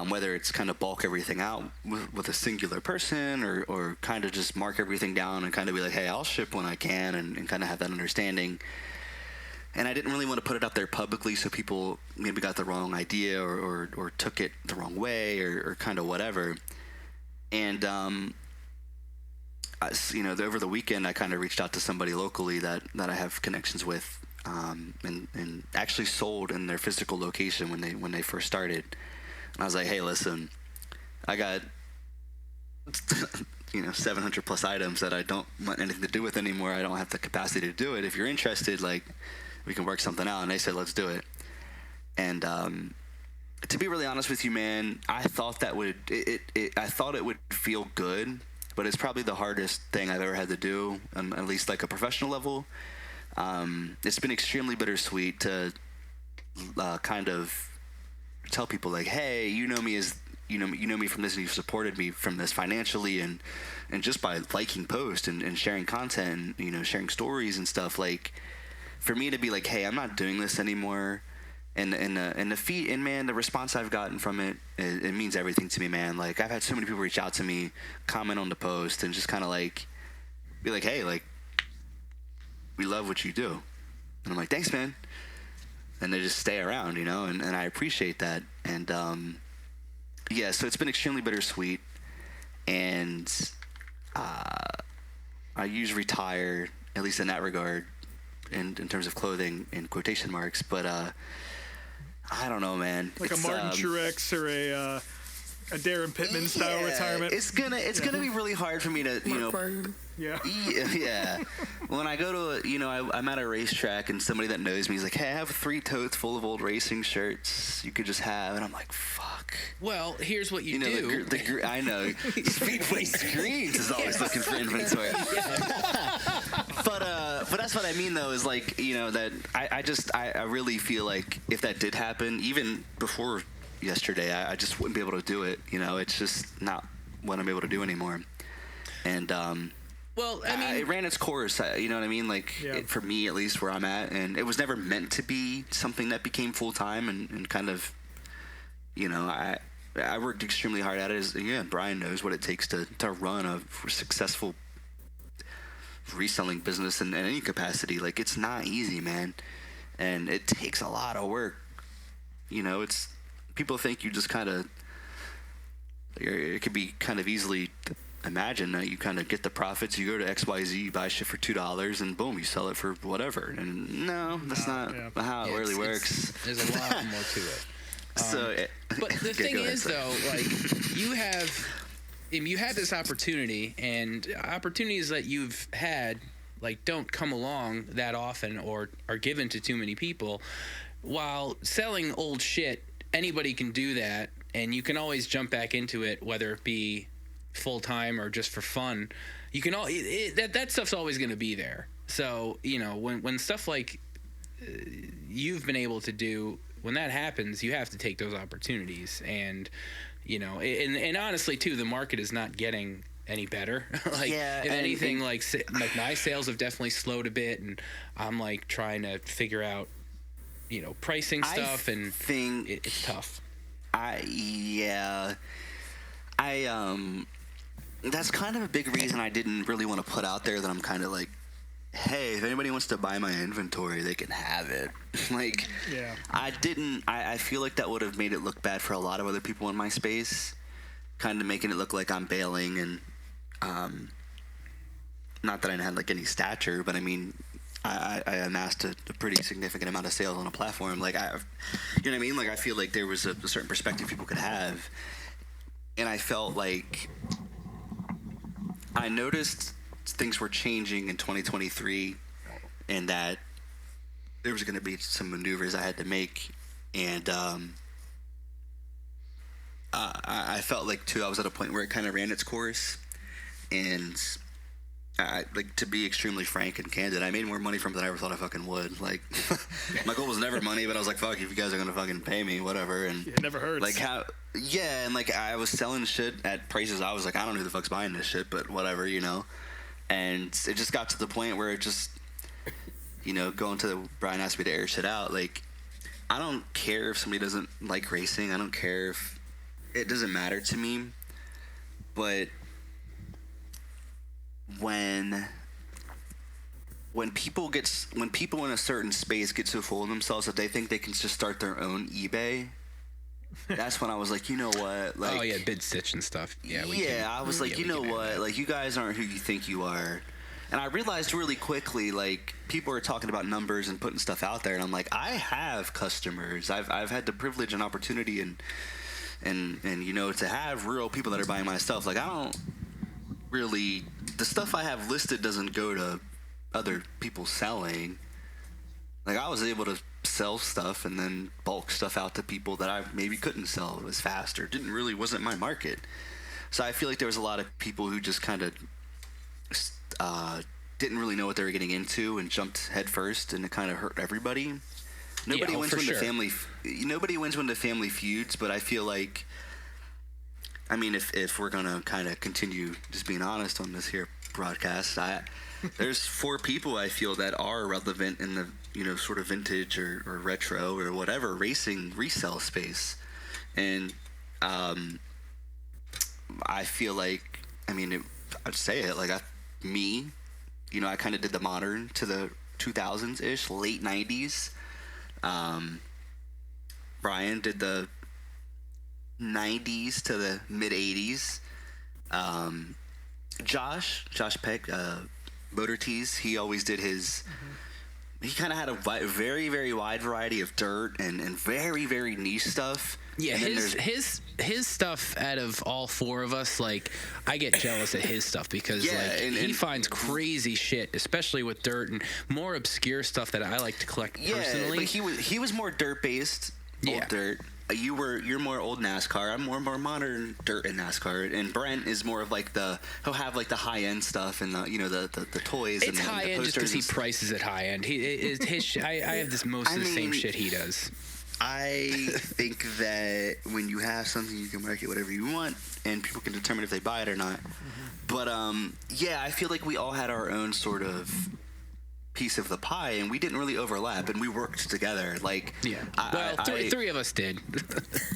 whether it's kind of bulk everything out with a singular person or kind of just mark everything down and kind of be like, hey, I'll ship when I can and kind of have that understanding. And I didn't really want to put it out there publicly so people maybe got the wrong idea or took it the wrong way or kind of whatever. And, over the weekend, I kind of reached out to somebody locally that I have connections with and actually sold in their physical location when they first started. And I was like, hey, listen, I got 700 plus items that I don't want anything to do with anymore. I don't have the capacity to do it. If you're interested, like, we can work something out. And they said, let's do it. And to be really honest with you, man, I thought that I thought it would feel good, but it's probably the hardest thing I've ever had to do, at least like a professional level. It's been extremely bittersweet to kind of tell people like, hey, you know me from this, and you've supported me from this financially and just by liking posts and sharing content and sharing stories and stuff. Like, for me to be like, hey, I'm not doing this anymore, and the feed and man, the response I've gotten from it means everything to me, man. Like, I've had so many people reach out to me, comment on the post, and just kind of like be like, hey, like, we love what you do. And I'm like, thanks, man. And they just stay around, and I appreciate that. And so it's been extremely bittersweet. And I use retire, at least in that regard, in terms of clothing in quotation marks. But I don't know, man. Like a Martin Truex or a Darren Pittman style retirement. It's gonna be really hard for me to Yeah. When I go to I'm at a racetrack and somebody that knows me is like, hey, I have 3 totes full of old racing shirts you could just have, and I'm like, fuck. Well, here's what you do. I know. Speedway Screens is always looking for inventory. But that's what I mean though, is like, that I really feel like if that did happen, even before yesterday, I just wouldn't be able to do it. It's just not what I'm able to do anymore. And well, I mean, it ran its course. You know what I mean? Like, for me, at least, where I'm at, and it was never meant to be something that became full time and kind of, I worked extremely hard at it. Again, Brian knows what it takes to run a successful reselling business in any capacity. Like, it's not easy, man, and it takes a lot of work. It's people think you just kind of, it could be kind of easily imagine that you kind of get the profits, you go to XYZ, you buy shit for $2, and boom, you sell it for whatever. And no, that's not how it really works. There's a lot more to it. But the thing is, though, like, you had this opportunity, and opportunities that you've had, like, don't come along that often or are given to too many people. While selling old shit, anybody can do that, and you can always jump back into it, whether it be full time or just for fun. You can that stuff's always going to be there. So when stuff like you've been able to do, when that happens, you have to take those opportunities. And and honestly too, the market is not getting any better. If anything, like my sales have definitely slowed a bit, and I'm like trying to figure out pricing stuff, and it's tough. That's kind of a big reason I didn't really want to put out there that I'm kind of like, hey, if anybody wants to buy my inventory, they can have it. Like, I feel like that would have made it look bad for a lot of other people in my space, kind of making it look like I'm bailing. And not that I had like any stature, but I mean, I amassed a pretty significant amount of sales on a platform. Like, you know what I mean? Like, I feel like there was a certain perspective people could have. And I felt like I noticed things were changing in 2023, and that there was going to be some maneuvers I had to make. And I felt like, too, I was at a point where it kind of ran its course. And like, to be extremely frank and candid, I made more money from it than I ever thought I fucking would. Like, my goal was never money, but I was like, fuck, if you guys are gonna fucking pay me, whatever. And it never hurts. Like, and like, I was selling shit at prices I was like, I don't know who the fuck's buying this shit, but whatever, And it just got to the point where it just, going to Brian asked me to air shit out. Like, I don't care if somebody doesn't like racing. I don't care if it doesn't matter to me, but when people in a certain space get so full of themselves that they think they can just start their own eBay, that's when I was like, you know what? Like, oh yeah, bid stitch and stuff. Yeah. I was like, you know what? Like, you guys aren't who you think you are. And I realized really quickly, like, people are talking about numbers and putting stuff out there, and I'm like, I have customers. I've had the privilege and opportunity and you know, to have real people that are buying my stuff. Like, I don't really, the stuff I have listed doesn't go to other people selling. Like, I was able to sell stuff and then bulk stuff out to people that I maybe couldn't sell as fast or wasn't my market. So I feel like there was a lot of people who just kind of didn't really know what they were getting into and jumped head first, and it kind of hurt everybody. Nobody wins when the family feuds, but I feel like, I mean, if we're gonna kind of continue just being honest on this here broadcast, there's 4 people I feel that are relevant in the, you know, sort of vintage or retro or whatever racing resale space, and I feel like, I mean, I'd say it like me, you know, I kind of did the modern to the 2000s ish, late 90s. Brian did the 90s to the mid 80s. Josh Peck, Motor Tees, he always did his. He kind of had a very, very wide variety of dirt and very, very niche stuff. Yeah, his stuff, out of all 4 of us, like, I get jealous at his stuff because he finds crazy shit, especially with dirt and more obscure stuff that I like to collect personally. But he was more dirt based, old dirt. You're more old NASCAR. I'm more modern dirt and NASCAR. And Brent is more of like he'll have like the high end stuff and the, you know, the toys. It's and high the end just because he prices it high end. I have this most of the same shit he does. I think that when you have something, you can market whatever you want, and people can determine if they buy it or not. But yeah, I feel like we all had our own sort of piece of the pie, and we didn't really overlap, and we worked together. Like, three of us did.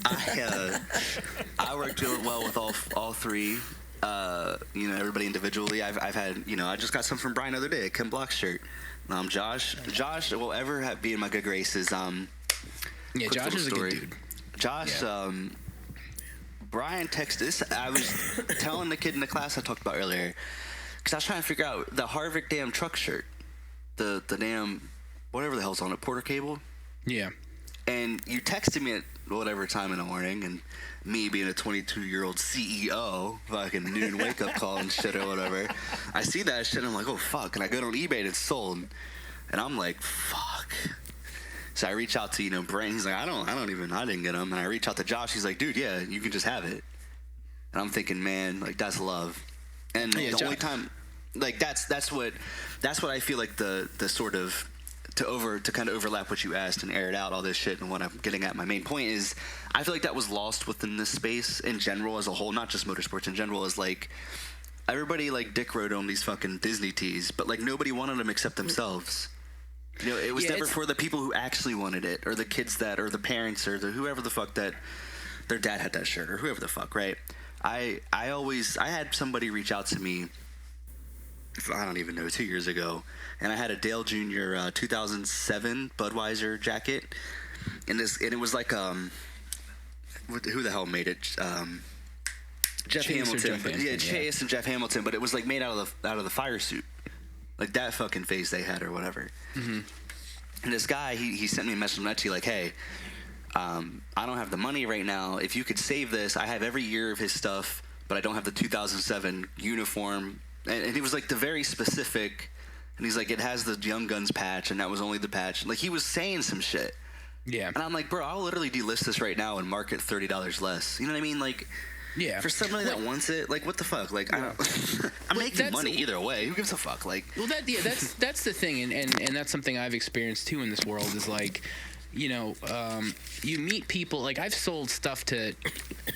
I worked well with all 3. You know, everybody individually. I've had, you know, I just got some from Brian the other day, a Ken Block shirt. Josh will ever be in my good graces. Yeah, Josh is a good dude. Josh, Brian texted this. I was telling the kid in the class I talked about earlier, because I was trying to figure out the Harvick damn truck shirt, the damn whatever the hell's on it, Porter cable. Yeah. And you texted me at whatever time in the morning, and me being a 22-year-old CEO, fucking noon wake up call and shit or whatever. I see that shit, and I'm like, oh fuck, and I go on eBay and it's sold, and I'm like, fuck. So I reach out to, you know, Brent. He's like, I didn't get him. And I reach out to Josh. He's like, dude, yeah, you can just have it. And I'm thinking, man, like, that's love. And the only time, like, that's what I feel like the sort of to kind of overlap what you asked and air it out, all this shit, and what I'm getting at. My main point is, I feel like that was lost within this space in general as a whole, not just motorsports in general. Is like everybody like Dick rode on these fucking Disney tees, but like nobody wanted them except themselves. You know, it was never for the people who actually wanted it, or the kids that, or the parents, or the whoever the fuck that their dad had that shirt, or whoever the fuck, right? I had somebody reach out to me, I don't even know, 2 years ago, and I had a Dale Jr. 2007 Budweiser jacket, and it was like who the hell made it? Jeff Hamilton. Chase and Jeff Hamilton, but it was like made out of the fire suit. Like that fucking face they had or whatever. Mm-hmm. And this guy, he sent me a message on Etsy like, hey, I don't have the money right now. If you could save this, I have every year of his stuff, but I don't have the 2007 uniform. And he was like the very specific, and he's like, it has the Young Guns patch, and that was only the patch. Like he was saying some shit. Yeah. And I'm like, bro, I'll literally delist this right now and mark it $30 less. You know what I mean? Like, yeah, for somebody that wants it, like, what the fuck? Like, I don't. I'm making money either way. Who gives a fuck? Like, well, that's the thing, and that's something I've experienced too in this world. Is like, you know, you meet people. Like, I've sold stuff to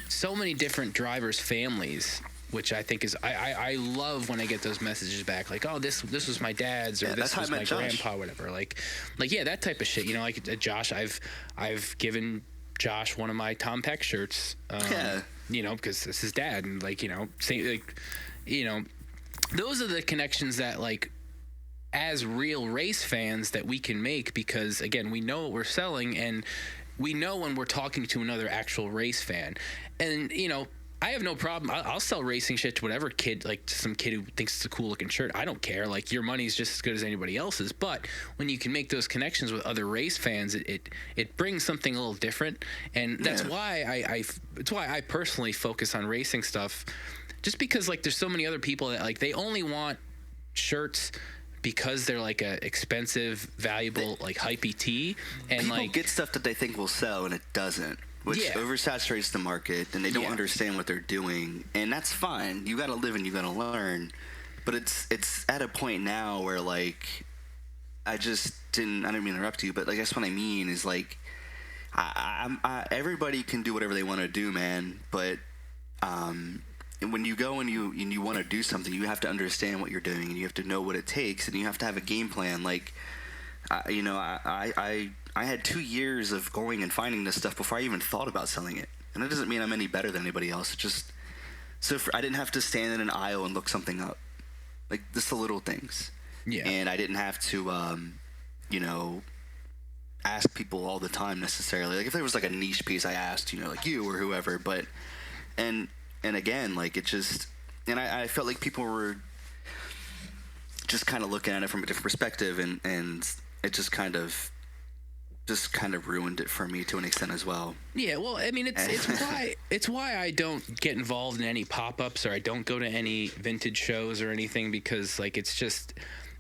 so many different drivers' families, which I think is I love when I get those messages back. Like, oh, this was my dad's, or this was my grandpa, whatever. Like, yeah, that type of shit. You know, like Josh, I've given Josh one of my Tom Peck shirts. You know, because it's his dad, and like, you know, those are the connections that, like, as real race fans, that we can make, because again, we know what we're selling, and we know when we're talking to another actual race fan. And, you know, I have no problem. I'll sell racing shit to whatever kid, like to some kid who thinks it's a cool looking shirt. I don't care. Like, your money's just as good as anybody else's. But when you can make those connections with other race fans, it brings something a little different. And that's why it's why I personally focus on racing stuff, just because, like, there's so many other people that, like, they only want shirts because they're like a expensive, valuable, like, hypey tee. And people like, get stuff that they think will sell and it doesn't, which oversaturates the market, and they don't understand what they're doing, and that's fine. You got to live and you got to learn, but it's at a point now where, like, I didn't mean to interrupt you, but I guess what I mean is, like, everybody can do whatever they want to do, man, but when you go and you want to do something, you have to understand what you're doing, and you have to know what it takes, and you have to have a game plan. Like, I had 2 years of going and finding this stuff before I even thought about selling it. And that doesn't mean I'm any better than anybody else. It just, I didn't have to stand in an aisle and look something up. Like, just the little things. Yeah. And I didn't have to, you know, ask people all the time necessarily. Like, if there was like a niche piece, I asked, you know, like you or whoever. But, and again, like, it just, and I felt like people were just kind of looking at it from a different perspective, and it just kind of ruined it for me to an extent as well. Yeah, well, I mean, it's why I don't get involved in any pop-ups, or I don't go to any vintage shows or anything, because, like, it's just,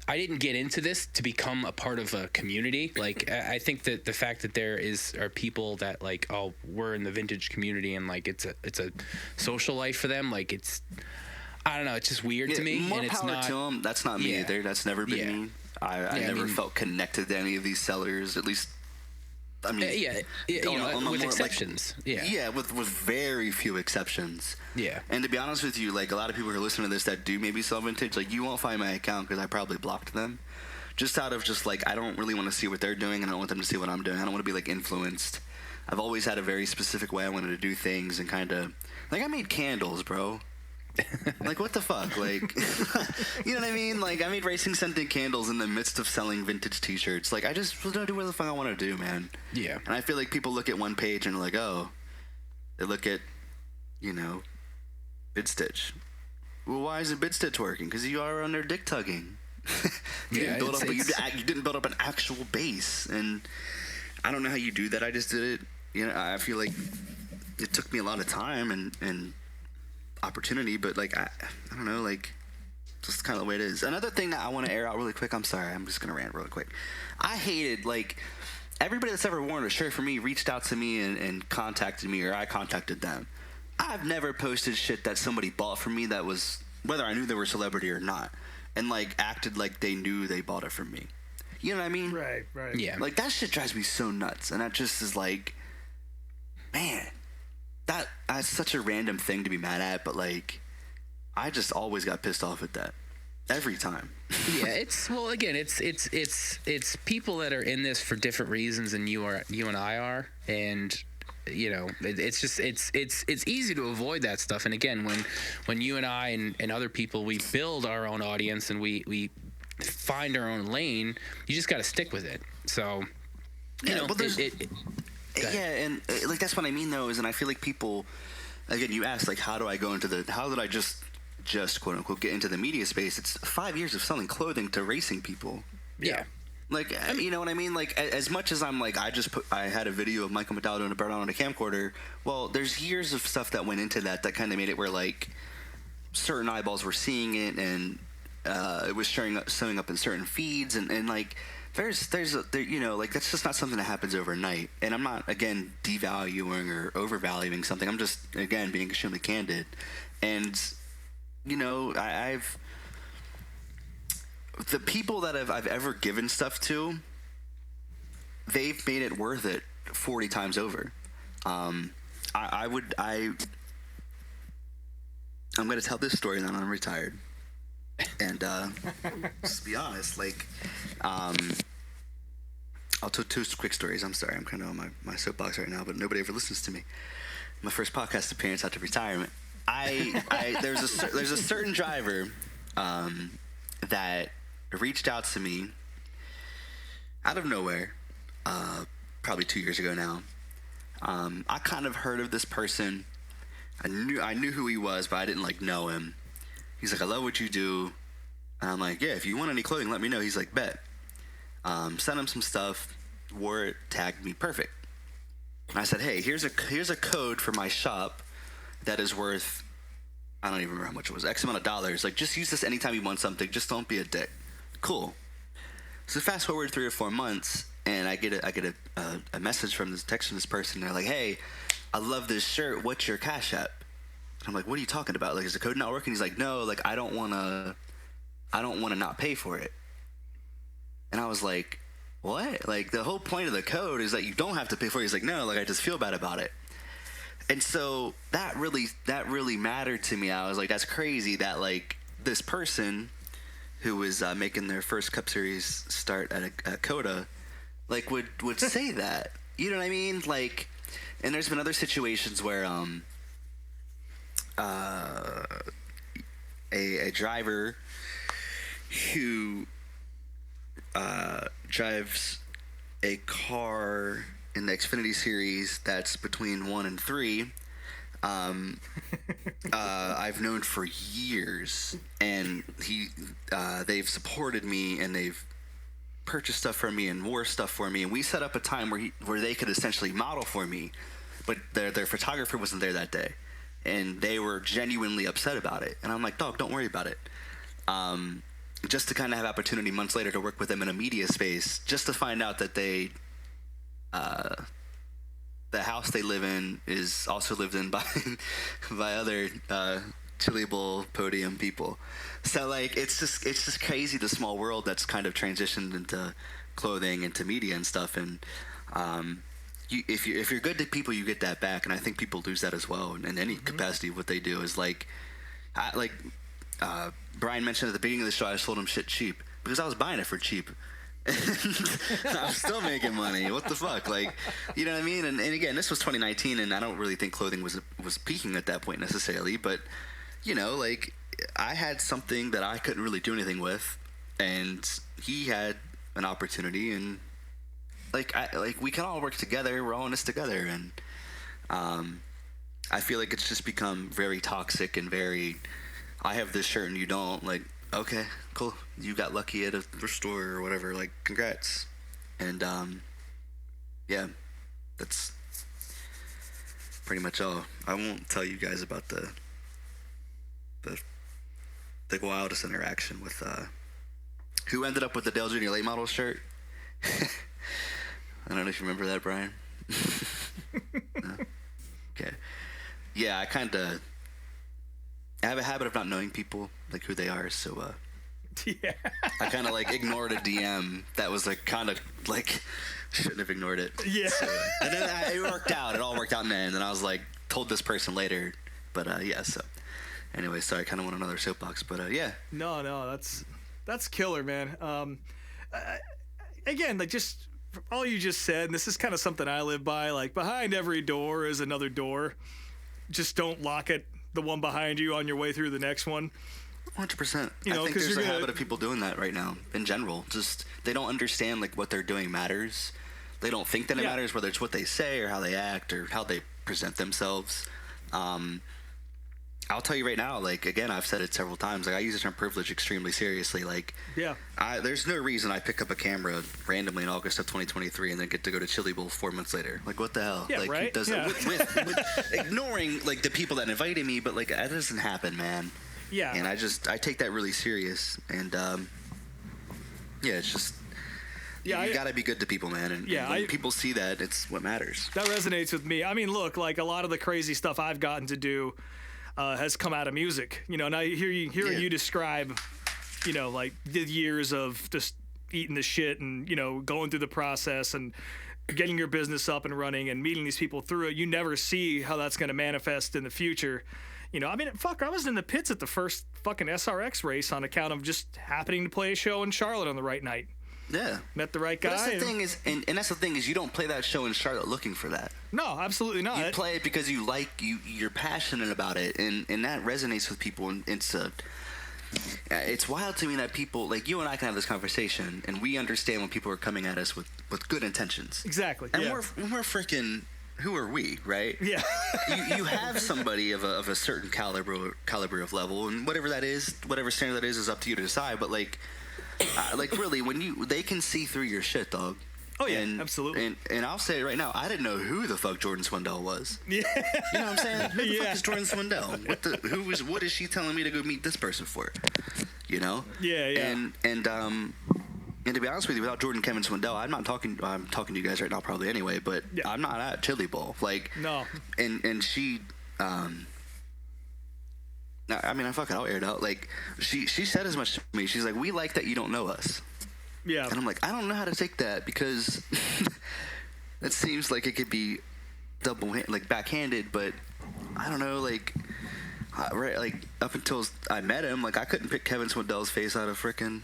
I didn't get into this to become a part of a community. Like, I think that the fact that are people that, like, oh, we're in the vintage community, and, like, it's a social life for them. Like, it's, I don't know, it's just weird to me. More and power to them. That's not me either. That's never been me. I never felt connected to any of these sellers, at least. I mean, with exceptions. Like, with very few exceptions. Yeah. And to be honest with you, like, a lot of people who are listening to this that do maybe sell vintage, like, you won't find my account because I probably blocked them. Just out of just, like, I don't really want to see what they're doing, and I don't want them to see what I'm doing. I don't want to be, like, influenced. I've always had a very specific way I wanted to do things, and kind of, like, I made candles, bro. Like, what the fuck? Like, you know what I mean? Like, I made racing scented candles in the midst of selling vintage t-shirts. Like, I just don't do what the fuck I want to do, man. Yeah. And I feel like people look at one page and are like, oh, they look at, you know, bid stitch. Well, why isn't bid stitch working? Because you are on there dick tugging. You didn't build up an actual base, and I don't know how you do that. I just did it. You know, I feel like it took me a lot of time and opportunity, but, like, I don't know, like, just kind of the way it is. Another thing that I want to air out really quick, I'm sorry, I'm just gonna rant really quick. I hated, like, everybody that's ever worn a shirt for me reached out to me and contacted me, or I contacted them. I've never posted shit that somebody bought from me that was, whether I knew they were a celebrity or not, and, like, acted like they knew they bought it from me. You know what I mean? Right. Yeah. Like, that shit drives me so nuts, and that just is like, man, that's such a random thing to be mad at, but, like, I just always got pissed off at that every time. Yeah, it's people that are in this for different reasons than you and I are, and, you know, it's easy to avoid that stuff. And again, when you and I and other people, we build our own audience and we find our own lane, you just got to stick with it. So, you know, and like, that's what I mean though, and I feel like people, again, you asked, like, how did I just quote unquote get into the media space? It's 5 years of selling clothing to racing people. Yeah. Like, you know what I mean? Like, as much as I'm like, I had a video of Michael McDowell doing a burnout on a camcorder. Well, there's years of stuff that went into that kind of made it where, like, certain eyeballs were seeing it, and it was showing up in certain feeds, and like, there's you know, like, that's just not something that happens overnight. And I'm not, again, devaluing or overvaluing something. I'm just, again, being extremely candid. And, you know, the people that I've ever given stuff to, they've made it worth it 40 times over. I'm going to tell this story now that I'm retired. And just to be honest, like, I'll tell two quick stories. I'm sorry, I'm kind of on my soapbox right now, but nobody ever listens to me. My first podcast appearance after retirement. There's a certain driver that reached out to me out of nowhere, probably 2 years ago now. I kind of heard of this person. I knew who he was, but I didn't like know him. He's like, I love what you do. And I'm like, yeah, if you want any clothing, let me know. He's like, bet. Sent him some stuff, wore it, tagged me, perfect. And I said, hey, here's a code for my shop that is worth, I don't even remember how much it was, X amount of dollars. Like, just use this anytime you want something. Just don't be a dick. Cool. So fast forward 3 or 4 months, and I get a message from this text from this person. They're like, hey, I love this shirt. What's your Cash App? And I'm like, what are you talking about? Like, is the code not working? He's like, no, like, I don't want to not pay for it. And I was like, what? Like, the whole point of the code is that you don't have to pay for it. He's like, no, like, I just feel bad about it. And so that really mattered to me. I was like, that's crazy that, like, this person who was making their first Cup Series start at Coda, like, would say that. You know what I mean? Like, and there's been other situations where a driver who drives a car in the Xfinity series that's between 1 and 3, I've known for years, and they've supported me, and they've purchased stuff from me and wore stuff for me, and we set up a time where they could essentially model for me, but their photographer wasn't there that day, and they were genuinely upset about it. And I'm like, dog, don't worry about it. Just to kind of have opportunity months later to work with them in a media space, just to find out that the house they live in is also lived in by other Chili Bowl podium people. So, like, it's just crazy, the small world that's kind of transitioned into clothing, into media and stuff. And if you're good to people, you get that back. And I think people lose that as well in any capacity. What they do is Brian mentioned at the beginning of the show, I sold him shit cheap because I was buying it for cheap. I'm still making money. What the fuck? Like, you know what I mean? And again, this was 2019, and I don't really think clothing was peaking at that point necessarily. But, you know, like, I had something that I couldn't really do anything with, and he had an opportunity, and we can all work together. We're all in this together, and I feel like it's just become very toxic and very, I have this shirt and you don't. Like, okay, cool. You got lucky at a thrift store or whatever. Like, congrats. And yeah, that's pretty much all. I won't tell you guys about the wildest interaction with who ended up with the Dale Jr. late model shirt. I don't know if you remember that, Brian. No? Okay. Yeah, I have a habit of not knowing people, like, who they are, so Yeah. I kind of, like, ignored a DM that was, like, kind of, like, shouldn't have ignored it. Yeah. So, and then it worked out. It all worked out in the end, and I was, like, told this person later, but yeah, so anyway, sorry, I kind of went on another soapbox, but yeah. No, that's killer, man. Again, like, just all you just said, and this is kind of something I live by, like, behind every door is another door. Just don't lock it, the one behind you, on your way through the next one. 100%. You know, I think there's a habit of people doing that right now in general. Just, they don't understand, like, what they're doing matters. They don't think that it matters, whether it's what they say or how they act or how they present themselves. I'll tell you right now, like, again, I've said it several times, like, I use the term privilege extremely seriously. Like, yeah, there's no reason I pick up a camera randomly in August of 2023 and then get to go to Chili Bowl 4 months later. Like, what the hell? Yeah, like, right? Who does Yeah. with ignoring, like, the people that invited me, but, like, that doesn't happen, man. Yeah. And I take that really serious. And, yeah, it's just, you gotta be good to people, man. And when people see that, it's what matters. That resonates with me. I mean, look, like, a lot of the crazy stuff I've gotten to do has come out of music. You know, and I hearing you describe, you know, like, the years of just eating the shit and, you know, going through the process and getting your business up and running and meeting these people through it. You never see how that's going to manifest in the future. You know, I mean, fuck, I was in the pits at the first fucking SRX race on account of just happening to play a show in Charlotte on the right night. Yeah. Met the right guy. But that's the thing is, and that's the thing is, you don't play that show in Charlotte looking for that. No, absolutely not. You play it because you like you're passionate about it, and that resonates with people. And it's wild to me that people like you and I can have this conversation, and we understand when people are coming at us with good intentions. Exactly. And we're freaking. Who are we, right? Yeah. you have somebody of a certain caliber of level, and whatever that is, whatever standard that is up to you to decide. But like really, when they can see through your shit, dog. Oh yeah, absolutely. And I'll say it right now, I didn't know who the fuck Jordan Swindell was. Yeah. You know what I'm saying? Who the fuck is Jordan Swindell? What is she telling me to go meet this person for? You know? Yeah, yeah. And to be honest with you, without Jordan Kevin Swindell, I'm talking to you guys right now probably anyway, but I'm not at Chili Bowl. Like, no. And she, I mean, I'll air it out. Like, she said as much to me. She's like, we like that you don't know us. Yeah. And I'm like, I don't know how to take that because it seems like it could be backhanded, but I don't know, like, right, like, up until I met him, like, I couldn't pick Kevin Swindell's face out of frickin'.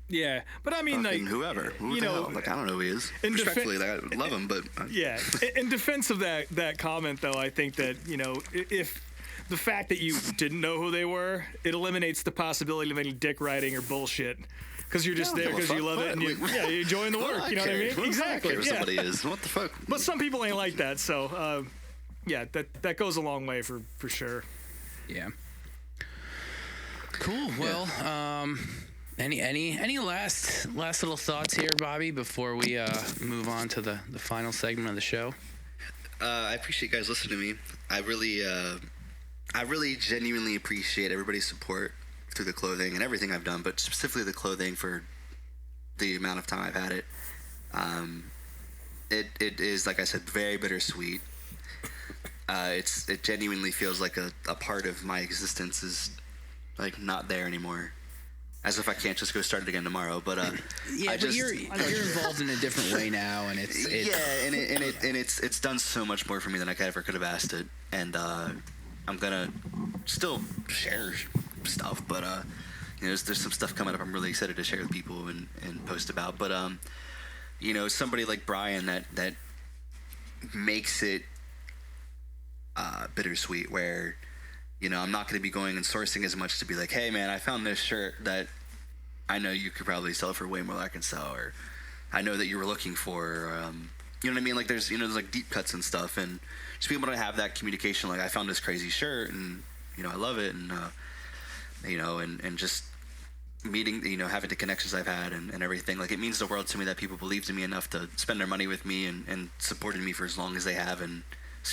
Yeah, but I mean, like, whoever, who the hell? Like, I don't know who he is. Respectfully, I love him, but yeah. In defense of that comment, though, I think that if the fact that you didn't know who they were, it eliminates the possibility of any dick riding or bullshit. Because you're just there because you love it and you're enjoying the work. You know what I mean? Exactly. I care who somebody is. What the fuck? But some people ain't like that, so yeah, that goes a long way for sure. Yeah. Cool. Well, any last little thoughts here, Bobby, before we move on to the final segment of the show? I appreciate you guys listening to me. I really genuinely appreciate everybody's support through the clothing and everything I've done, but specifically the clothing for the amount of time I've had it. It is, like I said, very bittersweet. It genuinely feels like a part of my existence is like not there anymore. As if I can't just go start it again tomorrow, but you're involved in a different way now, and it's done so much more for me than I ever could have asked it, and I'm gonna still share stuff, but there's some stuff coming up I'm really excited to share with people and post about, but somebody like Brian that makes it bittersweet, where I'm not going to be going and sourcing as much to be like, hey man, I found this shirt that I know you could probably sell for way more than I can sell, or I know that you were looking for, you know what I mean? Like there's like deep cuts and stuff, and just being able to have that communication, like I found this crazy shirt and I love it, and and just meeting, having the connections I've had and everything, like it means the world to me that people believed in me enough to spend their money with me and supported me for as long as they have, and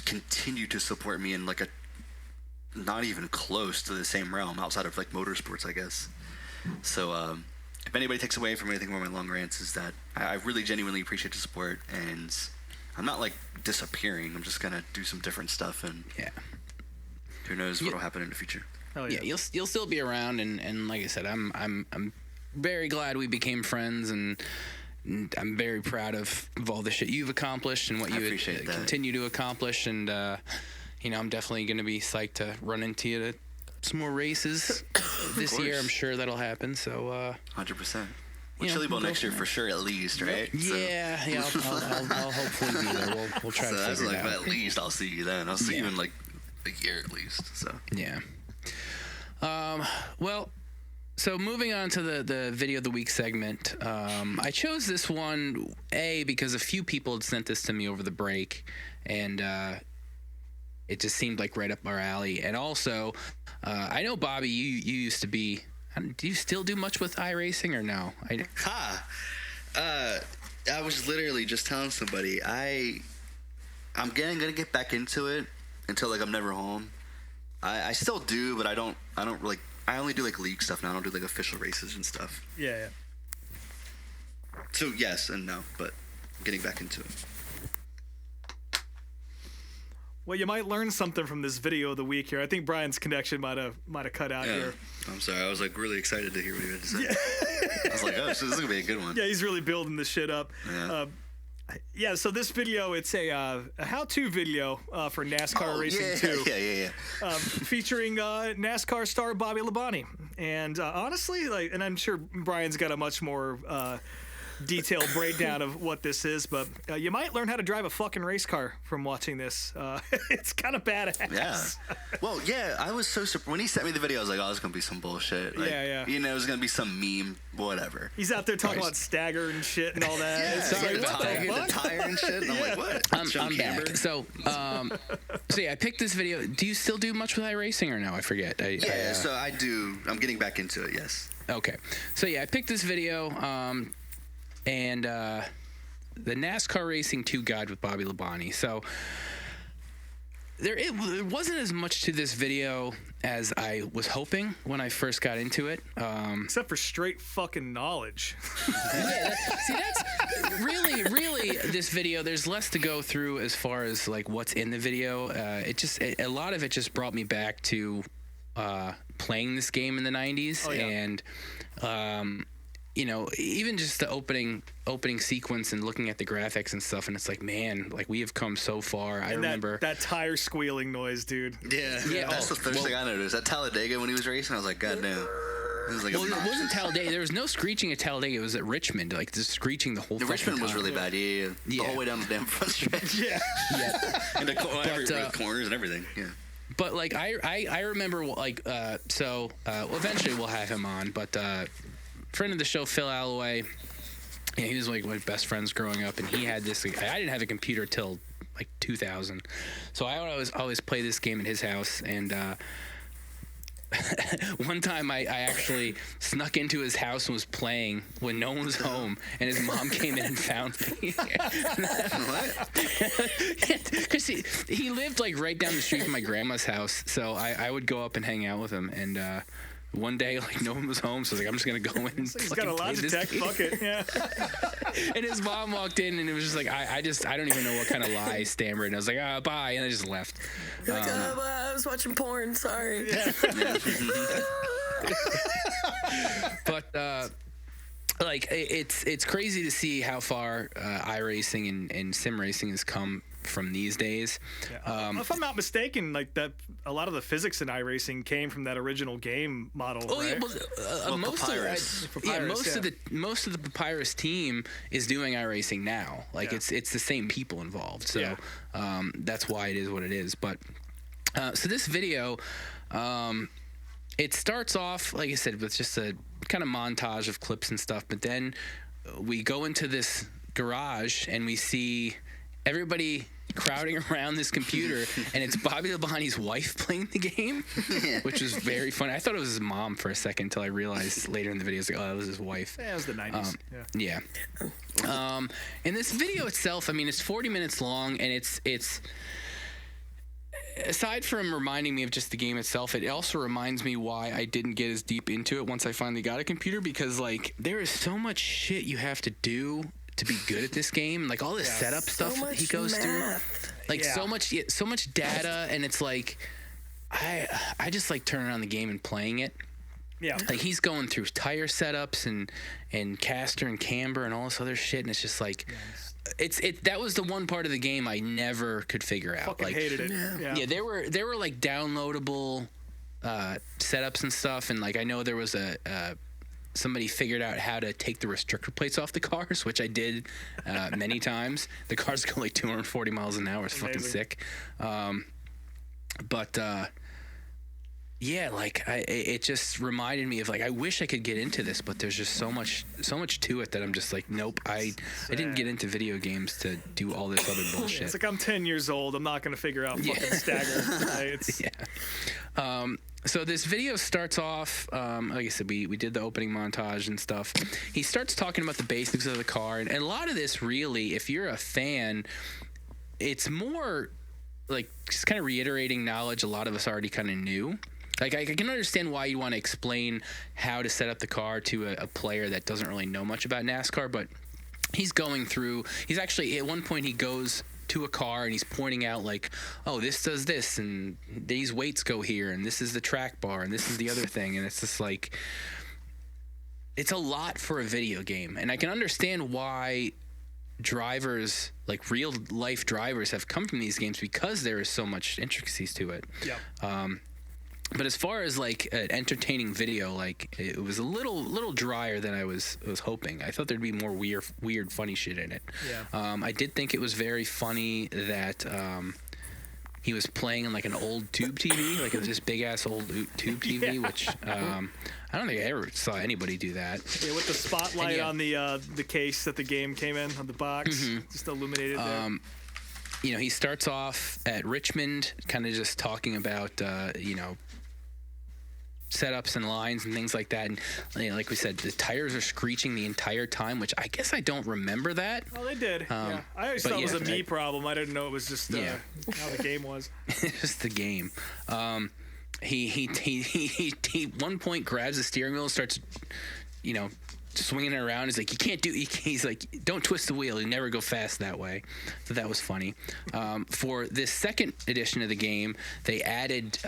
continue to support me in like a not even close to the same realm outside of like motorsports, I guess. So if anybody takes away from anything from my long rants, is that I really genuinely appreciate the support, and I'm not like disappearing. I'm just gonna do some different stuff, and who knows what'll happen in the future. Oh, yeah. You'll still be around, and like I said, I'm very glad we became friends, and I'm very proud of all the shit you've accomplished and what you continue to accomplish, and I'm definitely going to be psyched to run into you at some more races this year. I'm sure that'll happen. So 100%. Well, Chili Bowl next year for sure, at least, right? Yeah, I'll hopefully be there. We'll try to figure it out. At least I'll see you then. I'll see you in like a year at least. So yeah. Well, so moving on to the video of the week segment, I chose this one because a few people had sent this to me over the break, and it just seemed like right up our alley. And also, I know, Bobby, you used to be. Do you still do much with iRacing or no? I was literally just telling somebody I'm gonna get back into it until like I'm never home. I still do, but I don't really. I only do like league stuff now. I don't do like official races and stuff. Yeah. So yes and no, but I'm getting back into it. Well, you might learn something from this video of the week here. I think Brian's connection might have cut out here. I'm sorry. I was like really excited to hear what he had to say. I was like, oh, so this is gonna be a good one. Yeah, he's really building this shit up. Yeah. So this video, it's a how-to video for NASCAR racing too. Yeah. Featuring NASCAR star Bobby Labonte. And honestly, and I'm sure Brian's got a much more detailed breakdown of what this is, but you might learn how to drive a fucking race car from watching this. It's kind of badass. Yeah. Well, yeah, I was so surprised. When he sent me the video, I was like, oh, it's going to be some bullshit. Like, Yeah. You know, it's going to be some meme, whatever. He's out there talking about stagger and shit and all that. Yeah, Sorry the about that. the tire and shit. And I'm like, what? I'm back. So yeah, I picked this video. Do you still do much with iRacing or no? I forget. Yeah, so I do. I'm getting back into it, yes. Okay. So yeah, I picked this video, and the NASCAR Racing 2 Guide with Bobby Labonte. So it wasn't as much to this video as I was hoping when I first got into it. Except for straight fucking knowledge. See, that's really this video. There's less to go through as far as like what's in the video. A lot of it just brought me back to playing this game in the 90s. Oh, yeah. And you know, even just the opening sequence and looking at the graphics and stuff, and it's like, man, like we have come so far. I remember that tire squealing noise, dude. Yeah. That's the first thing I noticed. At Talladega when he was racing, I was like, God damn. It was like well, it wasn't Talladega. There was no screeching at Talladega. It was at Richmond, like just screeching the whole. The Richmond was time. really bad. Yeah. The whole way down the damn front stretch. Yeah. And the corners and everything. Yeah. But like I remember like eventually we'll have him on, but friend of the show Phil Alloway, yeah, he was like my best friends growing up, and he had this. Like, I didn't have a computer till like 2000, so I always play this game at his house. And one time I actually snuck into his house and was playing when no one was home, and his mom came in and found me. Because he lived like right down the street from my grandma's house, so I would go up and hang out with him. And one day, like, no one was home, so I was like, I'm just gonna go in and He's got a Logitech, fuck it, yeah. And his mom walked in, and it was just like, I don't even know what kind of lie I stammered, and I was like, bye, and I just left. You're like, I was watching porn, sorry. But like it's crazy to see how far iRacing and sim racing has come from these days. Yeah. If I'm not mistaken, like that, a lot of the physics in iRacing came from that original game model. Oh right? yeah, well, most of the Papyrus team is doing iRacing now. Like it's the same people involved. So that's why it is what it is. But so this video, it starts off, like I said, with just a kind of montage of clips and stuff. But then we go into this garage and we see everybody crowding around this computer, and it's Bobby Labonte's wife playing the game, which was very funny. I thought it was his mom for a second until I realized later in the video, I was like, oh, that was his wife. Yeah, it was the 90s. Yeah. And this video itself, I mean, it's 40 minutes long, and it's aside from reminding me of just the game itself, it also reminds me why I didn't get as deep into it once I finally got a computer, because like there is so much shit you have to do to be good at this game, like all this setup stuff he goes through, like so much data, and it's like I just like turning on the game and playing it. Yeah, like he's going through tire setups and caster and camber and all this other shit, and it's just like that was the one part of the game I never could figure out. Fucking like hated it. Yeah, there were like downloadable setups and stuff, and like I know there was somebody figured out how to take the restrictor plates off the cars, which I did many times. The cars go like 240 miles an hour. It's fucking sick. But yeah, like it just reminded me of like I wish I could get into this, but there's just so much to it that I'm just like, nope. I didn't get into video games to do all this other bullshit. It's like I'm 10 years old. I'm not gonna figure out fucking stagger. So this video starts off, like I said, we did the opening montage and stuff. He starts talking about the basics of the car, and a lot of this really, if you're a fan, it's more like just kind of reiterating knowledge a lot of us already kind of knew. Like I can understand why you want to explain how to set up the car to a player that doesn't really know much about NASCAR, but he's actually, at one point he goes to a car and he's pointing out like, oh, this does this and these weights go here and this is the track bar and this is the other thing, and it's just like it's a lot for a video game. And I can understand why drivers, like real life drivers, have come from these games because there is so much intricacies to it. But as far as like an entertaining video, like it was a little drier than I was hoping. I thought there'd be more weird funny shit in it. Yeah. I did think it was very funny that he was playing on like an old tube TV, like this big ass old tube TV, Yeah. which I don't think I ever saw anybody do that. Yeah, with the spotlight on the case that the game came in on the box, just illuminated there. You know, he starts off at Richmond, kind of just talking about you know, setups and lines and things like that, and you know, like we said, the tires are screeching the entire time, which I guess I don't remember that. Oh, they did. Yeah. I always thought it was a me problem. I didn't know it was just how the game was. Just the game. He one point grabs the steering wheel and starts, you know, swinging it around. He's like, you can't do. He's like, don't twist the wheel. You never go fast that way. So that was funny. For this second edition of the game, they added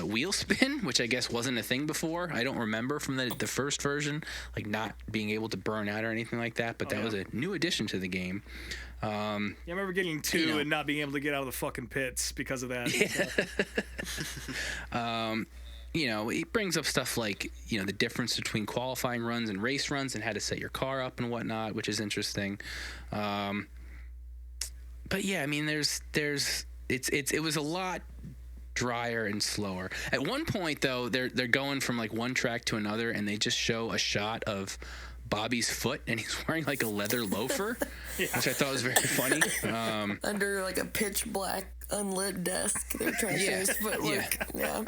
wheel spin, which I guess wasn't a thing before. I don't remember from the first version, like not being able to burn out or anything like that. But that was a new addition to the game. Yeah, I remember getting two and not being able to get out of the fucking pits because of that. Yeah. You know, it brings up stuff like, you know, the difference between qualifying runs and race runs and how to set your car up and whatnot, which is interesting. But yeah, I mean, it was a lot drier and slower. At one point, though, they're going from like one track to another, and they just show a shot of Bobby's foot, and he's wearing like a leather loafer, which I thought was very funny. Under like a pitch black unlit desk, they're trying to show his footwork. Yeah.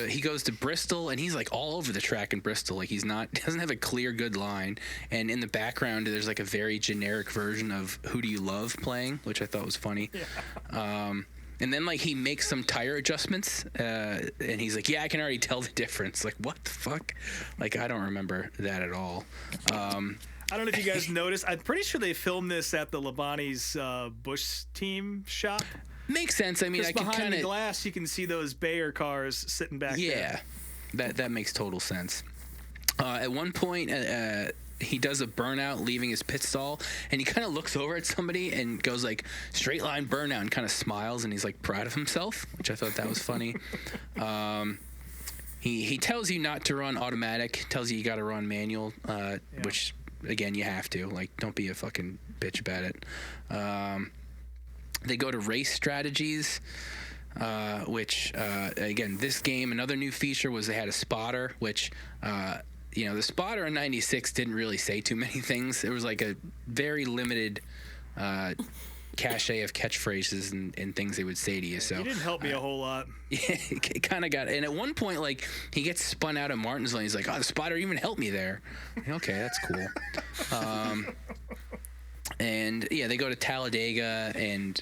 He goes to Bristol, and he's like all over the track in Bristol. Like doesn't have a clear, good line. And in the background, there's like a very generic version of "Who Do You Love" playing, which I thought was funny. Yeah. And then like he makes some tire adjustments, and he's like, "Yeah, I can already tell the difference." Like, what the fuck? Like, I don't remember that at all. I don't know if you guys noticed. I'm pretty sure they filmed this at the Labonte's Bush team shop. Makes sense. I mean, I can behind the glass, you can see those Bayer cars sitting back there. Yeah, that makes total sense. At one point, he does a burnout leaving his pit stall, and he kind of looks over at somebody and goes like, "Straight line burnout," and kind of smiles, and he's like proud of himself, which I thought that was funny. He tells you not to run automatic, tells you got to run manual, which again you have to. Like, don't be a fucking bitch about it. They go to race strategies, which again, this game, another new feature was they had a spotter, which you know, the spotter in 96 didn't really say too many things. There was like a very limited cachet of catchphrases and things they would say to you. So he didn't help me a whole lot. Yeah, it kind of got. And at one point, like, he gets spun out of Martinsville. He's like, "Oh, the spotter even helped me there." Okay, that's cool. And yeah, they go to Talladega, and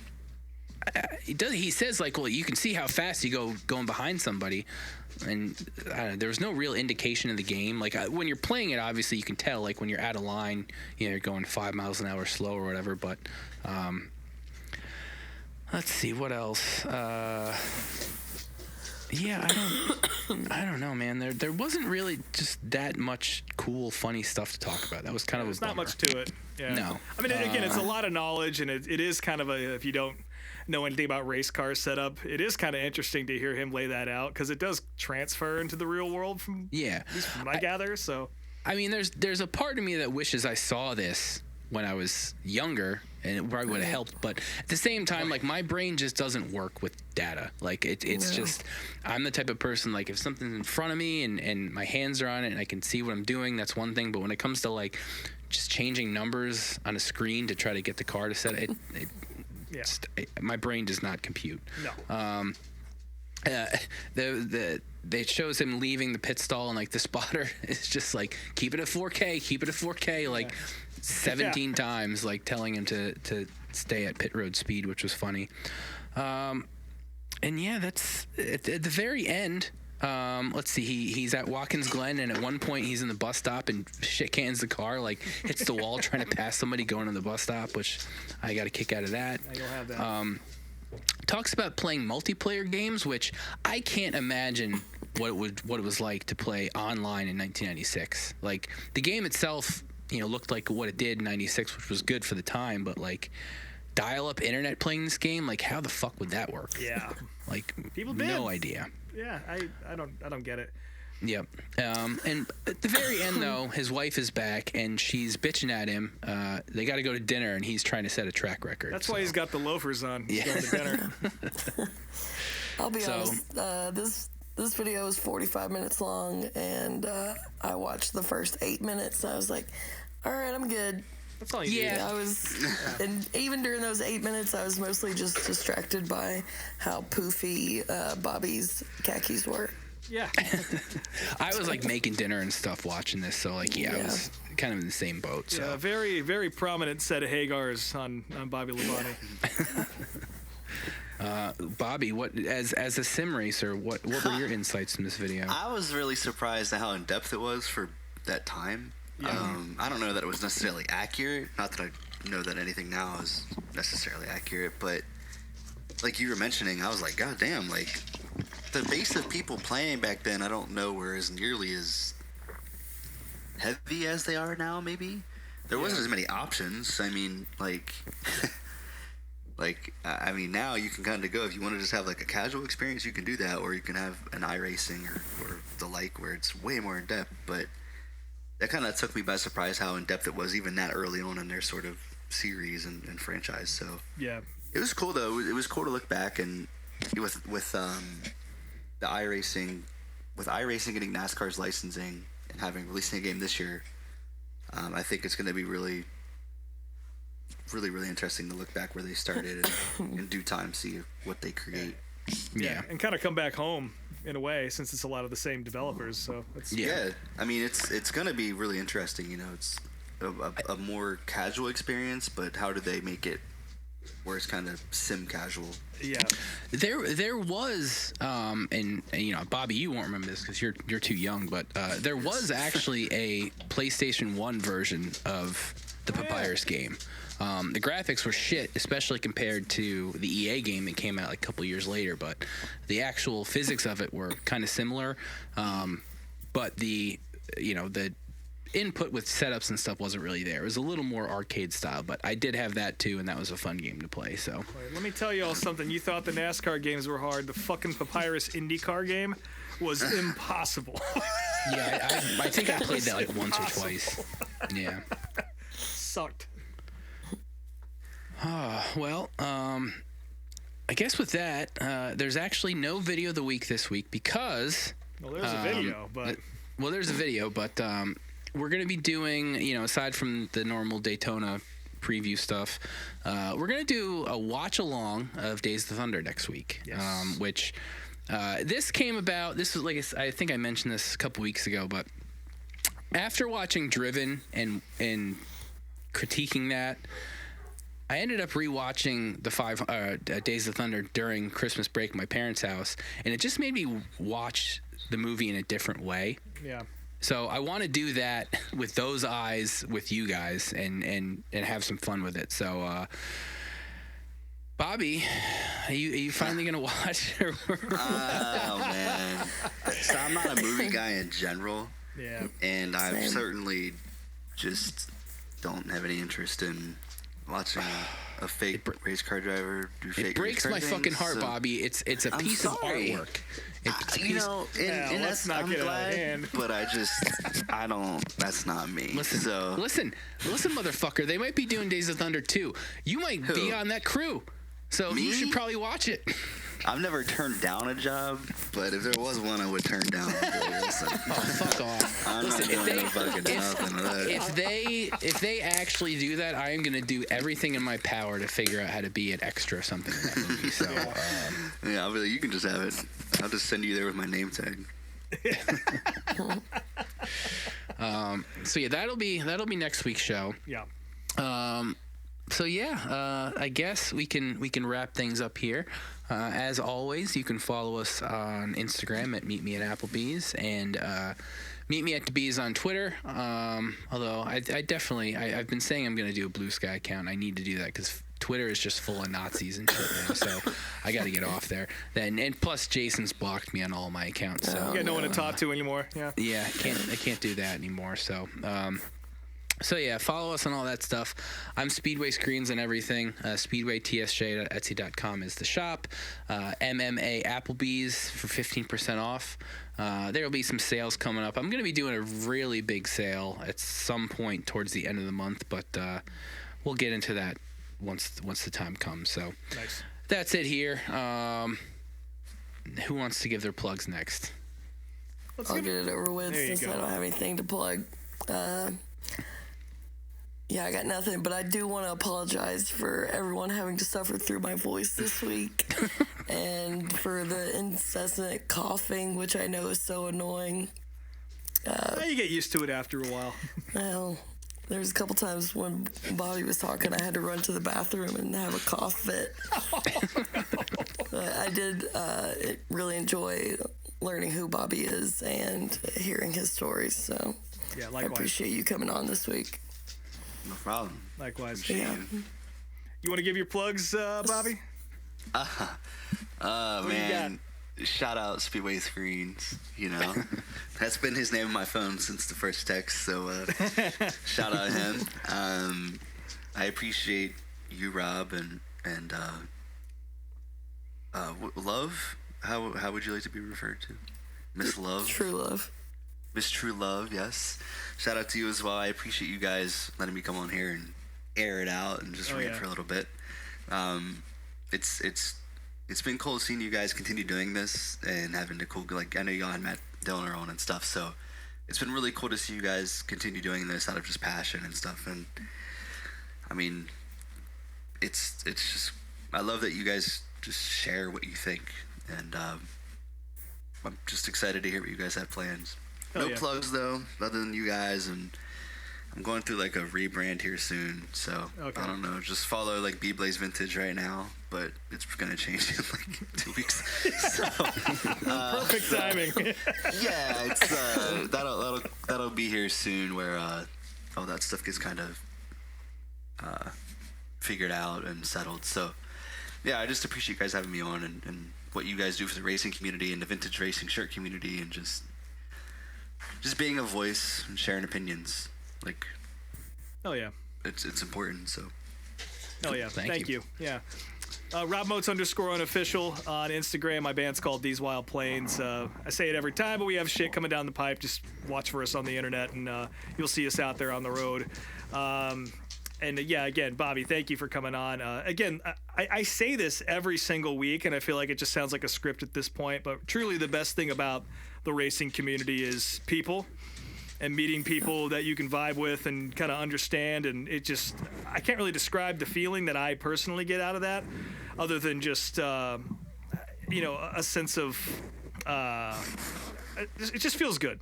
he says like, "Well, you can see how fast you going behind somebody." And I don't know, there was no real indication in the game. Like, when you're playing it, obviously you can tell. Like, when you're out of line, you know, you're going 5 miles an hour slow or whatever. But let's see what else. Yeah, I don't know, man. There wasn't really just that much cool, funny stuff to talk about. That was kind of There's a bummer. not much to it. Yeah. No. I mean, again, it's a lot of knowledge, and it is kind of if you don't know anything about race car setup, it is kind of interesting to hear him lay that out, because it does transfer into the real world from what I gather. So I mean, there's a part of me that wishes I saw this when I was younger, and it probably would have helped. But at the same time, like, my brain just doesn't work with data. Like, it's just, I'm the type of person, like, if something's in front of me and my hands are on it and I can see what I'm doing, that's one thing. But when it comes to like just changing numbers on a screen to try to get the car to set it, my brain does not compute. No. It shows him leaving the pit stall, and like the spotter is just like, keep it at 4K, like 17 times, like telling him to stay at pit road speed, which was funny. And yeah, that's at the very end. Let's see, he's at Watkins Glen, and at one point he's in the bus stop and shit cans the car, like hits the wall trying to pass somebody going to the bus stop, which I got a kick out of that. You'll have that. Talks about playing multiplayer games, which I can't imagine what it was like to play online in 1996. Like, the game itself, you know, looked like what it did in 96, which was good for the time, but like, dial-up internet playing this game, like how the fuck would that work? Yeah. Like People did. no idea. Yeah, I don't get it. Yep. And at the very end, though, his wife is back, and she's bitching at him. They got to go to dinner, and he's trying to set a track record. That's why he's got the loafers on. He's going to dinner. I'll be honest. This video is 45 minutes long, and I watched the first 8 minutes. I was like, all right, I'm good. That's all you need. I was, and even during those 8 minutes, I was mostly just distracted by how poofy Bobby's khakis were. Yeah. I was like making dinner and stuff watching this, so like I was kind of in the same boat. So Yeah, very, very prominent set of Hagars on Bobby Labonte. Bobby, what as a sim racer, what were your insights in this video? I was really surprised at how in depth it was for that time. Yeah. I don't know that it was necessarily accurate. Not that I know that anything now is necessarily accurate, but like you were mentioning, I was like, God damn, like the base of people playing back then, I don't know were as nearly as heavy as they are now. Maybe there wasn't as many options. I mean, I mean, now you can kind of go if you want to just have like a casual experience, you can do that, or you can have an iRacing or the like, where it's way more in depth. But that kind of took me by surprise how in depth it was, even that early on in their sort of series and franchise. So Yeah. it was cool though. It was cool to look back and with the iRacing, with iRacing getting NASCAR's licensing and having releasing a game this year. I think it's going to be really interesting to look back where they started and in due time see what they create. Yeah. And kind of come back home in a way, since it's a lot of the same developers. So it's Yeah, I mean it's going to be really interesting. You know, it's a more casual experience, but how do they make it where it's kind of sim casual? Yeah. There was and you know, Bobby, you won't remember this because you're too young, but there was actually a PlayStation 1 version of the Papyrus game. The graphics were shit, especially compared to the EA game that came out like a couple years later, but the actual physics of it were kind of similar. But the input with setups and stuff wasn't really there. It was a little more arcade style, but I did have that too, and that was a fun game to play. So Let me tell you all something. You thought the NASCAR games were hard. The fucking Papyrus IndyCar game was impossible. yeah, I think I played that like once or twice. Yeah. Sucked. Well, I guess with that, there's actually no video of the week this week because... Well, there's a video, but... Well, there's a video, but we're going to be doing, aside from the normal Daytona preview stuff, we're going to do a watch-along of Days of Thunder next week, Yes. which this came about... This was, like I think I mentioned this a couple weeks ago, but after watching Driven and critiquing that, I ended up rewatching the Days of Thunder during Christmas break at my parents' house, and it just made me watch the movie in a different way. Yeah. So I want to do that with those eyes with you guys and have some fun with it. So, Bobby, are you finally gonna watch? Oh man, so I'm not a movie guy in general. Yeah. And I Same. certainly just don't have any interest in watching a fake race car driver do fake It breaks race car my things, fucking heart, so Bobby. It's a I'm piece sorry. of artwork. It's a you piece. know, Yeah, and let's that's not I'm get out of glad, hand. but I don't. That's not me. Listen, motherfucker. They might be doing Days of Thunder too. You might be Who? on that crew, so Me? you should probably watch it. I've never turned down a job, but if there was one, I would turn down. Listen, Fuck off. I'm Listen, not doing no fucking nothing with that. if they actually do that, I am gonna do everything in my power to figure out how to be an extra or something in that movie. So Yeah, I'll be like, you can just have it. I'll just send you there with my name tag. so yeah, that'll be next week's show. Yeah. So yeah, I guess we can wrap things up here. As always, you can follow us on Instagram at meetmeatapplebees and meetmeatbees on Twitter. Although I've been saying I'm going to do a Blue Sky account. I need to do that because Twitter is just full of Nazis and shit now. So I got to get off there. And plus Jason's blocked me on all my accounts. So You got no one to talk to anymore. Yeah. yeah, I can't do that anymore. So So yeah, follow us on all that stuff. I'm Speedway Screens and everything. SpeedwayTSJ.etsy.com is the shop. MMA Applebees for 15% off. There will be some sales coming up. I'm going to be doing a really big sale at some point towards the end of the month, but we'll get into that once the time comes. So Nice. That's it here. Who wants to give their plugs next? I'll get it over with There you since go. I don't have anything to plug. Yeah, I got nothing, but I do want to apologize for everyone having to suffer through my voice this week and for the incessant coughing, which I know is so annoying. You get used to it after a while. Well, there's a couple times when Bobby was talking, I had to run to the bathroom and have a cough fit. But I did really enjoy learning who Bobby is and hearing his stories, so Yeah, I likewise. appreciate you coming on this week. No problem. Likewise. Yeah. You want to give your plugs, Bobby? Man, shout out Speedway Screens. You know, that's been his name on my phone since the first text. So shout out him. I appreciate you, Rob, and Love. How would you like to be referred to, Miss Love? Truelove. Miss Truelove, yes. Shout out to you as well. I appreciate you guys letting me come on here and air it out and just rant for a little bit. It's been cool seeing you guys continue doing this and having the cool, like, I know y'all had Matt Dillner on and stuff, so it's been really cool to see you guys continue doing this out of just passion and stuff. And I mean, it's just, I love that you guys just share what you think, and I'm just excited to hear what you guys have plans. No plugs though, other than you guys, and I'm going through like a rebrand here soon, so I don't know. Just follow like BBlaze Vintage right now, but it's gonna change in like 2 weeks. So, Perfect timing. yeah, it's that'll be here soon, where all that stuff gets kind of figured out and settled. So yeah, I just appreciate you guys having me on and what you guys do for the racing community and the vintage racing shirt community, and just being a voice and sharing opinions. Like, Oh yeah. it's important. So Oh yeah. Thank Thank you. Yeah. Rob Motes _unofficial on Instagram. My band's called These Wild Plains. I say it every time, but we have shit coming down the pipe. Just watch for us on the internet, and you'll see us out there on the road. And yeah, again, Bobby, thank you for coming on. Again, I say this every single week, and I feel like it just sounds like a script at this point, but truly the best thing about the racing community is people and meeting people that you can vibe with and kind of understand. And it just, I can't really describe the feeling that I personally get out of that, other than just, a sense of, it just feels good,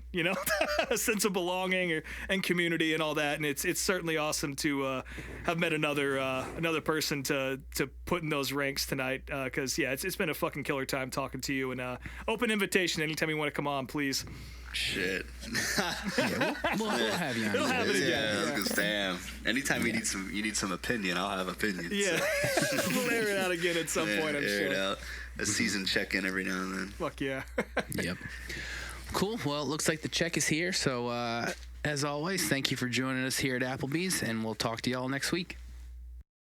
a sense of belonging and community and all that. And it's certainly awesome to have met another person to put in those ranks tonight. Because it's been a fucking killer time talking to you. And open invitation anytime you want to come on, please. shit. We'll have you on. It'll happen again. Yeah, I was gonna say, damn. Anytime you need some opinion, I'll have opinions. Yeah, we'll air it out again at some point, I'm air it sure. out. A season check-in every now and then. Fuck yeah. Yep. Cool. Well, it looks like the check is here. So, as always, thank you for joining us here at Applebee's, and we'll talk to y'all next week.